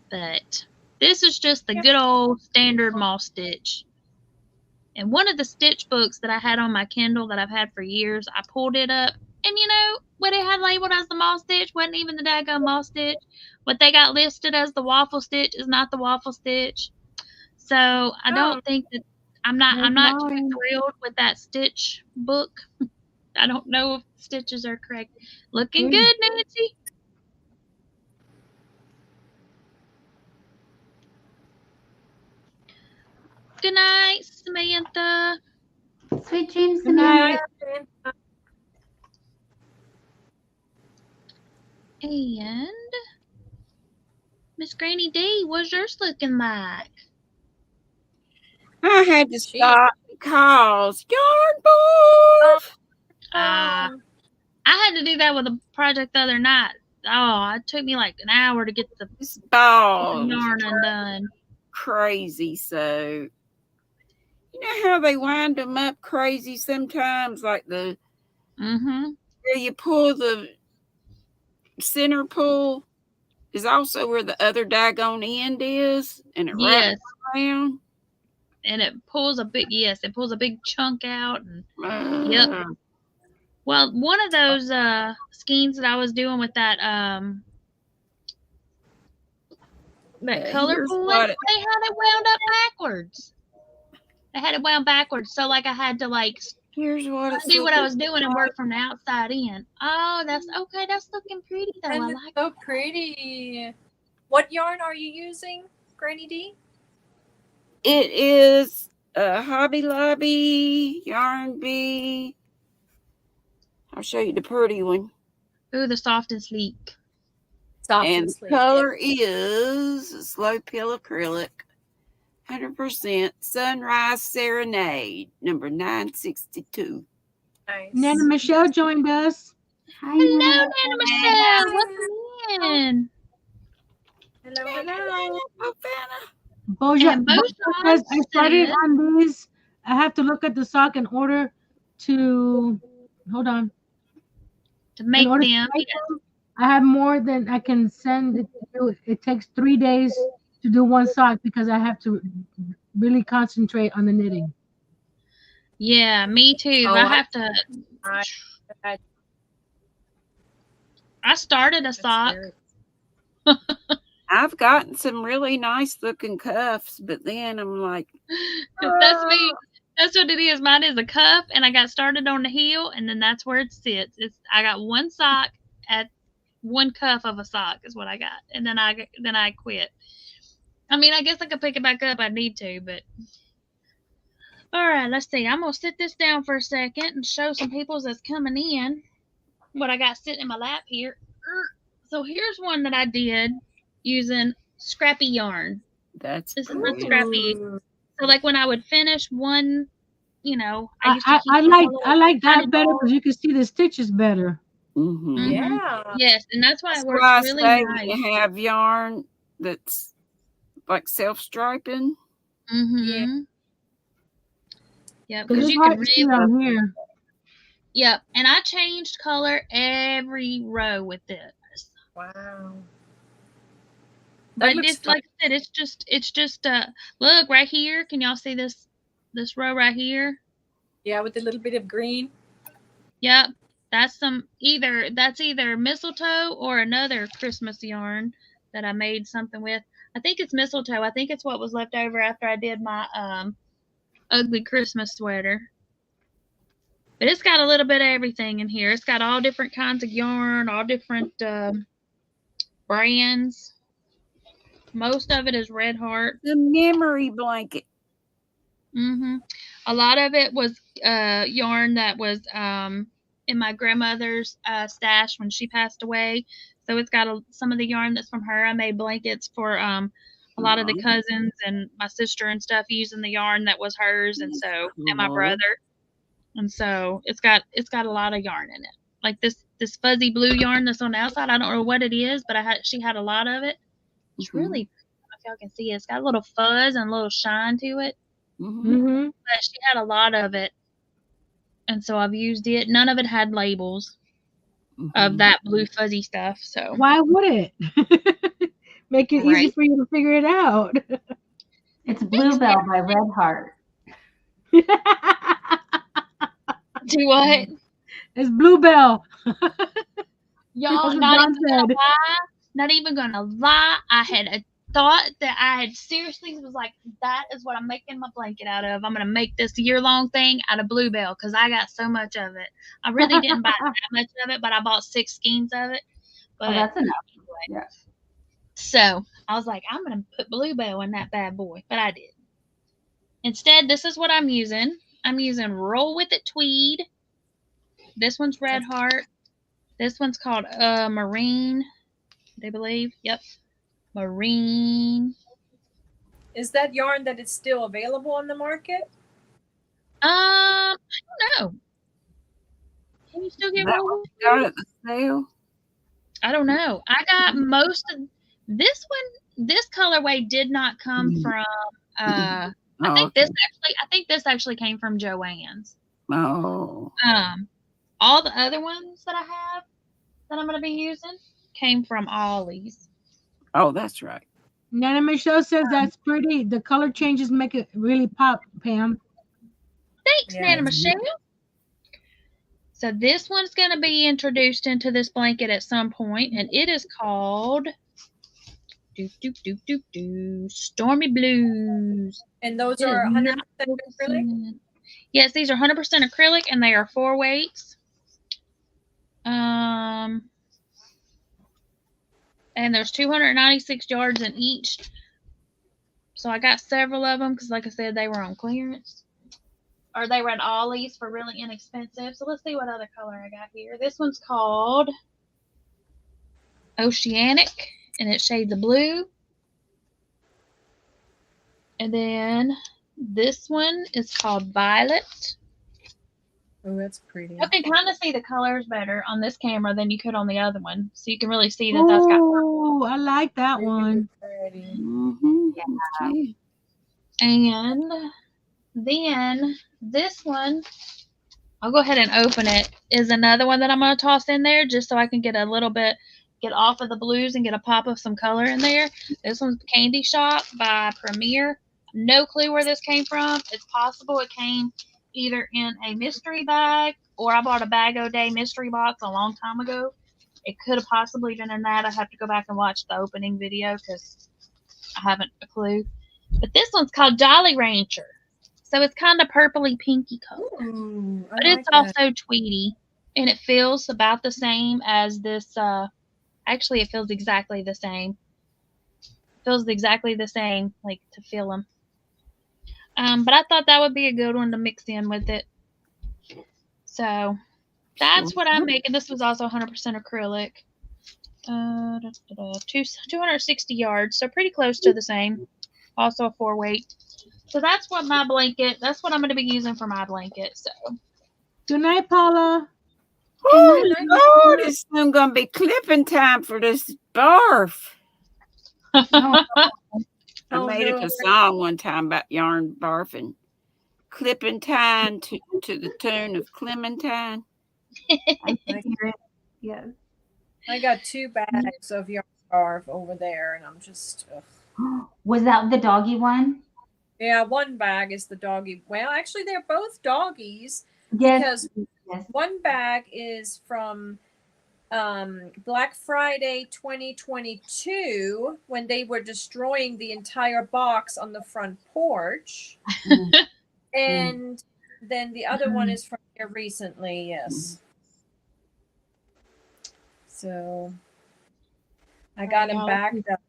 But this is just the good old standard moss stitch. And one of the stitch books that I had on my Kindle that I've had for years, I pulled it up. And you know, what it had labeled as the moss stitch wasn't even the daggone moss stitch. What they got listed as the waffle stitch is not the waffle stitch. So I don't think that I'm not too thrilled with that stitch book. I don't know if stitches are correct. Looking good, Nancy. Good night, Samantha. Sweet dreams, Samantha. And Miss Granny D, what's yours looking like? I had to stop because yarn balls. I had to do that with a project the other night. Oh, it took me like an hour to get the yarn undone. Crazy. So, you know how they wind them up crazy sometimes, like the where you pull the center pull is also where the other daggone end is, and it wraps around. And it pulls a big it pulls a big chunk out. And yep. Well, one of those skeins that I was doing with that colorful one, they had it wound up backwards. They had it wound backwards, so like I had to like do what I was doing and work from the outside in. Oh, that's okay. That's looking pretty though. And I it's like so pretty. What yarn are you using, Granny D? It is a Hobby Lobby Yarn Bee. I'll show you the pretty one. Ooh, the soft and sleek. And the color is Slow Peel Acrylic, 100% Sunrise Serenade, number 962. Nice. Nana Michelle joined us. Hi, hello, Nana Michelle. Welcome in. Hello. Boja says, I started on these. I have to look at the sock in order to hold on. To make them. I have more than I can send it to. It takes 3 days to do one sock because I have to really concentrate on the knitting. Yeah, me too. I have to. I started a sock. I've gotten some really nice looking cuffs, but then I'm like, that's me. That's what it is. Mine is a cuff, and I got started on the heel, and then that's where it sits. I got one sock at one cuff of a sock is what I got, and then I quit. I mean, I guess I could pick it back up. I need to, but all right. Let's see. I'm gonna sit this down for a second and show some people that's coming in what I got sitting in my lap here. So here's one that I did using scrappy yarn. This is not scrappy. So like when I would finish one, you know, I like that better because you can see the stitches better. Yeah. Yes, and that's why it works really nice. You have yarn that's like self-striping. Yeah. Yep, because you can really here. Yep, and I changed color every row with this. Wow. But it's like I said, it's just look right here. Can y'all see this row right here? Yeah, with a little bit of green. Yep. That's either mistletoe or another Christmas yarn that I made something with. I think it's mistletoe. I think it's what was left over after I did my ugly Christmas sweater. But it's got a little bit of everything in here. It's got all different kinds of yarn, all different brands. Most of it is Red Heart. The memory blanket. A lot of it was yarn that was in my grandmother's stash when she passed away. So it's got some of the yarn that's from her. I made blankets for a lot of the cousins and my sister and stuff using the yarn that was hers, and my brother. And so it's got a lot of yarn in it. Like this fuzzy blue yarn that's on the outside. I don't know what it is, but she had a lot of it. It's really, I don't know if y'all can see it. It's got a little fuzz and a little shine to it. But she had a lot of it, and so I've used it. None of it had labels of that blue fuzzy stuff. So why would it? Make it easy for you to figure it out. It's Bluebell by Red Heart. Do what? It's Bluebell. Y'all, not even gonna lie. I had a thought that I had seriously was like, that is what I'm making my blanket out of. I'm gonna make this year-long thing out of Bluebell because I got so much of it. I really didn't buy that much of it, but I bought 6 skeins of it. But that's enough. Yeah. So I was like, I'm gonna put Bluebell in that bad boy, but I did. Instead, this is what I'm using. I'm using Roll With It tweed. This one's Red Heart. This one's called Marine, they believe. Yep. Marine. Is that yarn that is still available on the market? I don't know. Can you still get Roll With It? Got it at the sale? I don't know. I got most of this one. This colorway did not come from. I think this actually came from Joann's. Oh. All the other ones that I have that I'm going to be using came from Ollie's. Oh, that's right. Nana Michelle says that's pretty. The color changes make it really pop, Pam. Thanks, Nana Michelle. So this one's going to be introduced into this blanket at some point, and it is called Stormy Blues. And those are 100% acrylic? Yes, these are 100% acrylic, and they are 4 weights. And there's 296 yards in each. So I got several of them because, like I said, they were on clearance. Or they were at Ollie's for really inexpensive. So let's see what other color I got here. This one's called Oceanic, and it shades of blue. And then this one is called Violet. Oh, that's pretty. I can kind of see the colors better on this camera than you could on the other one. So you can really see that that's got. Oh, I like that one. Pretty. Yeah. And then this one, I'll go ahead and open it, is another one that I'm going to toss in there just so I can get a little bit, get off of the blues and get a pop of some color in there. This one's Candy Shop by Premier. No clue where this came from. It's possible it came either in a mystery bag, or I bought a Bag-O-Day mystery box a long time ago. It could have possibly been in that. I have to go back and watch the opening video because I haven't a clue. But this one's called Jolly Rancher. So it's kind of purpley pinky color. But it's also tweedy. And it feels about the same as this. Actually, it feels exactly the same. Feels exactly the same, like to feel them. But I thought that would be a good one to mix in with it. So that's what I'm making. This was also 100% acrylic. 260 yards, so pretty close to the same. Also a 4 weight. So that's what my blanket, that's what I'm going to be using for my blanket. So good night, Paula. Oh, Lord, it's soon going to be clipping time for this barf. I made up a song one time about yarn barfing. Clipping time to the tune of Clementine. Yes. I got 2 bags of yarn barf over there, and I'm just. Ugh. Was that the doggy one? Yeah, 1 bag is the doggy. Well, actually, they're both doggies. Yes. Because 1 bag is from Black Friday 2022 when they were destroying the entire box on the front porch. And then the other one is from Here recently, yes. So I got him backed up.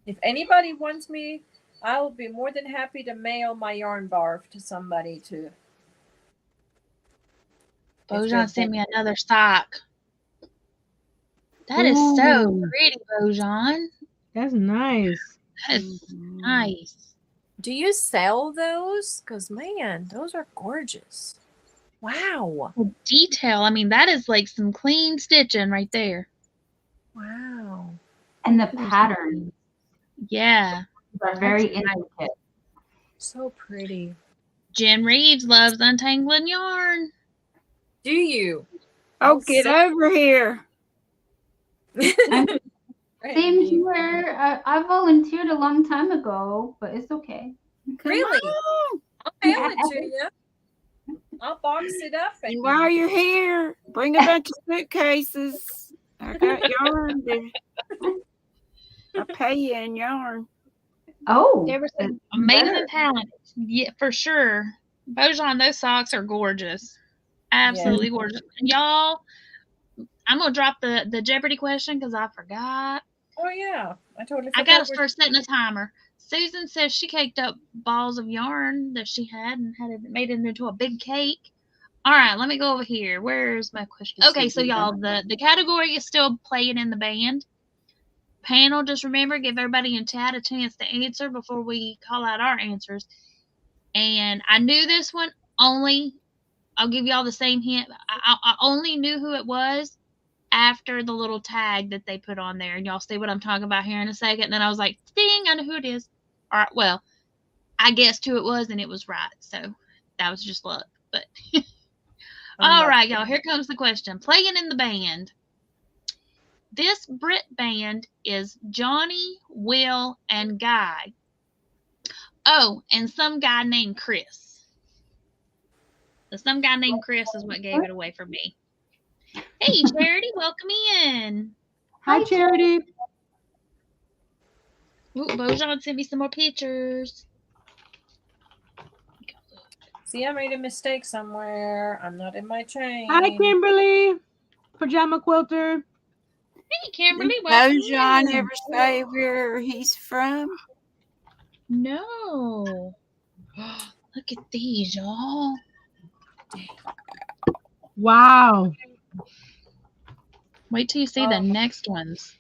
If anybody wants me, I will be more than happy to mail my yarn barf to somebody to. Bojan sent me another sock. That is so pretty, Bojan. That's nice. That's nice. Do you sell those? Because, man, those are gorgeous. Wow. The detail. I mean, that is like some clean stitching right there. Wow. And the patterns. Yeah. Are very intricate. So pretty. Jen Reeves loves untangling yarn. Do you? Oh, get over here. Same here. I volunteered a long time ago, but it's okay. Really? I'll mail it to you. I'll box it up. And while you're here, bring a bunch of suitcases. I got yarn. I'll pay you in yarn. Oh, amazing talent. Yeah, for sure. Bojan, those socks are gorgeous. Absolutely gorgeous. And y'all, I'm gonna drop the Jeopardy question because I forgot. Oh yeah, I totally forgot. I gotta start setting a timer. Susan says she caked up balls of yarn that she had and made it into a big cake. All right, let me go over here. Where's my question? Okay, so y'all, the category is still playing in the band. Panel, just remember, give everybody in chat a chance to answer before we call out our answers. And I knew this one only. I'll give y'all the same hint. I only knew who it was after the little tag that they put on there. And y'all see what I'm talking about here in a second. And then I was like, ding, I know who it is. All right, well, I guessed who it was and it was right. So that was just luck. But all right, y'all, here comes the question. Playing in the band. This Brit band is Johnny, Will, and Guy. Oh, and some guy named Chris. So some guy named Chris is what gave it away for me. Hey, Charity, welcome in. Hi, Charity. Ooh, Bojan sent me some more pictures. See, I made a mistake somewhere. I'm not in my chain. Hi, Kimberly. Pajama quilter. Hey, Kimberly. Bojan ever say where he's from? No. Look at these, y'all. Wow. Wait till you see the next ones.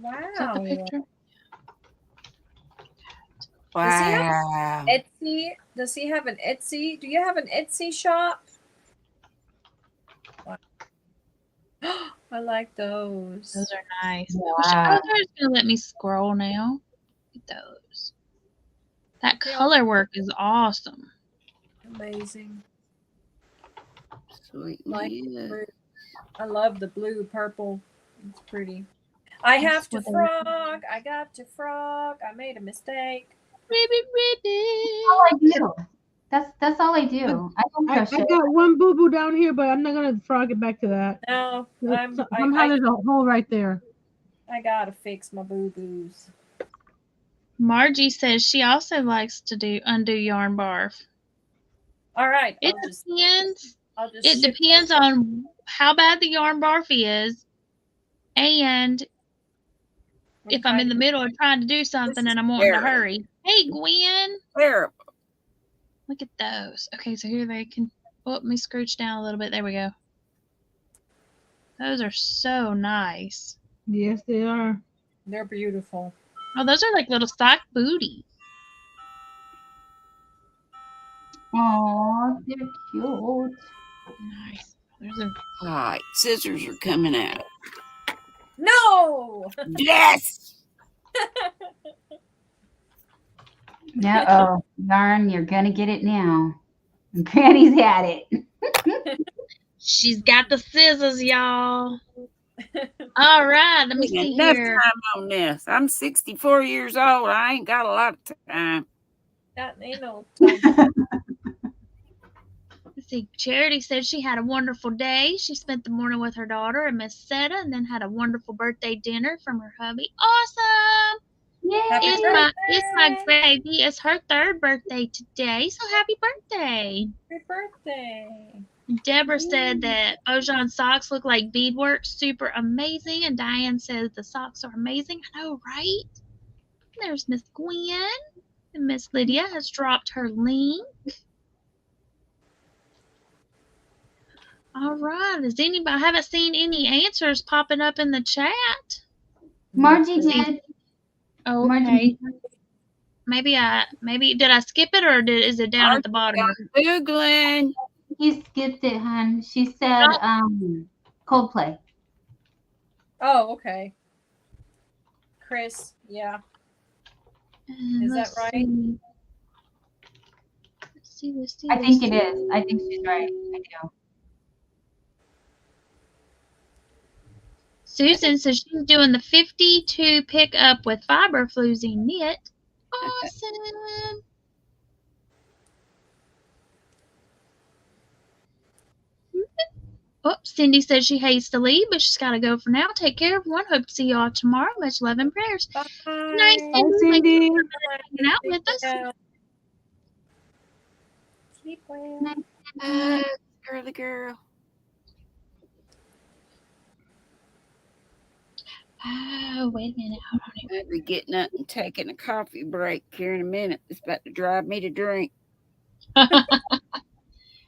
Wow. Is that the picture? Wow. Etsy? Does he have an Etsy? Do you have an Etsy shop? Wow. I like those. Those are nice. Wow. Oh, they're just going to let me scroll now. Look at those. That color work is awesome. Amazing. Sweet. I love the blue, purple. It's pretty. I have to frog. I got to frog. I made a mistake. Ribbit, all I do. That's all I do. I got one boo-boo down here, but I'm not going to frog it back to that. No, somehow there's a hole right there. I got to fix my boo-boos. Margie says she also likes to undo yarn barf. All right. It depends. It depends on how bad the yarn barf is, and if I'm in the middle of trying to do something and I'm wanting to hurry. Hey, Gwen. Terrible. Look at those. Okay, so here they can. Oh, let me scooch down a little bit. There we go. Those are so nice. Yes, they are. They're beautiful. Oh, those are like little sock booties. Oh, they're cute. Nice. There's a. All right, scissors are coming out. No. Yes. Oh, yarn, you're gonna get it now. Granny's had it. She's got the scissors, y'all. All right, let me see enough here. Time on this. I'm 64 years old. I ain't got a lot of time. That ain't no time. Let's see. Charity said she had a wonderful day. She spent the morning with her daughter and Miss Seta, and then had a wonderful birthday dinner from her hubby. Awesome! Yay! It's my baby. It's her 3rd birthday today. So happy birthday! Happy birthday! Deborah said that Bojan's socks look like beadwork, super amazing. And Diane says the socks are amazing. I know, right? There's Miss Gwen. And Miss Lydia has dropped her link. All right. Is anybody? I haven't seen any answers popping up in the chat. Margie did. Oh, okay. Maybe did I skip it or is it down at the bottom? Googling. You skipped it, hon. She said Coldplay. Oh, okay. Chris, yeah. Is that right? Let's see. I think it is. I think she's right. I do. Susan says she's doing the 52 pickup with fiber floozy knit. Awesome. Oh, Cindy says she hates to leave, but she's got to go for now. Take care, everyone. Hope to see y'all tomorrow. Much love and prayers. Bye. Nice, Cindy. Hanging out with us. Sleep well. Girly girl. Oh, wait a minute. Hold on. I'll be getting up and taking a coffee break here in a minute. It's about to drive me to drink.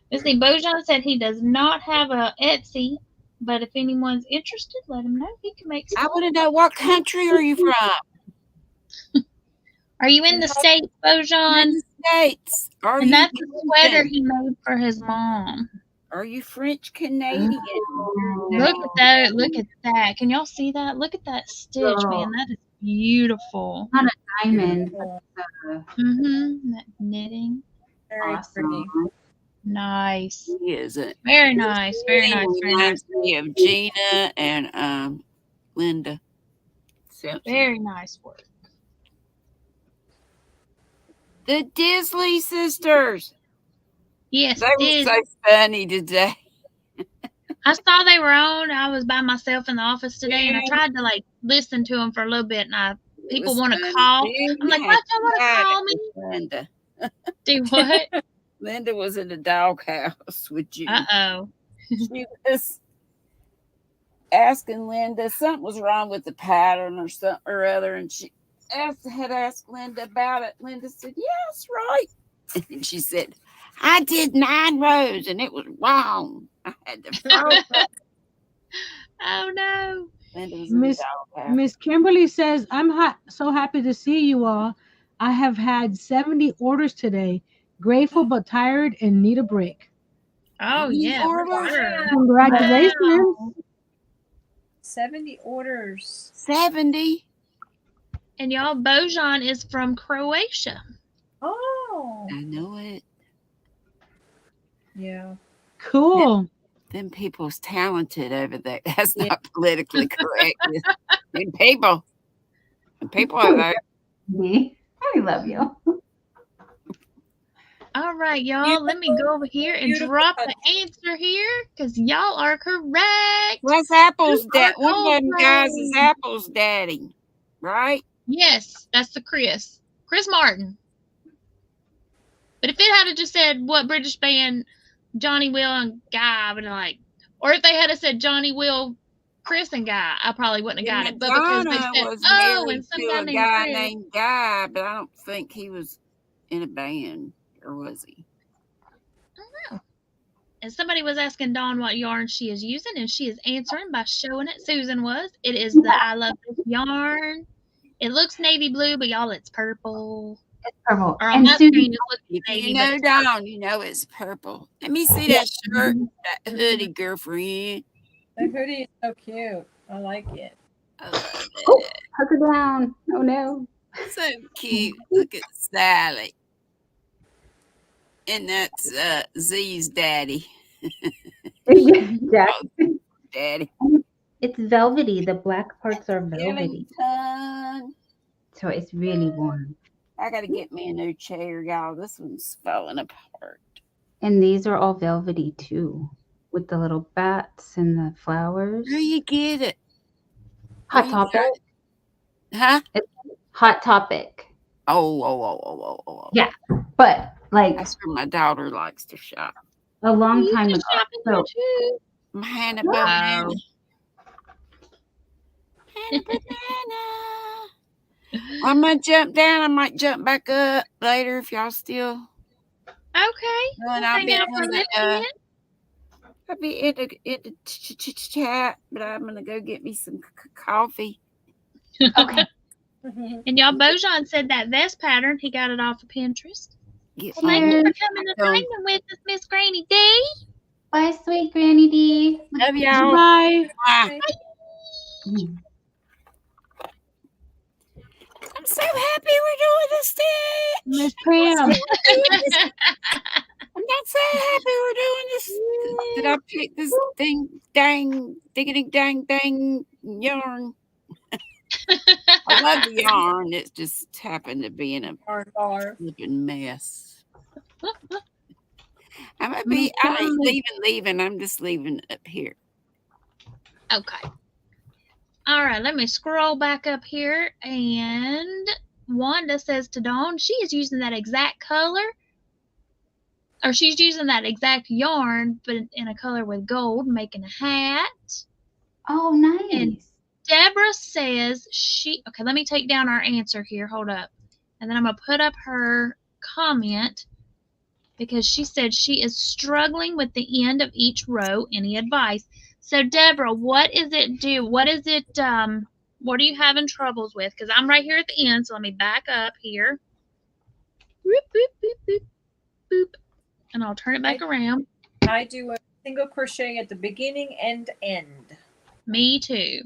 Let's see. Bojan said he does not have a Etsy, but if anyone's interested, let him know. He can make some. I want to know, what country are you from? Are you in the States, Bojan? In the States. And that's the sweater he made for his mom. Are you French Canadian? Look at that. Look at that. Can y'all see that? Look at that stitch, man. That is beautiful. Not a diamond. That knitting. Very awesome. pretty. Nice. He isn't. Very nice. Very nice. Very nice. Reminds me of Gina and Linda. Very nice work. The Disley sisters. Yes, they were so funny today. I saw they were on. I was by myself in the office today, and I tried to listen to them for a little bit. And people want to call. I'm like, what? Y'all want to call me? Linda. Do what? Linda was in the doghouse with you. She was asking Linda something was wrong with the pattern or something or other, and she had asked Linda about it. Linda said, "Yes, right." And she said, "I did 9 rows and it was wrong. I had to throw it." Oh no. Miss Kimberly says, "I'm so happy to see you all. I have had 70 orders today. Grateful but tired and need a break." Oh yeah. Congratulations. Wow. 70 orders. 70. And y'all, Bojan is from Croatia. Oh. I know it. Yeah. Cool. Them people's talented over there. That's not politically correct. And people are there. Me. I love you. All right, y'all. Let me go over here and drop the answer here because y'all are correct. What's Apple's dad? One of them guys is Apple's daddy, right? Yes, that's the Chris Martin. But if it had just said what British band Johnny Will and Guy, I would have or if they had said Johnny Will, Chris and Guy, I probably wouldn't have got it. But because they said, and some guy named Guy, but I don't think he was in a band, or was he? I don't know. And somebody was asking Dawn what yarn she is using, and she is answering by showing it. Susan was. It is the I Love This yarn. It looks navy blue, but y'all, it's purple. It's purple. Or on my screen, it looks navy. You know, Dawn, you know it's purple. Let me see that shirt, that hoodie, girlfriend. The hoodie is so cute. I like it. I love it. Oh, hook her down. Oh no. So cute. Look at Sally. And that's Z's daddy. Yeah. Daddy. It's velvety. The black parts are velvety. So it's really warm. I got to get me a new chair, y'all. This one's falling apart. And these are all velvety too, with the little bats and the flowers. Where you get it? Hot Topic. Huh? It's Hot Topic. Oh. Yeah, but that's where my daughter likes to shop. a long You time can ago. shop in there too. Hannah Wow. Banana. Hannah Banana. I might jump down. I might jump back up later if y'all still. Okay. Well, I'll be out for a little bit. I'll be in the chat, but I'm gonna go get me some coffee. Okay. And y'all, Bojan said that vest pattern, he got it off of Pinterest. Yes. Well, thank you for coming and hanging with us, Miss Granny D. Bye, sweet Granny D. Love y'all. Bye. Bye. I'm so happy we're doing this thing. Miss Pam. I'm not so happy we're doing this. Did I pick this dang yarn? I love the yarn. It just happened to be in a flipping mess. I'm leaving. I'm just leaving up here. Okay. All right, let me scroll back up here. And Wanda says to Dawn, she is using that exact color. Or she's using that exact yarn, but in a color with gold, making a hat. Oh, nice. And Deborah says okay, let me take down our answer here. Hold up. And then I'm going to put up her comment because she said she is struggling with the end of each row. Any advice? So, Deborah, what is it do? What is it, what are you having troubles with? Because I'm right here at the end, so let me back up here. Boop, boop, boop, boop, boop. And I'll turn it back around. I do a single crochet at the beginning and end. Me too.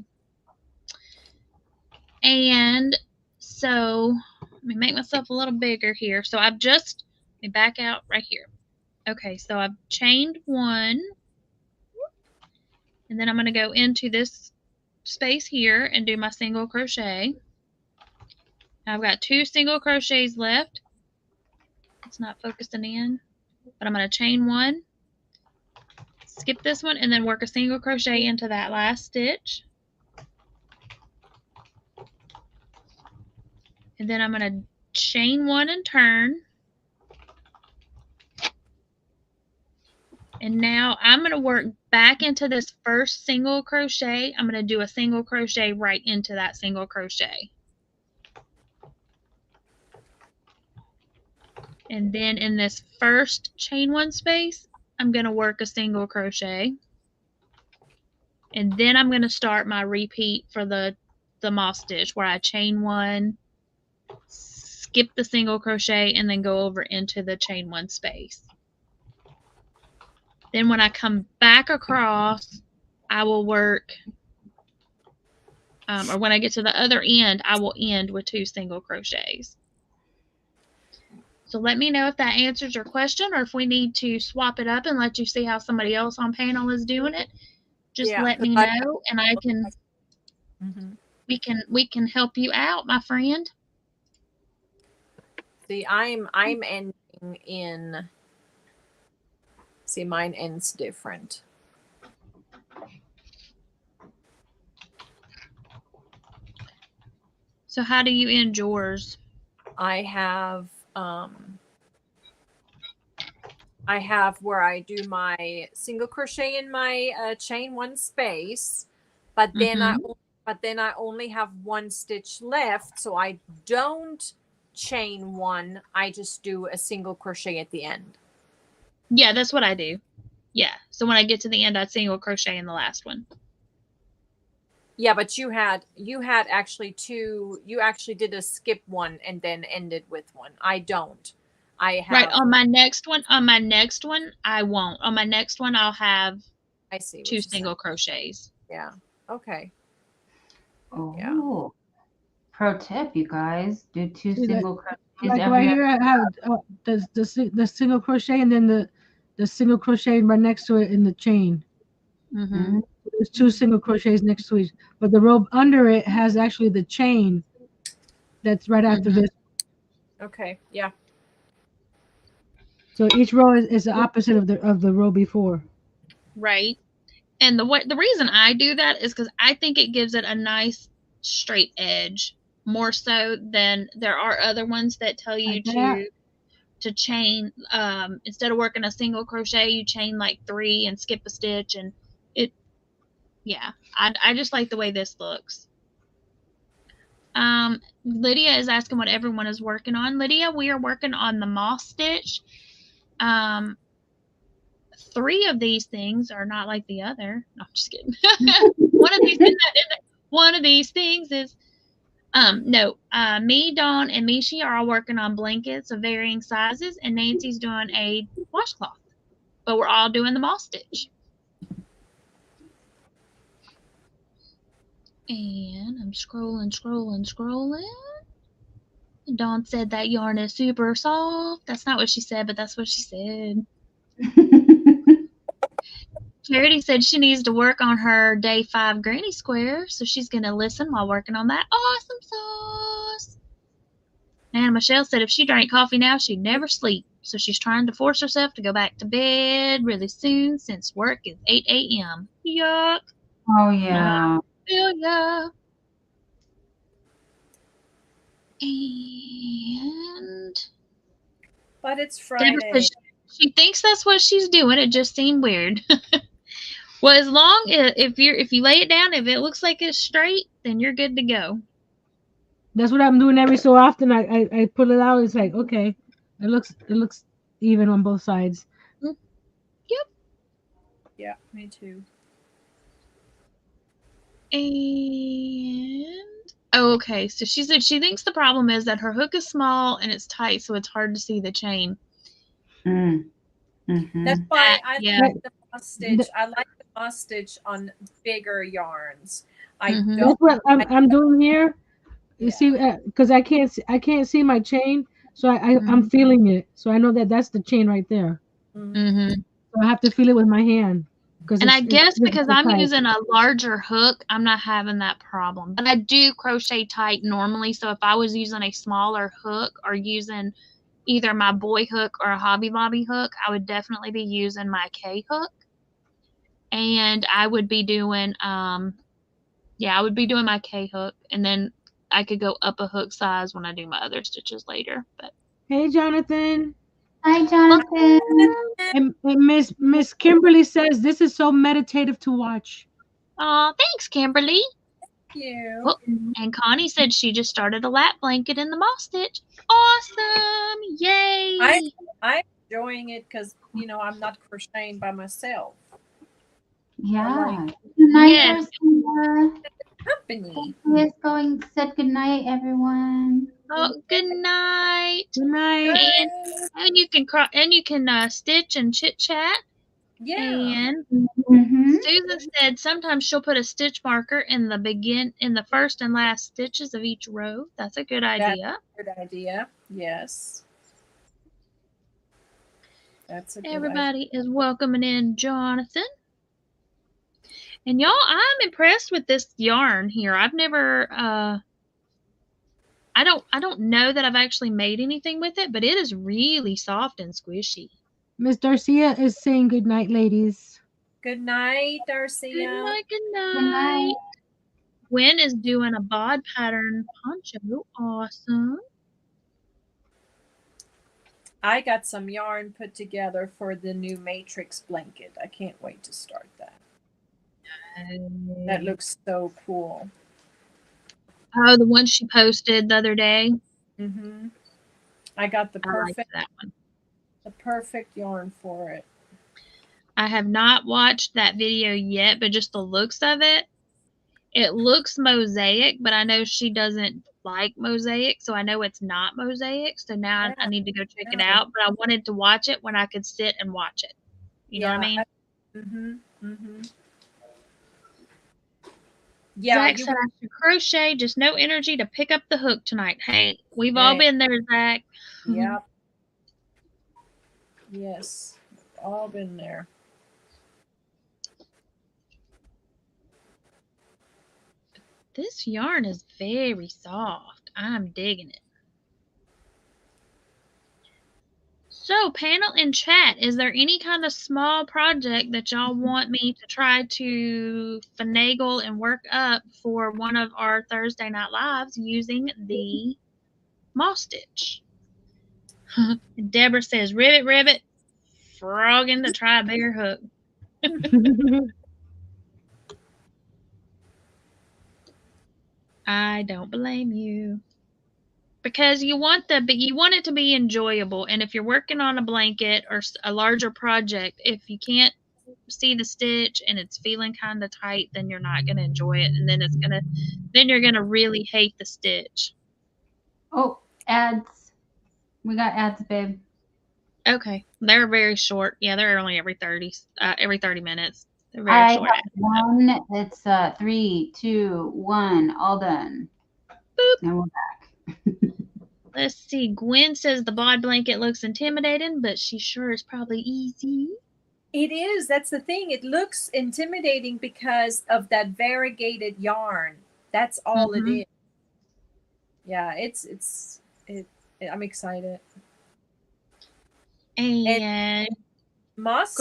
And so let me make myself a little bigger here. So let me back out right here. Okay, so I've chained one. And then I'm going to go into this space here and do my single crochet. Now I've got 2 single crochets left. It's not focusing in. But I'm going to chain one, skip this one, and then work a single crochet into that last stitch. And then I'm going to chain one and turn. And now I'm going to work back into this first single crochet. I'm going to do a single crochet right into that single crochet. And then in this first chain one space, I'm going to work a single crochet. And then I'm going to start my repeat for the moss stitch where I chain one, skip the single crochet, and then go over into the chain one space. Then when I come back across, I will work, or when I get to the other end, I will end with 2 single crochets. So let me know if that answers your question or if we need to swap it up and let you see how somebody else on panel is doing it. Just let me know and I can we can help you out, my friend. See, I'm ending in. See, mine ends different. So how do you end yours? I have where I do my single crochet in my chain one space, but then I only have 1 stitch left, so I don't chain one. I just do a single crochet at the end. Yeah, that's what I do. Yeah. So when I get to the end, I'd single crochet in the last one. Yeah, but you had actually 2. You actually did a skip one and then ended with one. I don't. I have right on my next one. On my next one, I won't. On my next one, I'll have 2 single crochets. Yeah. Okay. Oh. Yeah. Pro tip, you guys: do 2 single crochets. Like right here, I have the single crochet and then the single crochet right next to it in the chain. There's 2 single crochets next to each, but the row under it has actually the chain that's right after this. Okay. Yeah. So each row is the opposite of the row before. Right. And the reason I do that is because I think it gives it a nice straight edge, more so than there are other ones that tell you to to chain. Instead of working a single crochet, you chain like 3 and skip a stitch, and I just like the way this looks. Lydia is asking what everyone is working on. Lydia, we are working on the moss stitch. 3 of these things are not like the other. No, I'm just kidding. One of these things is me, Dawn, and Michi are all working on blankets of varying sizes, and Nancy's doing a washcloth. But we're all doing the moss stitch. And I'm scrolling. Dawn said that yarn is super soft. That's not what she said, but that's what she said. Charity said she needs to work on her day 5 granny square, so she's going to listen while working on that. Awesome sauce. And Michelle said if she drank coffee now, she'd never sleep. So she's trying to force herself to go back to bed really soon since work is 8 a.m. Yuck. Oh, yeah. Yeah. And but it's Friday. She thinks that's what she's doing. It just seemed weird. Well, as long as if you lay it down, if it looks like it's straight, then you're good to go. That's what I'm doing every so often. I pull it out. It's like, okay, it looks even on both sides. Yep. Yeah, me too. And okay, so she said she thinks the problem is that her hook is small and it's tight, so it's hard to see the chain. Mm-hmm. That's why I like the moss stitch. I like the moss stitch on bigger yarns. That's what I'm doing here. You see, because I can't see my chain, so I'm feeling it. So I know that that's the chain right there. Mm-hmm. So I have to feel it with my hand. And I guess because I'm using a larger hook, I'm not having that problem. But I do crochet tight normally, so if I was using a smaller hook or using either my boy hook or a Hobby Lobby hook, I would definitely be using my K hook. And I would be doing my K hook, and then I could go up a hook size when I do my other stitches later. But hey, Jonathan. Hi, Jonathan. And Miss Kimberly says this is so meditative to watch. Oh, thanks, Kimberly. Thank you. Oh, and Connie said she just started a lap blanket in the moss stitch. Awesome! Yay! I'm enjoying it because I'm not crocheting by myself. Yeah. Good night, company. Said good night, everyone. Oh, good night. Good night. And you can stitch and chit chat. Yeah. And Susan said sometimes she'll put a stitch marker in the first and last stitches of each row. That's a good idea. That's a good idea. Yes. That's a good Everybody is welcoming in Jonathan. And y'all, I'm impressed with this yarn here. I've never I don't know that I've actually made anything with it, but it is really soft and squishy. Miss Darcia is saying good night, ladies. Good night, Darcia. Good night, good night. Gwen is doing a bod pattern poncho. Awesome. I got some yarn put together for the new matrix blanket. I can't wait to start that. That looks so cool. Oh, the one she posted the other day. Mm-hmm. I got the perfect that one. The perfect yarn for it. I have not watched that video yet, but just the looks of it, it looks mosaic, but I know she doesn't like mosaic, so I know it's not mosaic. So now I need to go check it out. But I wanted to watch it when I could sit and watch it. You know what I mean? Mm-hmm. Mm-hmm. Yeah, Zach said I should crochet, just no energy to pick up the hook tonight. Hey, we've all been there, Zach. Yep. Yes, all been there. This yarn is very soft. I'm digging it. So, panel and chat, is there any kind of small project that y'all want me to try to finagle and work up for one of our Thursday night lives using the moss stitch? Deborah says, ribbit, ribbit, frogging to try a bigger hook. I don't blame you. Because you want it to be enjoyable, and if you're working on a blanket or a larger project, if you can't see the stitch and it's feeling kind of tight, then you're not going to enjoy it, and then you're going to really hate the stitch. Oh, ads. We got ads, babe. Okay, they're very short. Yeah, they're only every 30 minutes. They're very short. One. It's 3, 2, 1. All done. Boop. And we're back. Let's see. Gwen says the bod blanket looks intimidating, but she sure is probably easy. It is. That's the thing. It looks intimidating because of that variegated yarn. That's all it is. Yeah, I'm excited. And moss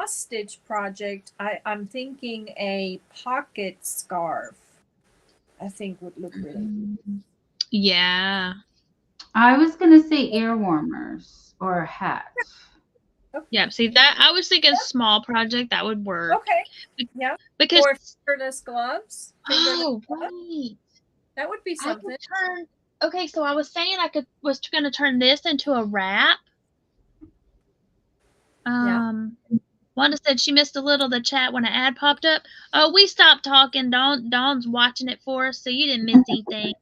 stitch project. I'm thinking a pocket scarf. I think would look really good. Yeah. I was gonna say ear warmers or a hat. Okay. Yeah, see that I was thinking small project that would work. Okay. Yeah. Because or fingerless gloves. Oh, right. That would be something. Okay, so I was saying was gonna turn this into a wrap. Wanda said she missed a little of the chat when an ad popped up. Oh, we stopped talking. Dawn's watching it for us, so you didn't miss anything.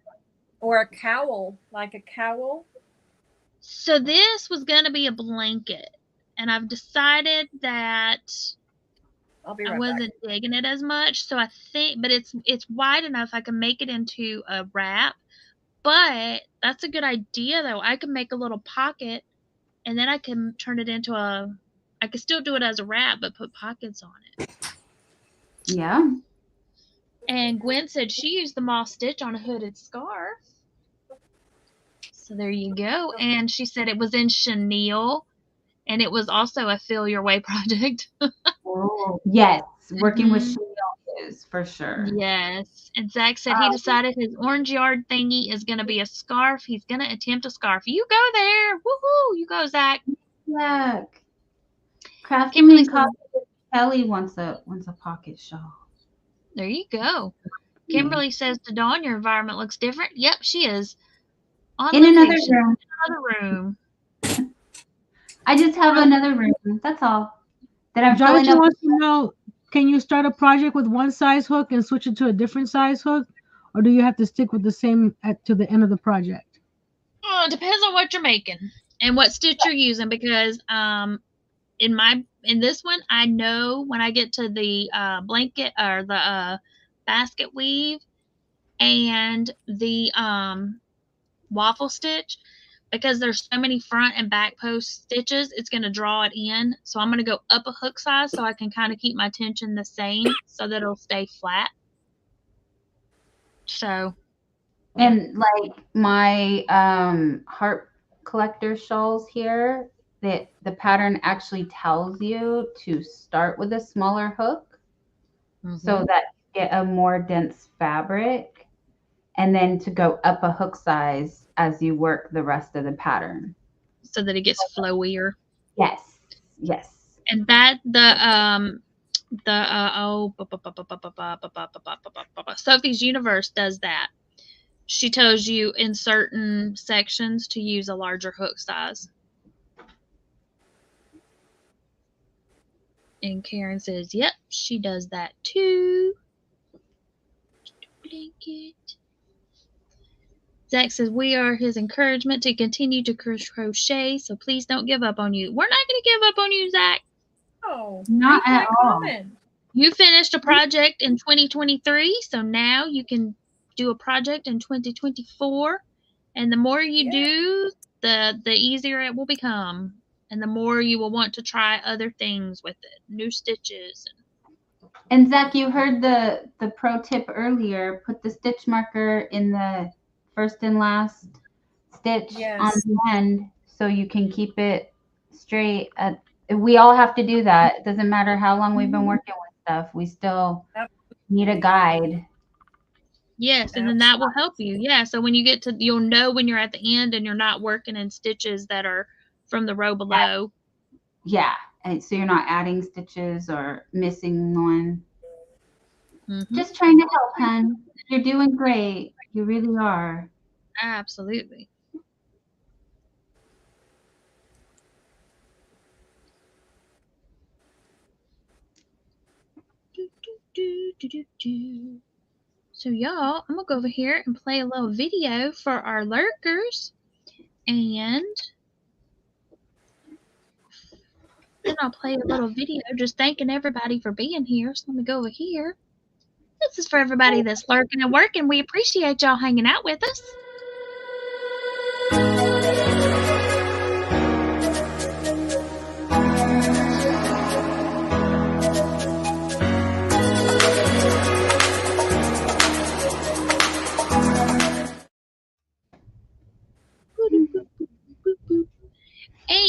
Or a cowl, like a cowl. So this was gonna be a blanket, and I've decided that I wasn't digging it as much. So I think, but it's wide enough I can make it into a wrap. But that's a good idea, though. I can make a little pocket, and then I can turn it into I could still do it as a wrap, but put pockets on it. Yeah. And Gwen said she used the moss stitch on a hooded scarf. So there you go. And she said it was in chenille, and it was also a Feel Your Way project. Oh, yes. Working with chenille is for sure. Yes. And Zach said he decided his orange yard thingy is going to be a scarf. He's going to attempt a scarf. You go there. Woohoo. You go, Zach. Yeah. Crafting Kelly wants a pocket shawl. There you go. Kimberly says to Dawn, your environment looks different. Yep, she is. In another room. I just have another room. That's all. That I'm filling up. Wants to know, can you start a project with one size hook and switch it to a different size hook, or do you have to stick with the same to the end of the project? It depends on what you're making and what stitch you're using, because in this one, I know when I get to the blanket or the basket weave and the waffle stitch, because there's so many front and back post stitches, it's going to draw it in. So I'm going to go up a hook size so I can kind of keep my tension the same so that it'll stay flat. So. And like my heart collector shawls here, that the pattern actually tells you to start with a smaller hook so that you get a more dense fabric, and then to go up a hook size as you work the rest of the pattern. So that it gets flowier. Yes. Yes. And that Sophie's Universe does that. She tells you in certain sections to use a larger hook size. And Karen says, yep, she does that too. Blanket. Zach says, we are his encouragement to continue to crochet, so please don't give up on you. We're not going to give up on you, Zach. Oh, not at all. You finished a project in 2023, so now you can do a project in 2024. And the more you do, the easier it will become. And the more you will want to try other things with it, new stitches. And Zach, you heard the pro tip earlier. Put the stitch marker in the first and last stitch on the end so you can keep it straight. We all have to do that. It doesn't matter how long we've been working with stuff. We still need a guide. Yes, and then that will help you. Yeah, so when you get to, you'll know when you're at the end and you're not working in stitches that are from the row below. Yeah, and so you're not adding stitches or missing one. Just trying to help, hun. You're doing great. You really are. Absolutely. So y'all, I'm gonna go over here and play a little video for our lurkers, and then I'll play a little video just thanking everybody for being here. So let me go over here. This is for everybody that's lurking and working. We appreciate y'all hanging out with us.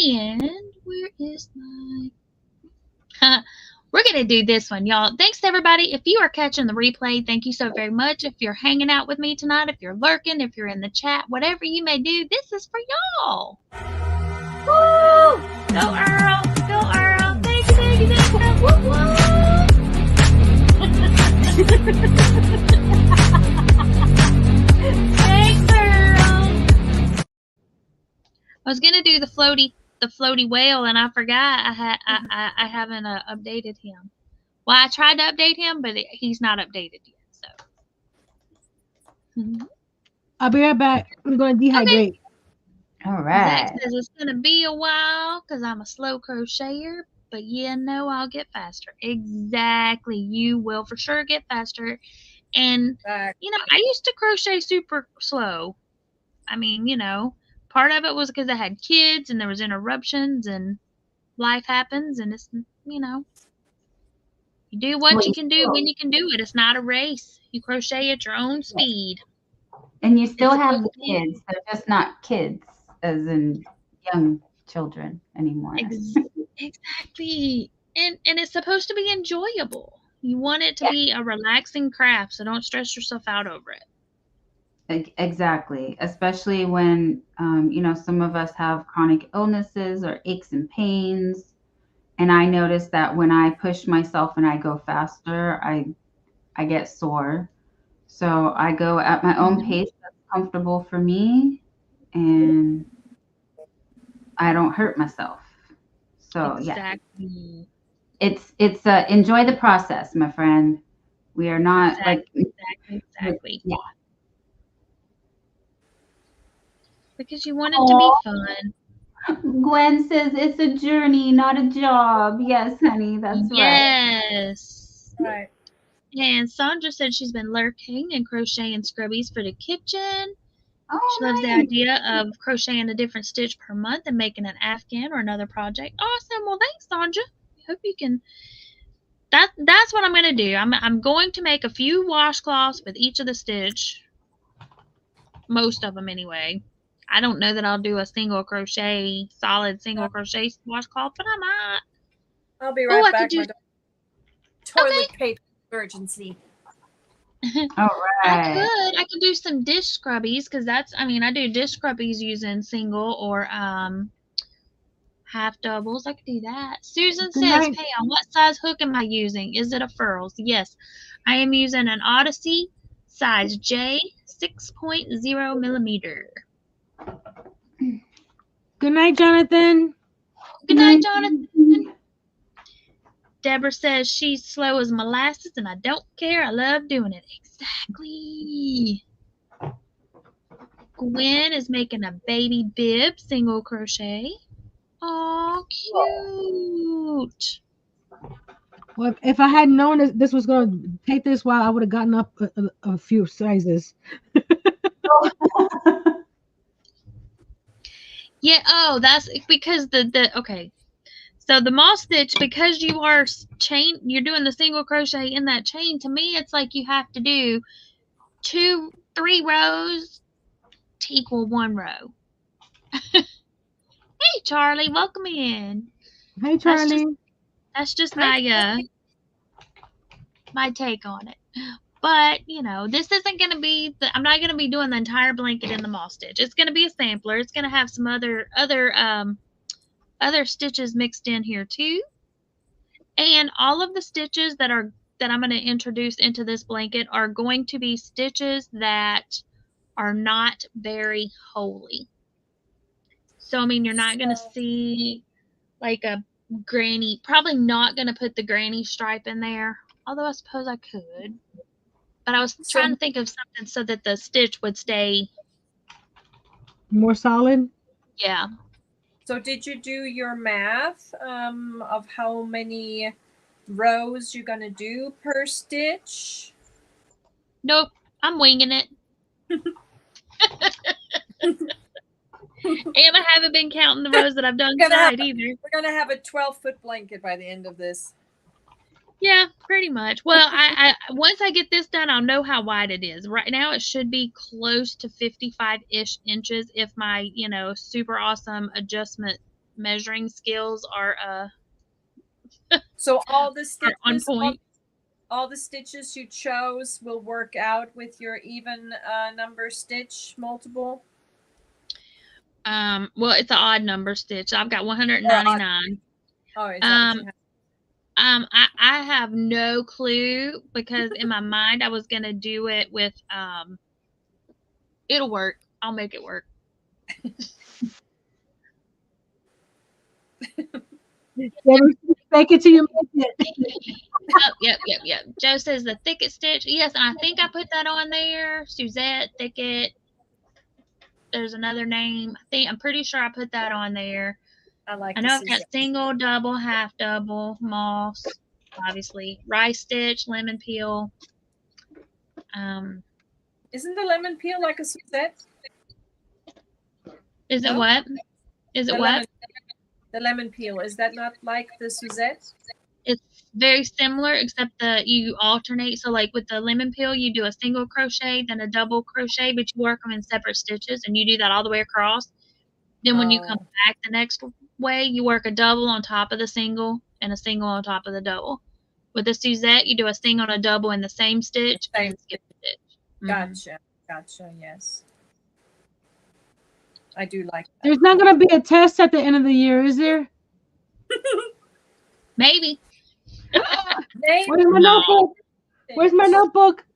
And where is my... We're going to do this one, y'all. Thanks to everybody. If you are catching the replay, thank you so very much. If you're hanging out with me tonight, if you're lurking, if you're in the chat, whatever you may do, this is for y'all. Woo! Go Earl! Go Earl! Thank you, thank you, thank you. Woo, woo! Thanks, Earl! I was going to do the floaty whale, and I forgot I haven't updated him. Well, I tried to update him, but he's not updated yet. So I'll be right back. I'm going to dehydrate. Okay. All right. Zach says it's going to be a while because I'm a slow crocheter, but yeah, no, I'll get faster. Exactly. You will for sure get faster. And, you know, I used to crochet super slow. I mean, you know, part of it was because I had kids and there was interruptions and life happens, and it's, you know, you do what you can do when you can do it. It's not a race. You crochet at your own speed. And you still have the kids. They're just not kids as in young children anymore. Exactly. And it's supposed to be enjoyable. You want it to be a relaxing craft, so don't stress yourself out over it. Exactly. Especially when, you know, some of us have chronic illnesses or aches and pains. And I notice that when I push myself and I go faster, I get sore. So I go at my own pace that's comfortable for me, and I don't hurt myself. So exactly. It's enjoy the process, my friend. We are not exactly. Yeah. Because you want it to be fun. Gwen says it's a journey, not a job. Yes, honey, that's right. Yes. Right. And Sandra said she's been lurking and crocheting scrubbies for the kitchen. Oh, she loves the idea of crocheting a different stitch per month and making an afghan or another project. Awesome. Well, thanks, Sandra. I hope you can. That's what I'm going to do. I'm going to make a few washcloths with each of the stitch. Most of them, anyway. I don't know that I'll do a solid single crochet washcloth, but I might. I'll be right back. Toilet paper emergency. All right. I could do some dish scrubbies because I do dish scrubbies using single or half doubles. I could do that. Susan says, Pam, what size hook am I using? Is it a furls? Yes. I am using an Odyssey size J 6.0 millimeter. Good night, Jonathan. Good night, Jonathan. Deborah says she's slow as molasses and I don't care. I love doing it. Exactly. Gwen is making a baby bib single crochet. Oh, cute. Well, if I had known that this was going to take this while, I would have gotten up a few sizes. Yeah, that's because okay. So the moss stitch, because you're doing the single crochet in that chain, to me it's like you have to do 3 rows to equal 1 row. Hey Charlie, welcome in. Hey Charlie. That's just my my take on it. But, this isn't going to be, I'm not going to be doing the entire blanket in the moss stitch. It's going to be a sampler. It's going to have some other stitches mixed in here too. And all of the stitches that I'm going to introduce into this blanket are going to be stitches that are not very holy. So, I mean, you're not going to see like a granny, probably not going to put the granny stripe in there, although I suppose I could. But I was trying to think of something so that the stitch would stay more solid. Yeah. So did you do your math of how many rows you're going to do per stitch? Nope. I'm winging it. And I haven't been counting the rows that I've done side either. We're going to have a 12-foot blanket by the end of this. Yeah, pretty much. Well, I once I get this done, I'll know how wide it is. Right now, it should be close to 55-ish inches if my, super awesome adjustment measuring skills are so all the stitches on point. All the stitches you chose will work out with your even number stitch multiple? Well, it's an odd number stitch. I've got 199. Oh, is that what you have? I have no clue because in my mind I was gonna do it with it'll work. I'll make it work. Fake it till you make it. Oh, yep. Joe says the thicket stitch. Yes, and I think I put that on there. Suzette thicket. There's another name. I'm pretty sure I put that on there. I know I've got single, double, half double, moss, obviously, rice stitch, lemon peel. Isn't the lemon peel like a Suzette? Is it what? Is it what? The lemon peel, is that not like the Suzette? It's very similar, except that you alternate. So, like with the lemon peel, you do a single crochet, then a double crochet, but you work them in separate stitches, and you do that all the way across. Then when you come back the next way, you work a double on top of the single and a single on top of the double. With the Suzette, you do a single and a double in the same stitch and skip the stitch. Gotcha, yes. I do like that. There's not going to be a test at the end of the year, is there? Maybe. Where's my notebook? Where's my notebook?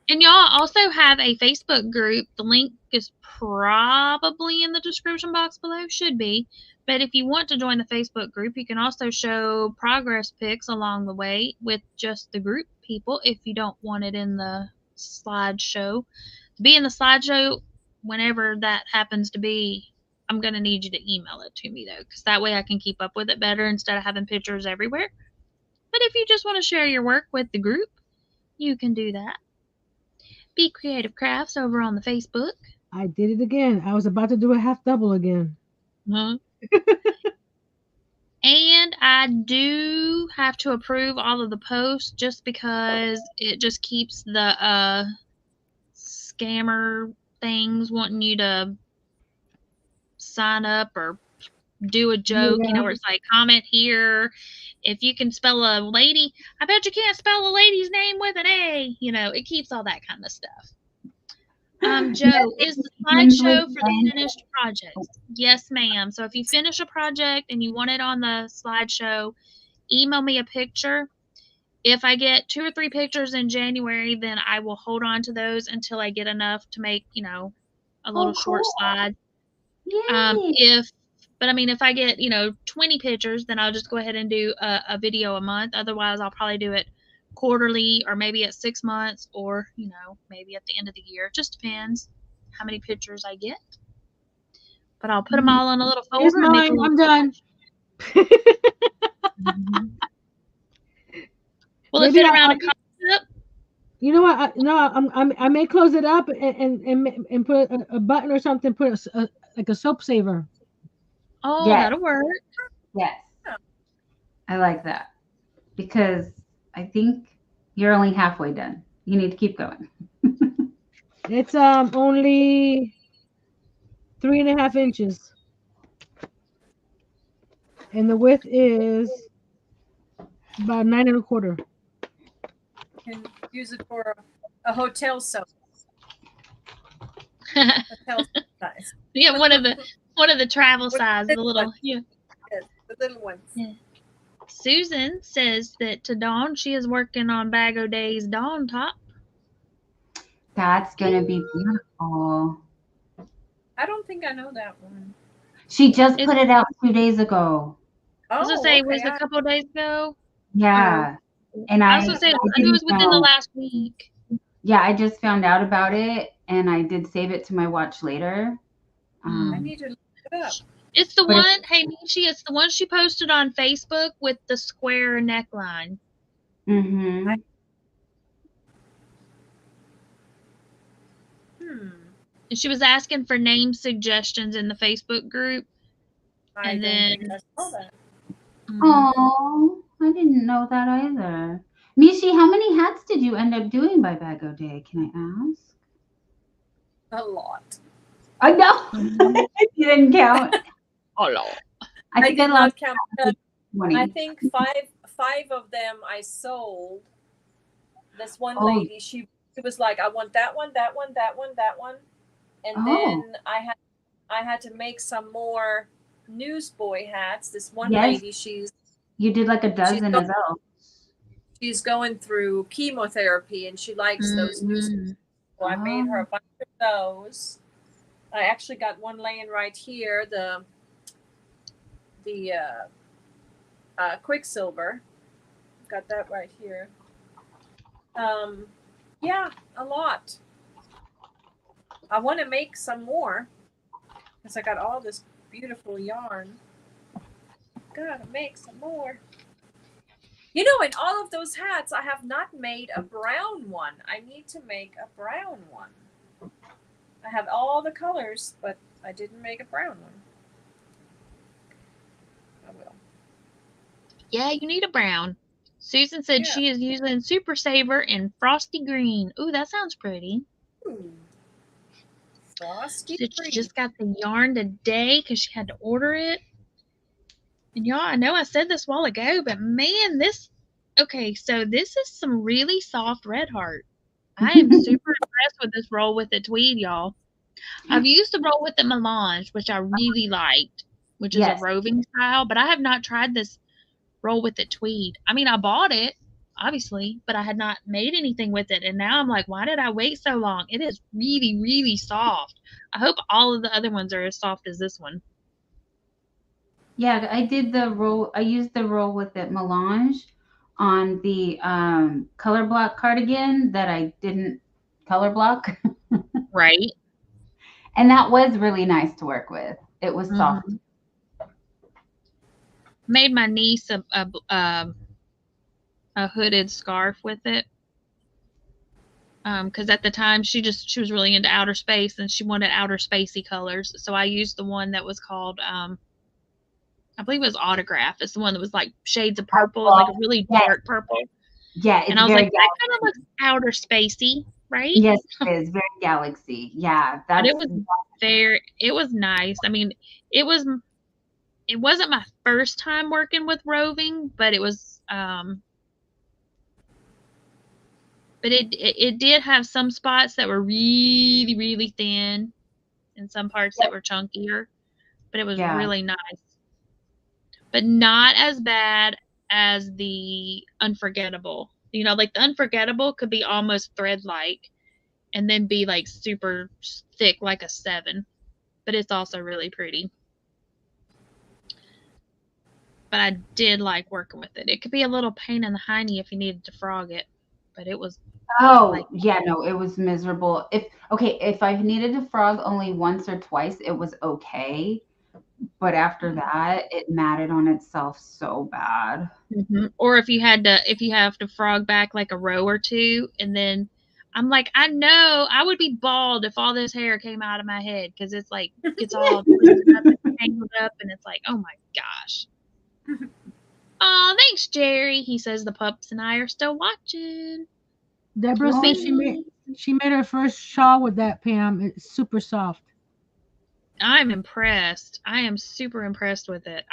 And y'all also have a Facebook group. The link is probably in the description box below. Should be. But if you want to join the Facebook group, you can also show progress pics along the way with just the group people if you don't want it in the slideshow. To be in the slideshow, whenever that happens to be, I'm going to need you to email it to me, though, because that way I can keep up with it better instead of having pictures everywhere. But if you just want to share your work with the group, you can do that. BeeCreative Crafts over on the Facebook. I did it again. I was about to do a half double again. And I do have to approve all of the posts just because it just keeps the scammer things wanting you to sign up or do a joke, where it's like comment here. If you can spell a lady, I bet you can't spell a lady's name with an A. It keeps all that kind of stuff. Joe, is the slideshow for the finished projects? Yes, ma'am. So if you finish a project and you want it on the slideshow, email me a picture. If I get 2 or 3 pictures in January, then I will hold on to those until I get enough to make, a little short slide. If I get, 20 pictures, then I'll just go ahead and do a video a month. Otherwise, I'll probably do it quarterly or maybe at 6 months or, maybe at the end of the year. It just depends how many pictures I get. But I'll put them all in a little folder. Here's mine. I'm done. Will it fit around a cup? You know what? I may close it up and put a button or something. Put like a soap saver. Oh, yes. That'll work. Yes, I like that because I think you're only halfway done. You need to keep going. It's only 3.5 inches, and the width is about 9 1/4. You can use it for a hotel soap. Hotel size. Yeah, one of the travel size, the little Yes, the little ones. Yeah. Susan says that to Dawn, she is working on Bag O' Day's Dawn top. That's gonna be beautiful. I don't think I know that one. She just put it out 2 days ago. I was gonna say, was it a couple of days ago? Yeah. And I was gonna say, I think it was within the last week. Yeah, I just found out about it, and I did save it to my watch later. I need to look it up. It's the one, hey Michi, it's the one she posted on Facebook with the square neckline. Mm-hmm. And she was asking for name suggestions in the Facebook group. I don't think I saw that. Oh, I didn't know that either. Michi, how many hats did you end up doing by Bag O' Day? Can I ask? A lot. I know. You didn't count. A lot. I think did not count. 20. I think five of them I sold. This one lady, she was like, I want that one, that one, that one, that one. And then I had to make some more newsboy hats. This one lady, you did like a dozen as well. She's going through chemotherapy and she likes those newsboys. So I made her a bunch of those. I actually got one laying right here, the Quicksilver. Got that right here. Yeah, a lot. I want to make some more because I got all this beautiful yarn. Gotta make some more. You know, in all of those hats, I have not made a brown one. I need to make a brown one. I have all the colors, but I didn't make a brown one. I will. Yeah, you need a brown. Susan said she is using Super Saver in Frosty Green. Ooh, that sounds pretty. Ooh. Frosty Green. Green. She just got the yarn today because she had to order it. And y'all, I know I said this a while ago, but man, okay, so this is some really soft red heart. I am super impressed with this roll with it tweed, y'all. I've used the roll with it melange, which I really liked, which is a roving style, but I have not tried this roll with it tweed. I mean, I bought it, obviously, but I had not made anything with it. And now I'm like, why did I wait so long? It is really, really soft. I hope all of the other ones are as soft as this one. Yeah, I did the roll. I used the roll with it melange on the color block cardigan that I didn't color block. Right. And that was really nice to work with. It was soft. Made my niece a hooded scarf with it. Because at the time she was really into outer space and she wanted outer spacey colors. So I used the one that was called I believe it was Autograph. It's the one that was like shades of purple, like a really dark purple. Yeah, and I was like, that kind of looks outer spacey, right? Yes, it is very galaxy. Yeah, but it was nice. I mean, it wasn't my first time working with roving, but it was but it did have some spots that were really, really thin and some parts that were chunkier, but it was really nice. But not as bad as the Unforgettable. You know, like the Unforgettable could be almost thread-like and then be like super thick like a 7. But it's also really pretty. But I did like working with it. It could be a little pain in the hiney if you needed to frog it. But it was it was miserable. If I've needed to frog only once or twice, it was okay. But after that, it matted on itself so bad. Or if you have to frog back like a row or two, and then I'm like, I know I would be bald if all this hair came out of my head because it's like it's all twisted up and tangled up, and it's like, oh my gosh. Oh, thanks, Jerry. He says the pups and I are still watching. Deborah says she made her first shawl with that, Pam. It's super soft. I'm impressed. I am super impressed with it.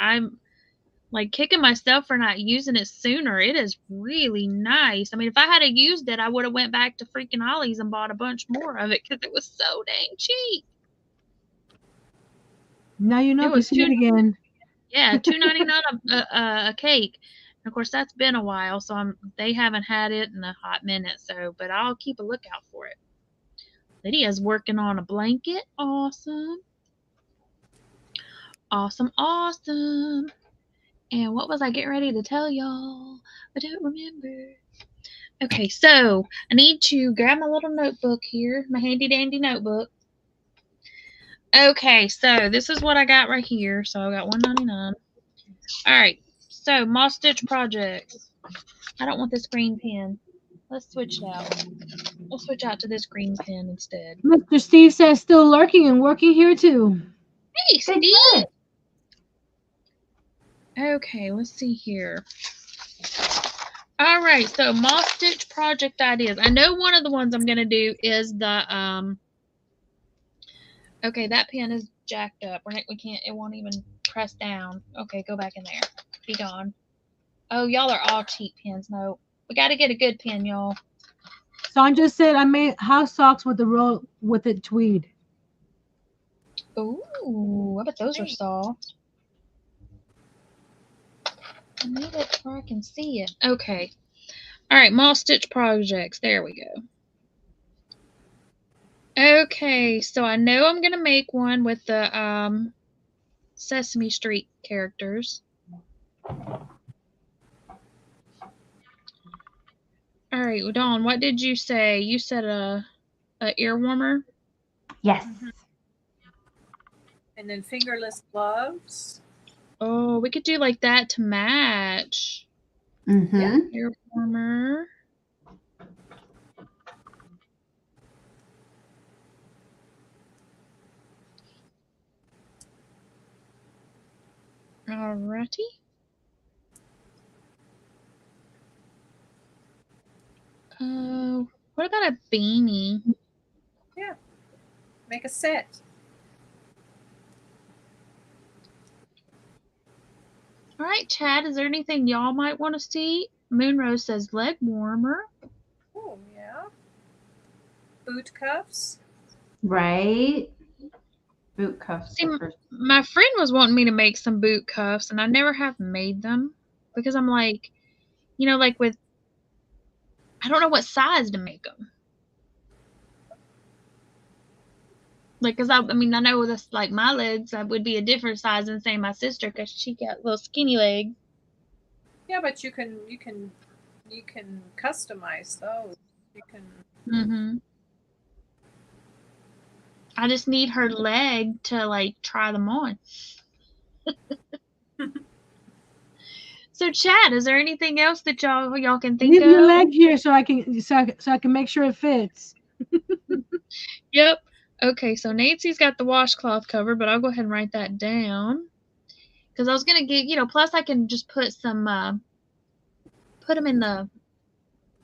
like kicking myself for not using it sooner. It is really nice. I mean, if I had used it, I would have went back to freaking Ollie's and bought a bunch more of it because it was so dang cheap. Now you know. It was it again. Yeah, $2.99 a cake. And of course, that's been a while, so they haven't had it in a hot minute. So, but I'll keep a lookout for it. Lydia's working on a blanket. Awesome. Awesome, awesome. And what was I getting ready to tell y'all? I don't remember. Okay, so I need to grab my little notebook here, my handy dandy notebook. Okay, so this is what I got right here. So I got $1.99. All right, so Moss Stitch Projects. I don't want this green pen. Let's switch it out. We'll switch out to this green pen instead. Mr. Steve says still lurking and working here too. Hey, Steve! Okay, let's see here. All right, so Moss Stitch project ideas. I know one of the ones I'm going to do is the, okay, that pen is jacked up. We can't, it won't even press down. Okay, go back in there. Be gone. Oh, y'all are all cheap pens. No, we got to get a good pen, y'all. Sandra said I made house socks with the roll with it tweed. Ooh, I bet those are soft. I need it where I can see it. Okay. All right, Moss Stitch projects. There we go. Okay, so I know I'm going to make one with the Sesame Street characters. All right, Dawn, what did you say? You said a ear warmer? Yes. And then fingerless gloves. Oh, we could do like that to match. Yeah. Ear warmer. Alrighty. What about a beanie? Yeah. Make a set. All right, Chad, is there anything y'all might want to see? Moonrose says leg warmer. Oh, yeah. Boot cuffs. Right. Boot cuffs. See, my friend was wanting me to make some boot cuffs, and I never have made them because I'm like, you know, like with, I don't know what size to make them. Like, cause I mean, I know that's like my legs. I would be a different size than say my sister, cause she got little skinny legs. Yeah, but you can customize those. You can. Mm-hmm. I just need her leg to like try them on. So, Chad, is there anything else that y'all can think of? Leave your leg here so I can make sure it fits. Yep. Okay, so Nancy's got the washcloth cover, but I'll go ahead and write that down. Because I was going to get, you know, plus I can just put some, put them in the,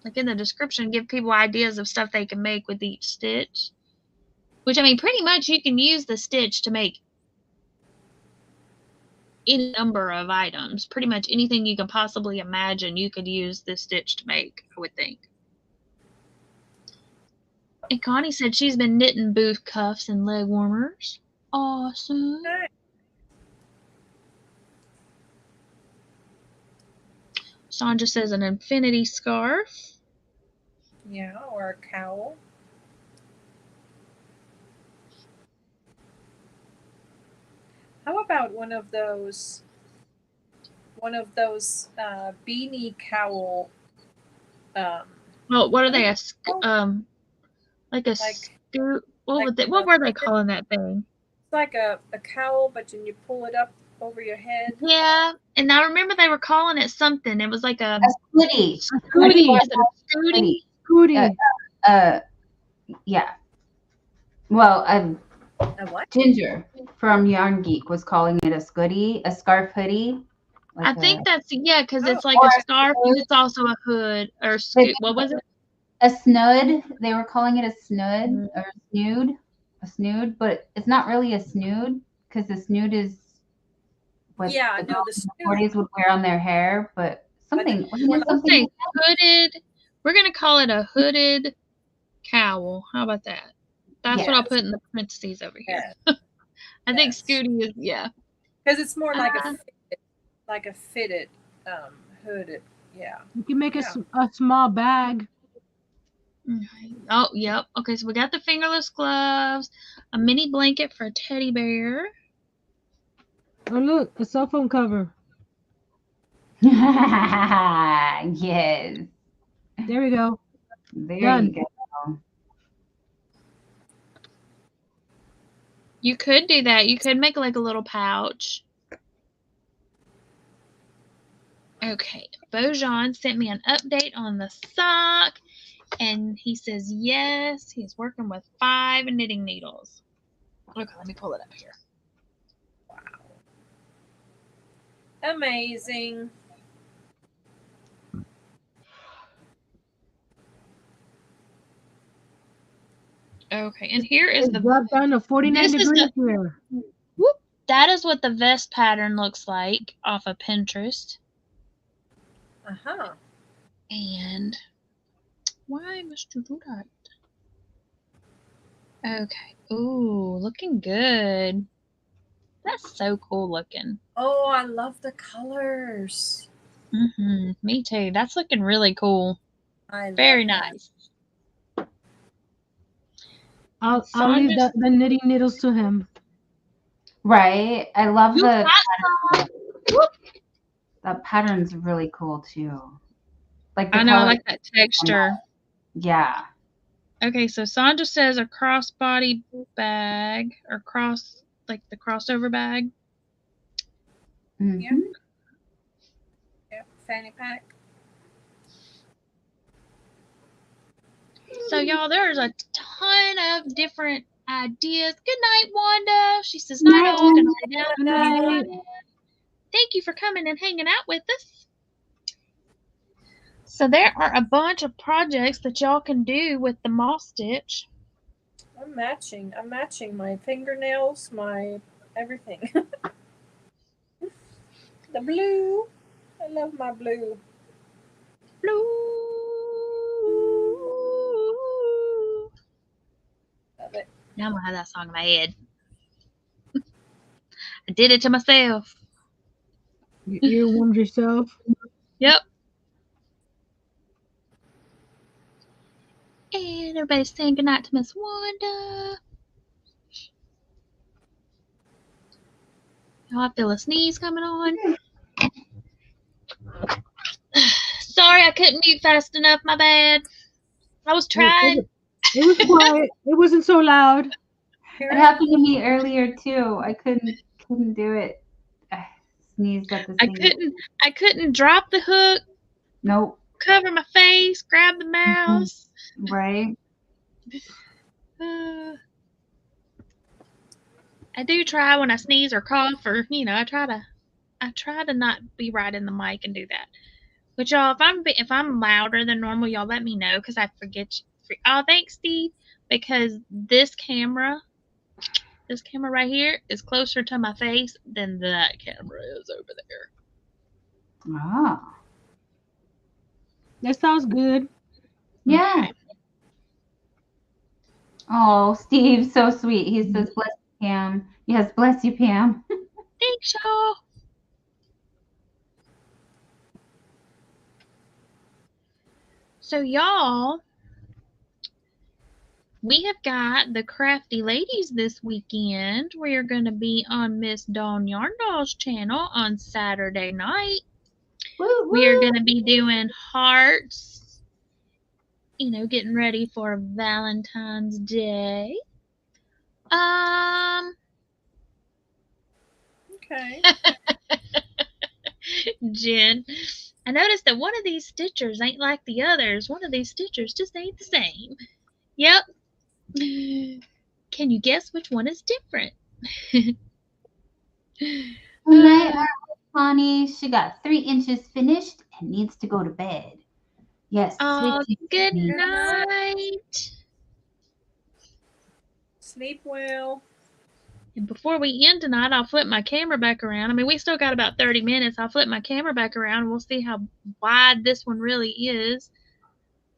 like in the description, give people ideas of stuff they can make with each stitch. Which, I mean, pretty much you can use the stitch to make any number of items. Pretty much anything you can possibly imagine, you could use this stitch to make, I would think. And Connie said she's been knitting boot cuffs and leg warmers. Awesome. Okay. Sandra says an infinity scarf. Yeah, or a cowl. How about one of those beanie cowl? Well, what are they? Like a scoop. What were they calling that thing? It's like a cowl, but then you pull it up over your head. Yeah, and I remember they were calling it something. It was like a scooty. Scooty. Yeah. Well, A what? Ginger from Yarn Geek was calling it a scooty, a scarf hoodie. Like I think that's because it's like a scarf, but it's also a hood or what was it? A snood. They were calling it a snood or a snood, but it's not really a snood because the snood is what Yeah, the no, girls the in the 40s would wear on their hair, but something. Let's say hooded. We're gonna call it a hooded cowl. How about that? That's what I'll put in the parentheses over here. I think Scooty is because it's more like a fitted hooded. Yeah, You can make a small bag. Okay. Oh, yep. Okay, so we got the fingerless gloves, a mini blanket for a teddy bear. Oh, look, a cell phone cover. Yes. There we go. There Done. you go. You could do that. You could make like a little pouch. Okay, Bojan sent me an update on the sock, and he says yes, he's working with 5 knitting needles. Okay, let me pull it up here. Wow. Amazing. Okay, and here is the drop down to 49 degrees here. Whoop, that is what the vest pattern looks like off of Pinterest. Uh-huh. And why must you do that? Okay. Ooh, looking good. That's so cool looking. Oh, I love the colors. Me too. That's looking really cool. Very nice. I'll leave the knitting needles to him. Right. I love the pattern's really cool too. Like the I know, I like that texture. Yeah. Okay, so Sandra says a crossbody bag or like the crossover bag. Yeah. Fanny pack. So y'all, there's a ton of different ideas. Good night, Wanda. She says night all. Good night. Thank you for coming and hanging out with us. So there are a bunch of projects that y'all can do with the moss stitch. I'm matching my fingernails, my everything. The blue. I love my blue. Love it. Now I'm gonna have that song in my head. I did it to myself. You earwormed yourself? Yep. And everybody's saying goodnight to Miss Wanda. Oh, I feel a sneeze coming on. Sorry, I couldn't mute fast enough. My bad. I was trying. It was quiet. It wasn't so loud. It happened to me earlier too. I couldn't do it. I sneezed at the same. I couldn't drop the hook. Nope. Cover my face. Grab the mouse. Right. I do try when I sneeze or cough, or I try to not be right in the mic and do that. But y'all, if I'm louder than normal, y'all let me know because I forget. Oh, thanks, Steve. Because this camera right here is closer to my face than that camera is over there. Ah. That sounds good. Yeah. Okay. Oh, Steve, so sweet. He says, "Bless you, Pam." Yes, bless you, Pam. Thanks, y'all. So, y'all, we have got the Crafty Ladies this weekend. We are going to be on Miss Dawn Yarndoll's channel on Saturday night. Woo, we are going to be doing hearts, getting ready for Valentine's Day. Okay. Jen, I noticed that one of these stitchers ain't like the others. One of these stitchers just ain't the same. Yep. Can you guess which one is different? Tonight, Connie, she got 3 inches finished and needs to go to bed. Yes. Oh, good night. Sleep well. And before we end tonight, I'll flip my camera back around. I mean, we still got about 30 minutes. I'll flip my camera back around and we'll see how wide this one really is.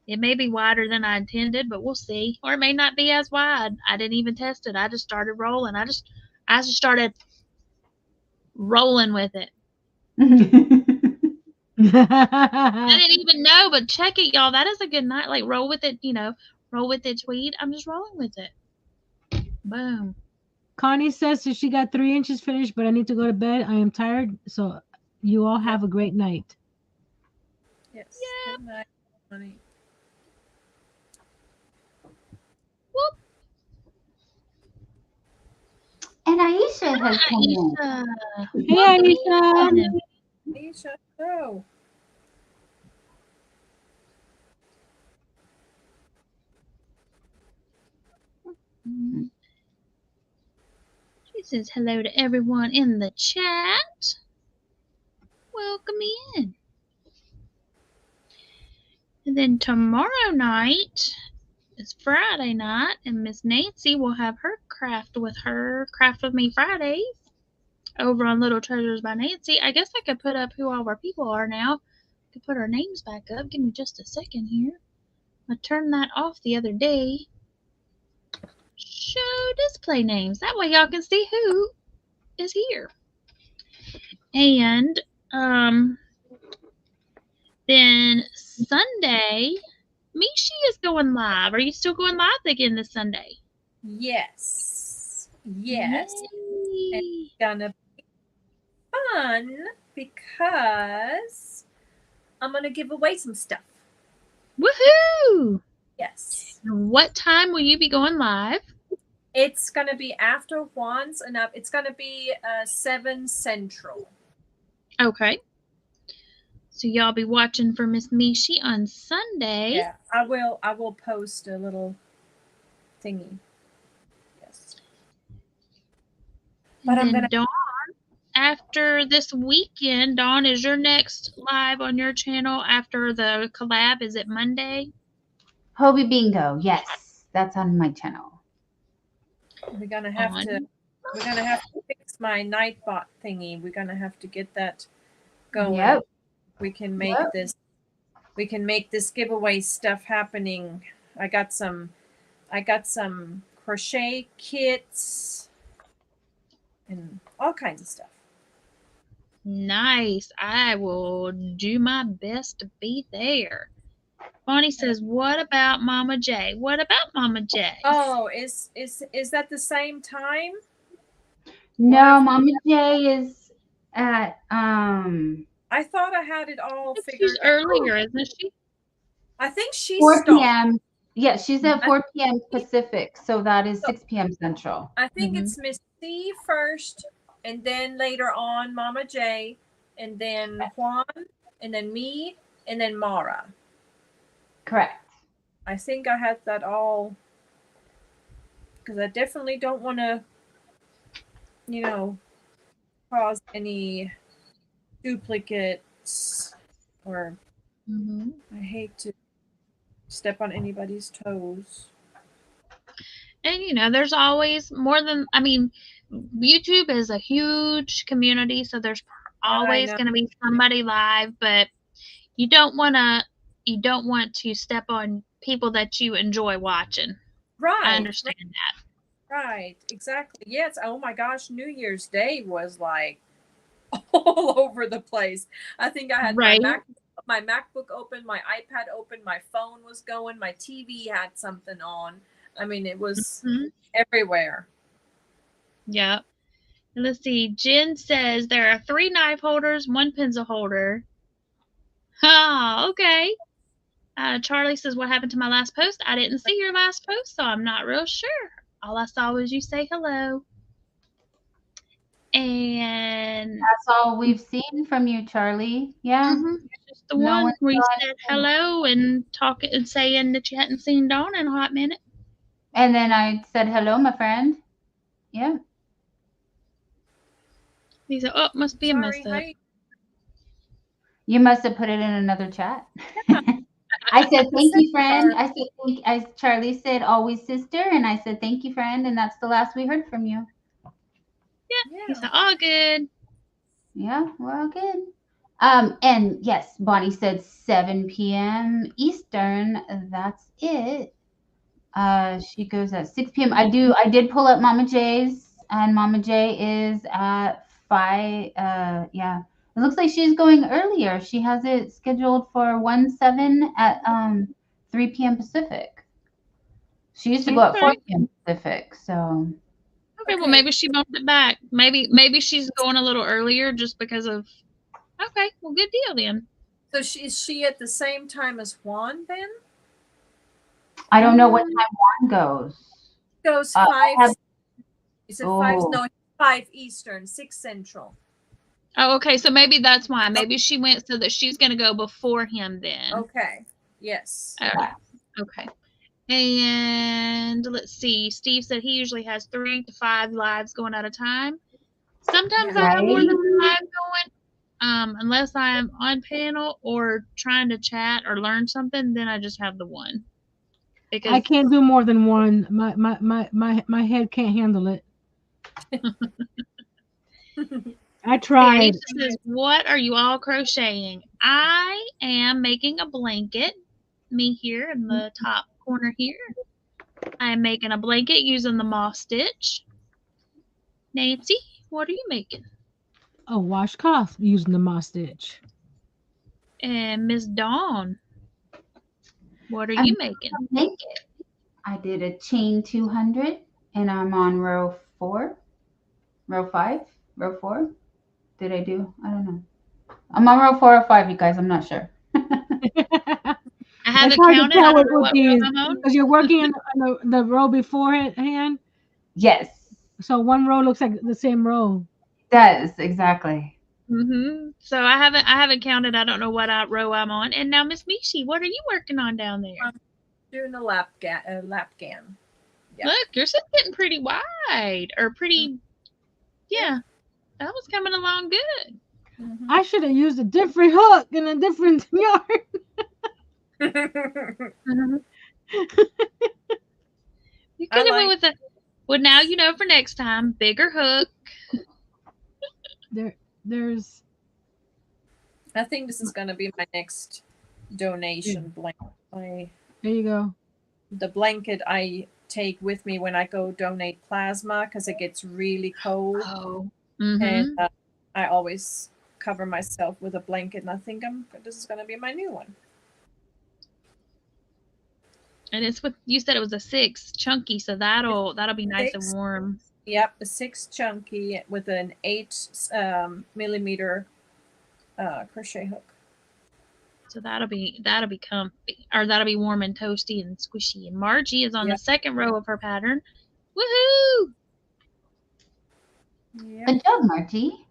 It may be wider than I intended, but we'll see. Or it may not be as wide. I didn't even test it. I just started rolling. I just started rolling with it. I didn't even know, but check it, y'all. That is a good night. Like, roll with it, roll with it, tweet. I'm just rolling with it. Boom. Connie says that she got 3 inches finished, but I need to go to bed. I am tired. So you all have a great night. Yes. Good night, honey. Whoop. And Aisha has come in. Hey, Aisha. Aisha, go. She says hello to everyone in the chat. Welcome in. And then tomorrow night is Friday night, and Miss Nancy will have her Craft with Me Fridays over on Little Treasures by Nancy. I guess I could put up who all our people are now. I could put our names back up. Give me just a second here. I turned that off the other day. Show display names. That way y'all can see who is here. And then Sunday, Michi is going live. Are you still going live again this Sunday? Yes. Yes. Yay. It's gonna be fun because I'm gonna give away some stuff. Woohoo! Yes. What time will you be going live? It's gonna be after Juan's and up. It's gonna be 7 Central. Okay. So y'all be watching for Miss Michi on Sunday. Yeah, I will post a little thingy. Yes. But I'm gonna Dawn, after this weekend, Dawn, is your next live on your channel after the collab? Is it Monday? Hobie Bingo, yes. That's on my channel. We're gonna have to fix my Nightbot thingy. We're gonna have to get that going. Yep. We can make this giveaway stuff happening. I got some crochet kits and all kinds of stuff. Nice. I will do my best to be there. Bonnie says, "What about Mama J? What about Mama J?" Oh, is that the same time? No, Mama J is at I thought I had it all figured she's earlier, isn't she? I think she's 4 p.m. Yeah, she's at 4 p.m. Pacific, so that is 6 p.m. Central. I think it's Miss C first, and then later on Mama J, and then Juan, and then me, and then Mara. Correct. I think I had that all because I definitely don't want to, cause any duplicates or I hate to step on anybody's toes. And there's always more than, YouTube is a huge community, so there's always going to be somebody live, but you don't want to step on people that you enjoy watching. Right. I understand that. Right, exactly. Yes. Oh my gosh, New Year's Day was like all over the place. I think I had my MacBook open, my iPad open, my phone was going, my TV had something on. I mean, it was everywhere. Yeah. And let's see. Jen says there are 3 knife holders, 1 pencil holder. Oh, okay. Charlie says, what happened to my last post? I didn't see your last post, so I'm not real sure. All I saw was you say hello. And that's all we've seen from you, Charlie. Yeah. Just the one where you said hello and talking and saying that you hadn't seen Dawn in a hot minute. And then I said hello, my friend. Yeah. He said, "Oh, must be a mess up." You must have put it in another chat. I said, thank you, friend. I said, Charlie said, always sister. And I said, thank you, friend. And that's the last we heard from you. Yeah. He said, all good. Yeah, well, good. And yes, Bonnie said 7 p.m. Eastern. That's it. She goes at 6 p.m. I did pull up Mama J's, and Mama J is at 5. Yeah. It looks like she's going earlier. She has it scheduled for 1/7 at 3 p.m. Pacific. She used to go at 4 p.m. Pacific, so. Okay, well maybe she bumped it back. Maybe she's going a little earlier just because of. Okay, well good deal then. So is she at the same time as Juan then? I don't know what time Juan goes. Goes 5. You said 5. No, 5 Eastern, 6 Central. Oh, okay. So maybe that's why. Maybe she went so that she's going to go before him then. Okay. Yes. Okay. And let's see. Steve said he usually has 3 to 5 lives going at a time. Sometimes I have more than 5 going. Unless I'm on panel or trying to chat or learn something, then I just have the one. Because I can't do more than one. My head can't handle it. I tried. Says, what are you all crocheting? I am making a blanket. Me here in the top corner here. I am making a blanket using the moss stitch. Nancy, what are you making? A washcloth using the moss stitch. And Miss Dawn, what are you making? I did a chain 200 and I'm on row 5, row 4. Did I do? I don't know. I'm on row 4 or 5, you guys. I'm not sure. I haven't counted. I don't know what row I'm on. Because you're working in the row beforehand. Yes. So one row looks like the same row. It does, exactly. So I haven't counted. I don't know what row I'm on. And now, Miss Michi, what are you working on down there? I'm doing a lap gan. Yeah. Look, yours is getting pretty wide, or pretty. Yeah, that was coming along good. I should have used a different hook in a different yard. You could have went with a. Well, now you know for next time, bigger hook. There's. I think this is gonna be my next donation blanket. There you go. The blanket I take with me when I go donate plasma because it gets really cold. Oh. And I always cover myself with a blanket, and I think this is gonna be my new one. And it's what you said. It was a 6 chunky, so that'll be nice and warm. Yep, a 6 chunky with an 8 millimeter crochet hook. So that'll be comfy, or that'll be warm and toasty and squishy. And Margie is on the second row of her pattern. Woohoo! Yep. Good job, Margie.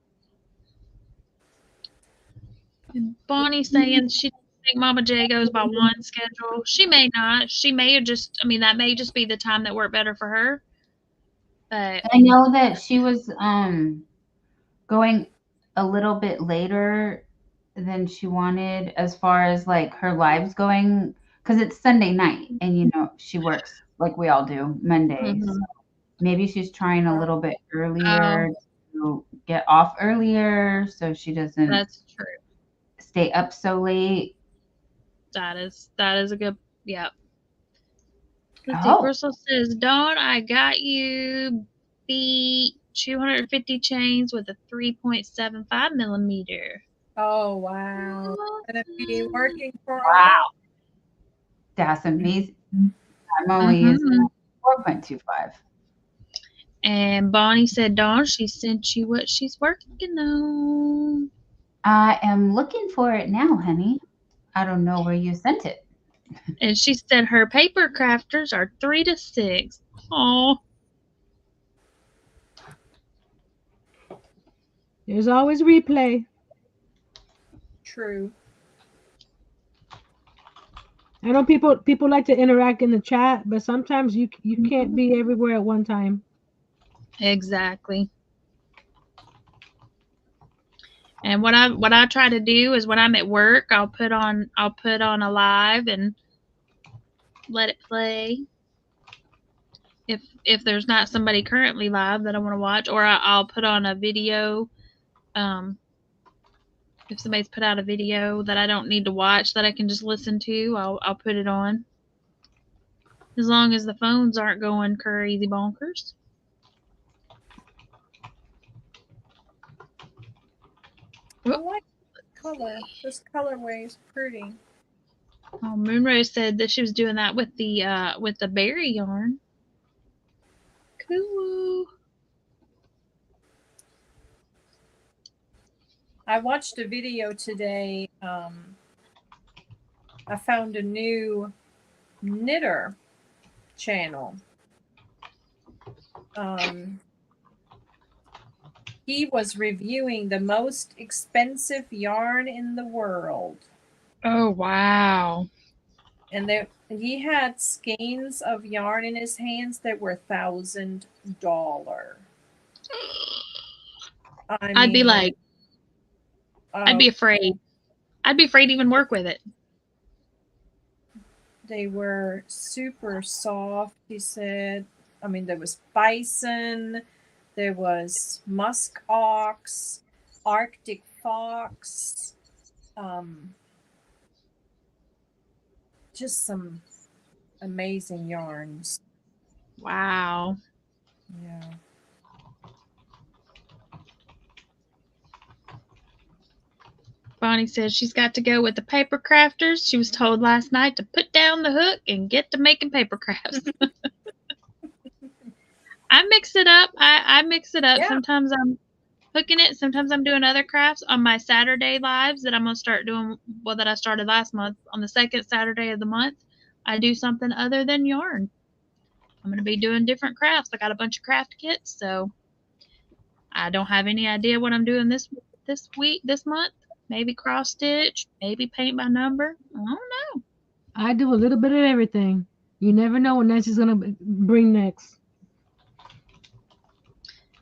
And Bonnie saying she think Mama J goes by one schedule. She may not. She may have just. I mean, that may just be the time that worked better for her. But I know that she was going a little bit later than she wanted as far as like her lives going, because it's Sunday night and you know she works like we all do Mondays. So maybe she's trying a little bit earlier to get off earlier so she doesn't. That's true. Stay up so late. That is a good. Yeah. Let's see. Crystal says, "Dawn, I got you beat 250 chains with a 3.75 millimeter." Oh wow! Gonna be working for That's amazing. I'm only using 4.25. And Bonnie said, "Dawn, she sent you what she's working on." I am looking for it now, honey. I don't know where you sent it. And she said her paper crafters are 3 to 6. Oh. There's always replay. True. I know people like to interact in the chat, but sometimes you can't be everywhere at one time. Exactly. And what I try to do is when I'm at work, I'll put on a live and let it play. if there's not somebody currently live that I want to watch, or I'll put on a video. If somebody's put out a video that I don't need to watch, that I can just listen to, I'll put it on. As long as the phones aren't going crazy bonkers. I like the color. This colorway is pretty. Oh, Moonrose said that she was doing that with the berry yarn. Cool. I watched a video today. I found a new knitter channel. He was reviewing the most expensive yarn in the world. Oh, wow. And he had skeins of yarn in his hands that were $1,000. I'd be like, I'd be afraid. I'd be afraid to even work with it. They were super soft, he said. I mean, there was bison, there was musk ox, Arctic fox, just some amazing yarns. Wow. Yeah. Bonnie says she's got to go with the paper crafters. She was told last night to put down the hook and get to making paper crafts. I mix it up. I mix it up. Yeah. Sometimes I'm hooking it. Sometimes I'm doing other crafts on my Saturday lives that I'm going to start doing. Well, that I started last month. On the second Saturday of the month, I do something other than yarn. I'm going to be doing different crafts. I got a bunch of craft kits, so I don't have any idea what I'm doing this month. Maybe cross stitch, maybe paint by number. I don't know. I do a little bit of everything. You never know what Nancy's going to bring next.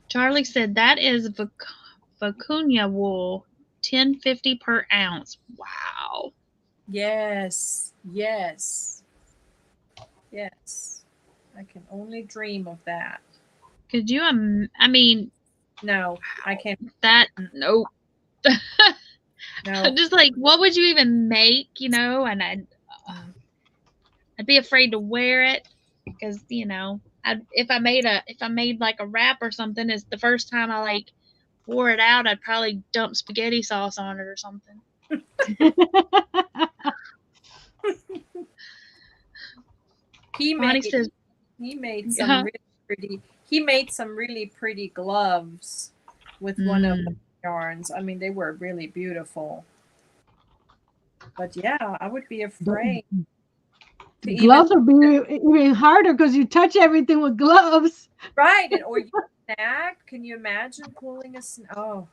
Charlie said that is vicuña wool, $10.50 per ounce. Wow. Yes. Yes. Yes. I can only dream of that. Could you? I mean. No, I can't. Nope. No. Just like, what would you even make? You know, and I'd be afraid to wear it because if I made like a wrap or something, it's the first time I like wore it out, I'd probably dump spaghetti sauce on it or something. He made some really pretty gloves with one of the yarns. I mean, they were really beautiful. But yeah, I would be afraid. Gloves would be even harder because you touch everything with gloves. Right, or you snag. Can you imagine pulling a snag? Oh,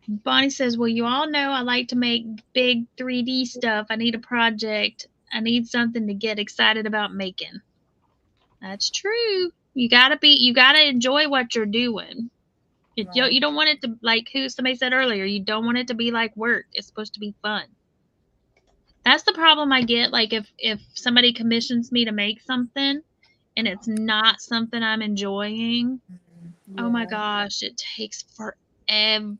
Bonnie says, well, you all know I like to make big 3D stuff. I need a project. I need something to get excited about making. That's true. You gotta enjoy what you're doing. Right. You don't want it to, like somebody said earlier, you don't want it to be like work. It's supposed to be fun. That's the problem I get. Like if somebody commissions me to make something and it's not something I'm enjoying, oh my gosh, it takes forever.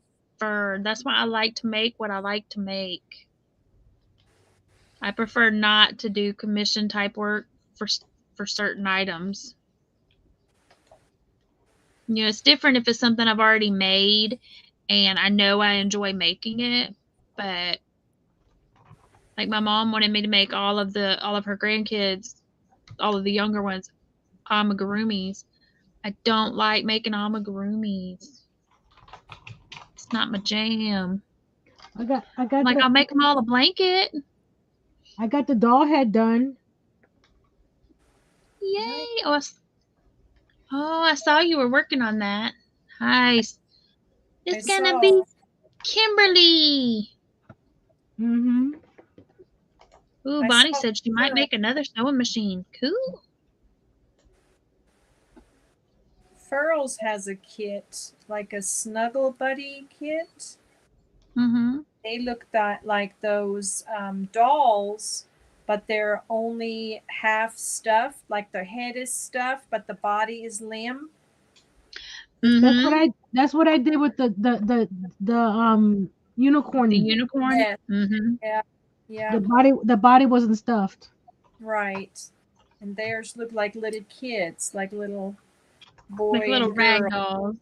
That's why I like to make what I like to make. I prefer not to do commission type work for certain items. It's different if it's something I've already made and I know I enjoy making it, but like my mom wanted me to make all of her grandkids, all of the younger ones, amigurumis. I don't like making amigurumis. It's not my jam. I'll make them all a blanket. I got the doll head done. Yay! Oh, I saw you were working on that. Nice. It's gonna be Kimberly. Mm-hmm. Ooh, Bonnie said she might make another sewing machine. Cool. Furls has a kit, like a Snuggle Buddy kit. Mm-hmm. They look like those dolls but they're only half stuffed, like the head is stuffed, but the body is limb. That's what I did with the unicorn. The unicorn. Yes. Mm-hmm. Yeah. The body wasn't stuffed. Right. And theirs look like little kids, like little boy like little and rag girl. dolls.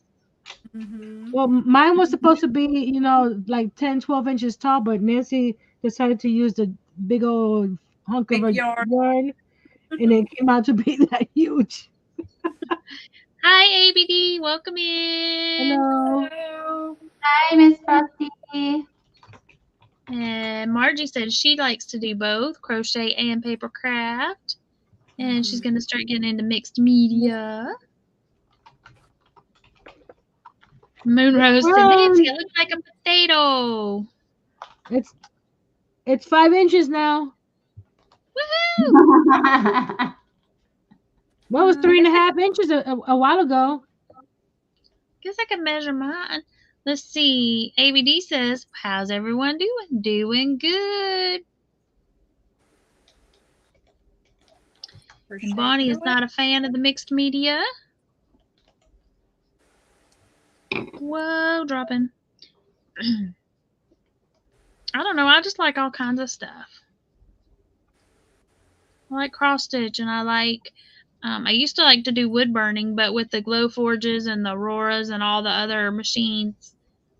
Mm-hmm. Well, mine was supposed to be, like 10, 12 inches tall, but Nancy decided to use the big old hunk of a yarn, and it came out to be that huge. Hi, ABD. Welcome in. Hello. Hi, Miss Frosty. And Margie said she likes to do both crochet and paper craft. And she's going to start getting into mixed media. Moonrose said, Nancy, I look like a potato. It's 5 inches now. Woohoo! Well, it was 3.5 inches a while ago. Guess I can measure mine. Let's see. ABD says, how's everyone doing? Doing good. And Bonnie is not a fan of the mixed media. Whoa, dropping. I don't know. I just like all kinds of stuff. I like cross stitch, and I like. I used to like to do wood burning, but with the glow forges and the Auroras and all the other machines,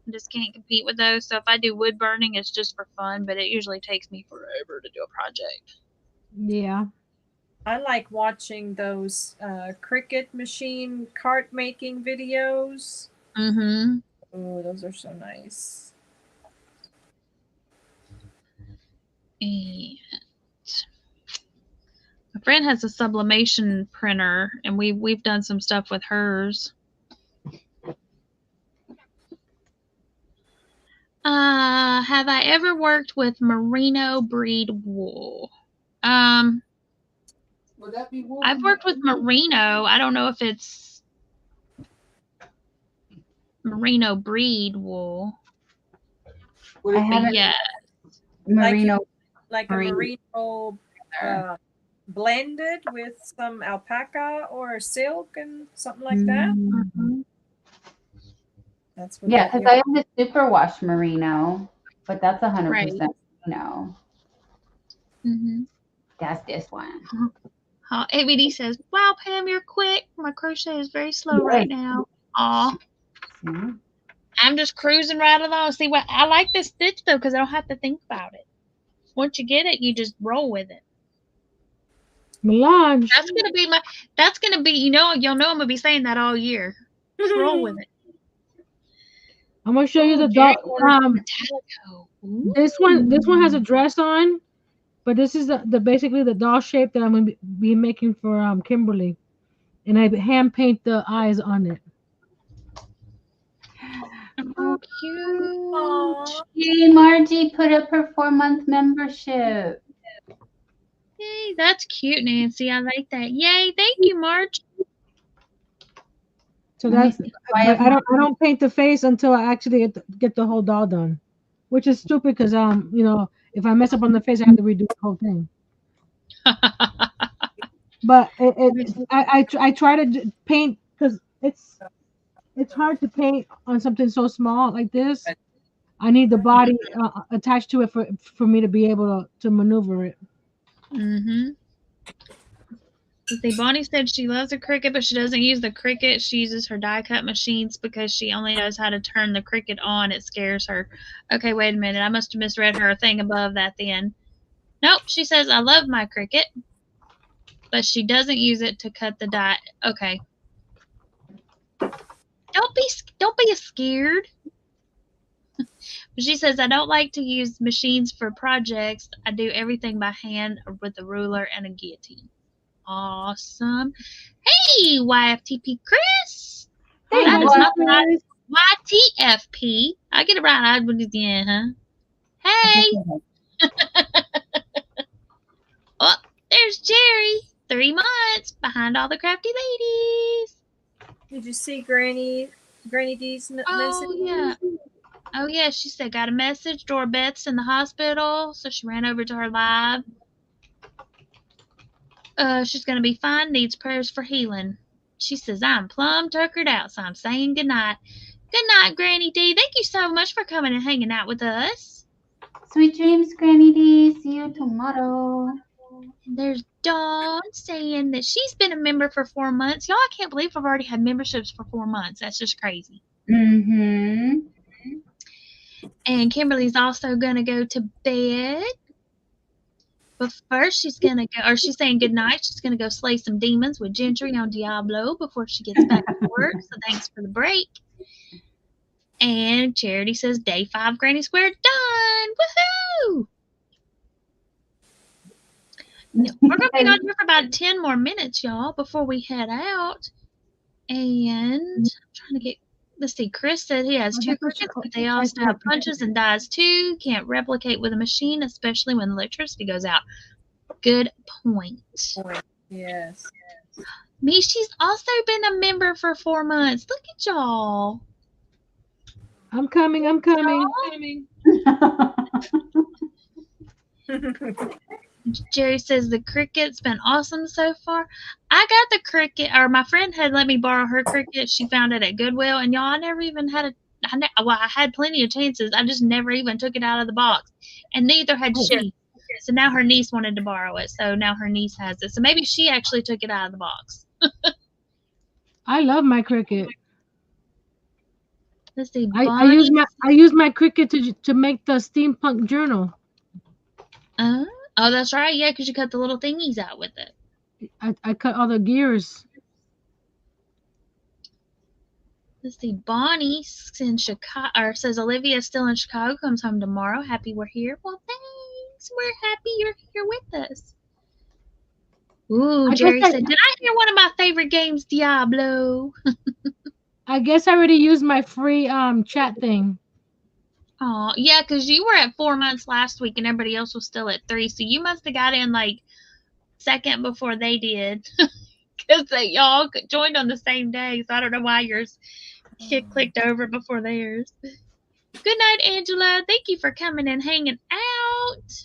I just can't compete with those. So if I do wood burning, it's just for fun, but it usually takes me forever to do a project. Yeah. I like watching those Cricut machine cart making videos. Mm-hmm. Oh, those are so nice. And a friend has a sublimation printer, and we've done some stuff with hers. Have I ever worked with merino breed wool? Would that be wool? I've worked with merino. I don't know if it's merino breed wool. I haven't. Yeah. Merino. Like a merino blended with some alpaca or silk and something like that. Mm-hmm. That's what. Yeah, because I have the superwash merino, but that's 100% merino. Mm-hmm. That's this one. ABD says, "Wow, Pam, you're quick. My crochet is very slow right now." Aw. Mm-hmm. I'm just cruising right along. See, what I like this stitch though, because I don't have to think about it. Once you get it, you just roll with it. Melange. That's gonna be, y'all know I'm gonna be saying that all year. Just roll with it. I'm gonna show you the doll. This one has a dress on, but this is the basically the doll shape that I'm gonna be making for Kimberly, and I hand paint the eyes on it. Oh, cute. Yay, Margie put up her 4-month membership. Yay, that's cute, Nancy. I like that. Yay, thank you, Marge. So that's I don't paint the face until I actually get the whole doll done, which is stupid because if I mess up on the face I have to redo the whole thing. But I try to paint because it's hard to paint on something so small like this. I need the body attached to it for me to be able to maneuver it. Mm-hmm. See, Bonnie said she loves the Cricut, but she doesn't use the Cricut. She uses her die cut machines because she only knows how to turn the Cricut on. It scares her. Okay, wait a minute. I must have misread her thing above that then. Nope, she says, I love my Cricut, but she doesn't use it to cut the die. Okay. Don't be scared. She says, I don't like to use machines for projects. I do everything by hand or with a ruler and a guillotine. Awesome. Hey, YFTP Chris. Hey, that is not right. YTFP. I get it right. I would again, huh? Hey. Oh, there's Jerry. 3 months behind all the crafty ladies. Did you see Granny D's message? Oh, yeah. Oh, yeah. She said, got a message. Dora Beth's in the hospital. So she ran over to her live. She's going to be fine, needs prayers for healing. She says, I'm plumb tuckered out, so I'm saying goodnight. Good night, Granny D. Thank you so much for coming and hanging out with us. Sweet dreams, Granny D. See you tomorrow. And there's Dawn saying that she's been a member for 4 months. Y'all, I can't believe I've already had memberships for 4 months. That's just crazy. Mm-hmm. And Kimberly's also going to go to bed. But first, she's saying goodnight. She's going to go slay some demons with Gentry on Diablo before she gets back to work. So thanks for the break. And Charity says, day 5, Granny Square done. Woohoo! We're going to be on here for about 10 more minutes, y'all, before we head out. And I'm trying to get, let's see, Chris said he has 2 crickets, but they also have punches and dies too. Can't replicate with a machine, especially when electricity goes out. Good point. Yes. Michi's also been a member for 4 months. Look at y'all. I'm coming. Jerry says the cricket's been awesome so far. I got the cricket, or my friend had let me borrow her cricket. She found it at Goodwill, and y'all, I never even had I had plenty of chances. I just never even took it out of the box, and neither had she. So now her niece wanted to borrow it, so now her niece has it. So maybe she actually took it out of the box. I love my cricket. Let's see. I use my cricket to make the steampunk journal. Oh, that's right. Yeah, because you cut the little thingies out with it. I cut all the gears. Let's see. Bonnie's in Chicago, or says Olivia's still in Chicago. Comes home tomorrow. Happy we're here. Well, thanks. We're happy you're here with us. Ooh, Jerry said, did I hear one of my favorite games, Diablo? I guess I already used my free chat thing. Oh, yeah, because you were at 4 months last week and everybody else was still at 3. So you must have got in like second before they did. Because y'all joined on the same day. So I don't know why yours clicked over before theirs. Good night, Angela. Thank you for coming and hanging out.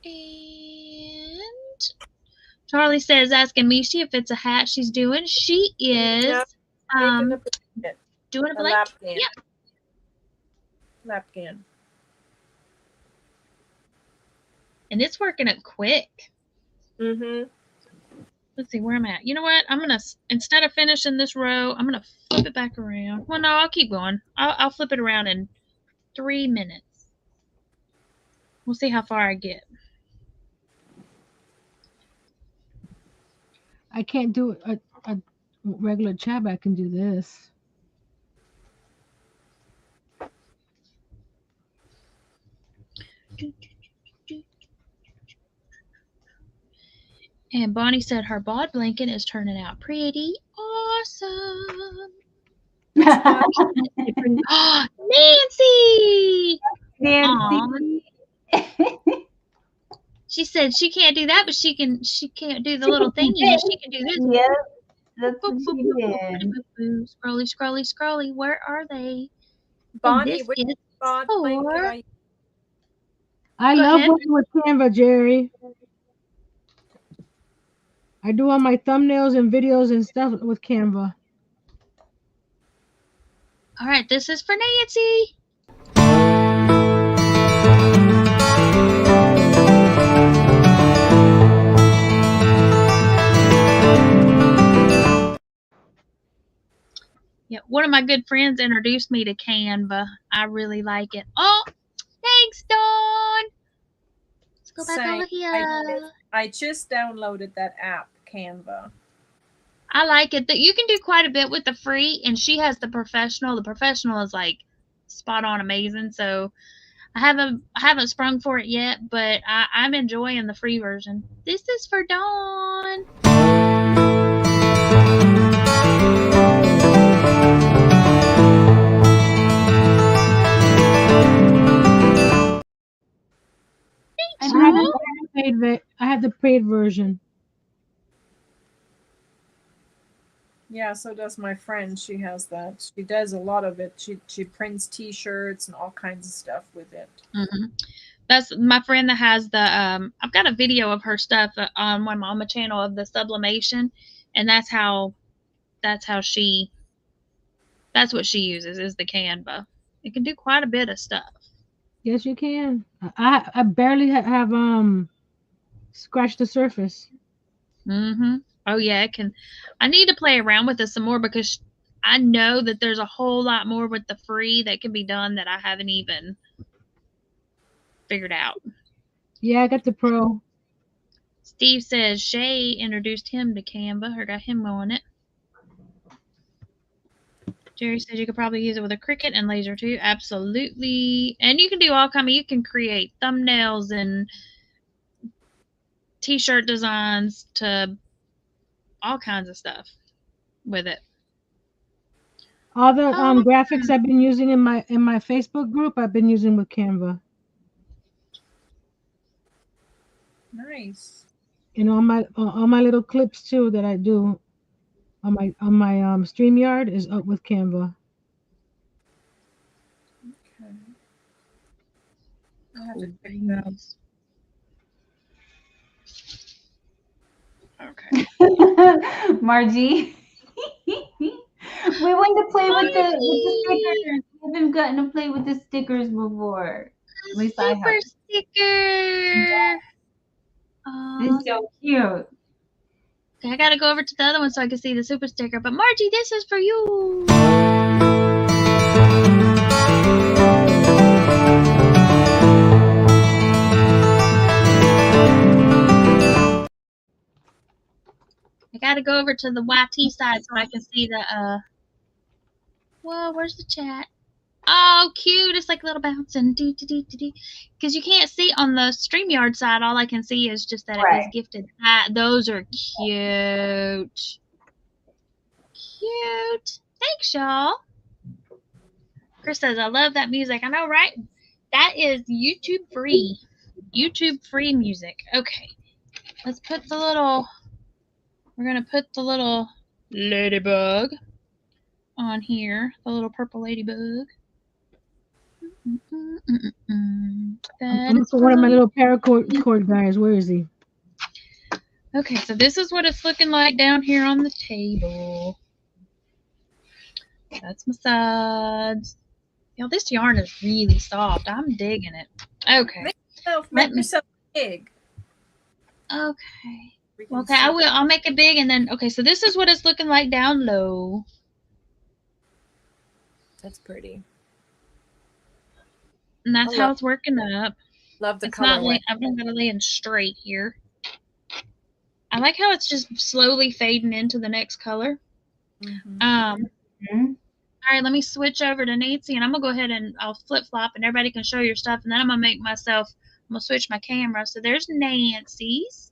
And Charlie says, asking Michi if it's a hat she's doing. She is doing a blanket. Yeah. Lapkin. And it's working it quick. Mm-hmm. Let's see where I'm at. You know what? I'm going to, instead of finishing this row, I'm going to flip it back around. Well, no, I'll keep going. I'll flip it around in 3 minutes. We'll see how far I get. I can't do a regular chat, but I can do this. And Bonnie said her bod blanket is turning out pretty awesome. Nancy! Nancy. She said she can't do that, but she can't do the little thingy, but she can do this. Yep, that's what she did. Scrolly, scrolly, scrolly. Where are they? Bonnie, which bod blanket I love working with Canva, Jerry. I do all my thumbnails and videos and stuff with Canva. All right, this is for Nancy. Yeah, one of my good friends introduced me to Canva. I really like it. Oh, thanks, Dawn. Let's go back over here. I just downloaded that app, Canva. I like it. That you can do quite a bit with the free, and she has the professional. The professional is like spot on amazing. So I haven't sprung for it yet, but I'm enjoying the free version. This is for Dawn. I had the paid version. Yeah, so does my friend. She has that. She does a lot of it. She prints T-shirts and all kinds of stuff with it. Mm-hmm. That's my friend that has the I've got a video of her stuff on my mama channel of the sublimation, and that's what she uses is the Canva. It can do quite a bit of stuff. Yes, you can. I barely have scratched the surface. Oh yeah, it can. I need to play around with it some more because I know that there's a whole lot more with the free that can be done that I haven't even figured out. Yeah, I got the pro. Steve says Shay introduced him to Canva or got him on it. Jerry says you could probably use it with a Cricut and laser too. Absolutely. And you can do all kind of, you can create thumbnails and t-shirt designs to all kinds of stuff with it. All the graphics I've been using in my Facebook group, I've been using with Canva. Nice. And all my little clips too that I do on my StreamYard is up with Canva. Okay. I have to check that out. Okay. Margie. We want to play with the stickers. We haven't gotten to play with the stickers before. At least I have. Super sticker. It's so cute. Okay, I gotta go over to the other one so I can see the super sticker. But Margie, this is for you. I gotta go over to the YT side so I can see the whoa, where's the chat? Oh, cute. It's like a little bouncing. Because you can't see on the StreamYard side. All I can see is just that it was gifted. Those are cute. Cute. Thanks, y'all. Chris says, I love that music. I know, right? That is YouTube free. YouTube free music. Okay. Let's put the little... We're going to put the little ladybug on here. The little purple ladybug. I'm one of my little paracord guys. Where is he? Okay, so this is what it's looking like down here on the table. That's my sides. You know, this yarn is really soft. I'm digging it. Okay. Make yourself big. Okay. Okay, I will. I'll make it big and then, okay, so this is what it's looking like down low. That's pretty. And that's how it's working up. Love the it's color. I'm not gonna lay in straight here. I like how it's just slowly fading into the next color. All right, let me switch over to Nancy, and I'm gonna go ahead and I'll flip flop, and everybody can show your stuff, and then I'm gonna switch my camera. So there's Nancy's.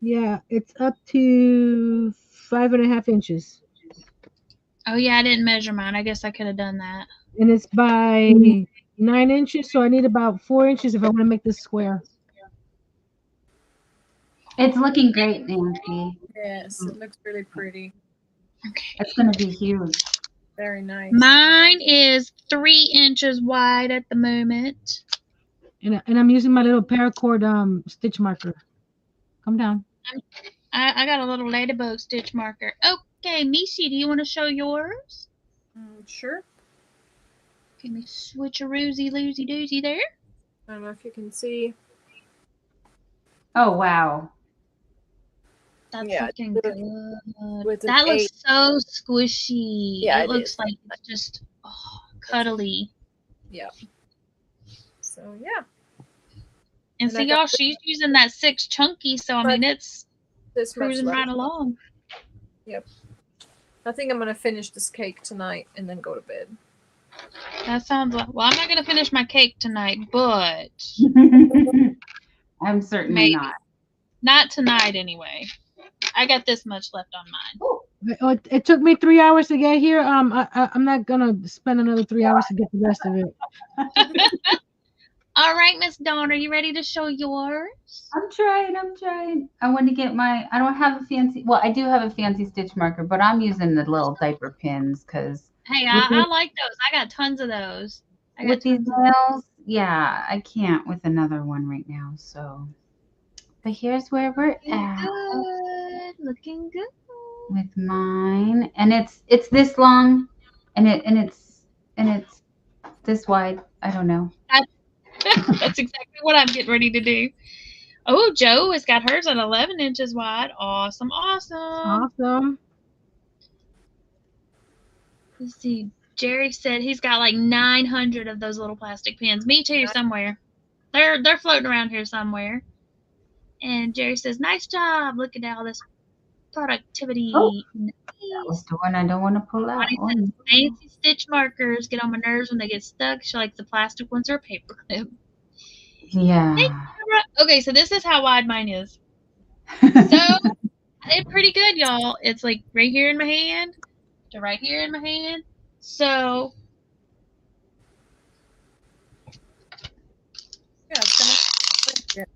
Yeah, it's up to 5.5 inches. Oh yeah, I didn't measure mine. I guess I could have done that. And it's by 9 inches, so I need about 4 inches if I want to make this square. It's looking great, Nancy. Yes, it looks really pretty. Okay. It's going to be huge. Very nice. Mine is 3 inches wide at the moment. And I'm using my little paracord stitch marker. Come down. I got a little ladybug stitch marker. Okay, Michi, do you want to show yours? Sure. Can we switch a loosey doozy there? I don't know if you can see. Oh, wow. That's looking good. That looks so squishy. Yeah, it looks like it's just cuddly. Yeah. So, yeah. And see, y'all, she's using that 6 chunky, so I mean, it's cruising right along. Yep. I think I'm going to finish this cake tonight and then go to bed. That sounds like, well, I'm not going to finish my cake tonight, but. I'm certainly not. Not tonight, anyway. I got this much left on mine. Oh, it took me 3 hours to get here. I'm not going to spend another 3 hours to get the rest of it. All right, Miss Dawn, are you ready to show yours? I'm trying. I want to get I don't have a fancy, well, I do have a fancy stitch marker, but I'm using the little diaper pins because. Hey, I like those. I got tons of those. With these nails, yeah, I can't with another one right now. So, but here's where we're at. Looking good. With mine, and it's this long, and it's this wide. I don't know. That's exactly what I'm getting ready to do. Oh, Joe has got hers at 11 inches wide. Awesome, awesome. Awesome. Let's see. Jerry said he's got like 900 of those little plastic pins. Me too, somewhere. They're floating around here somewhere. And Jerry says, "Nice job! Look at all this productivity." Oh, nice. that was the one I don't want to pull out. Bonnie says, "Fancy stitch markers get on my nerves when they get stuck. She likes the plastic ones or paper clip." Yeah. Hey, okay, so this is how wide mine is. So I did pretty good, y'all. It's like right here in my hand to right here in my hand. So Yeah, it's gonna.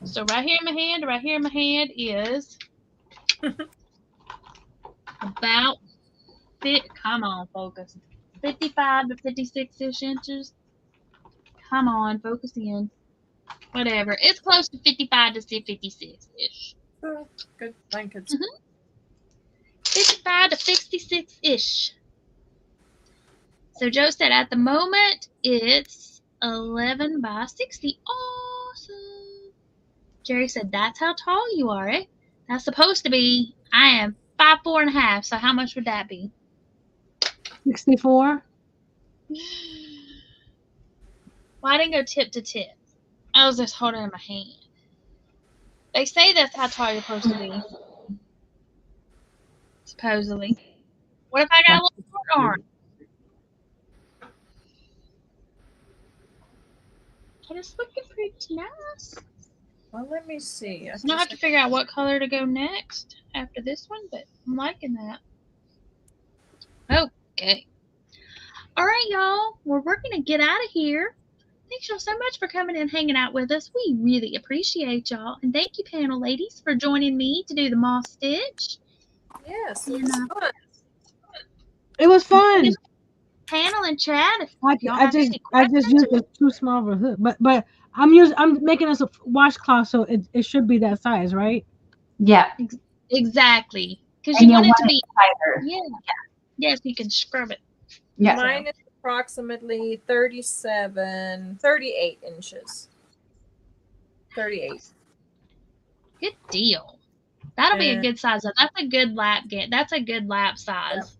So right here in my hand to right here in my hand is about come on, focus. 55 to 56-ish inches. Come on, focus in. Whatever. It's close to 55 to 56-ish. Good blankets. 55 to 66-ish. So Joe said at the moment it's 11 by 60. Awesome. Jerry said, "That's how tall you are, eh? That's supposed to be, I am 5'4.5". So how much would that be? 64. Well, I didn't go tip to tip. I was just holding it in my hand. They say that's how tall you're supposed to be. Supposedly. What if I got a little short arm? But it's looking pretty nice. Well, let me see. So I have to figure out what color to go next after this one, but I'm liking that. Okay. All right, y'all. Well, we're going to get out of here. Thanks y'all so much for coming and hanging out with us. We really appreciate y'all. And thank you, panel ladies, for joining me to do the moss stitch. Yes, it was fun. It was fun. Panel and chat. If y'all I have any just used a too small of a hook, but I'm making us a washcloth, so it should be that size, right? Yeah. Exactly. Because you want it to be tighter. Yeah. Yes, you can scrub it. Yeah. Mine is approximately 38 inches. 38. Good deal. That'll be a good size. That's a good lap That's a good lap size.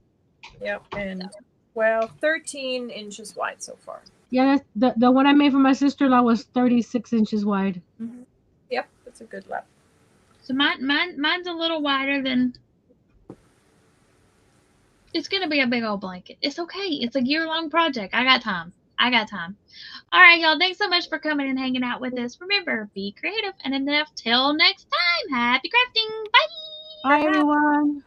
Yep. And well, 13 inches wide so far. Yeah, the one I made for my sister-in-law was 36 inches wide. Mm-hmm. Yep, that's a good lap. So mine's a little wider than. It's gonna be a big old blanket. It's okay. It's a year-long project. I got time. All right, y'all. Thanks so much for coming and hanging out with us. Remember, be creative and enough. Till next time. Happy crafting. Bye. Bye, everyone.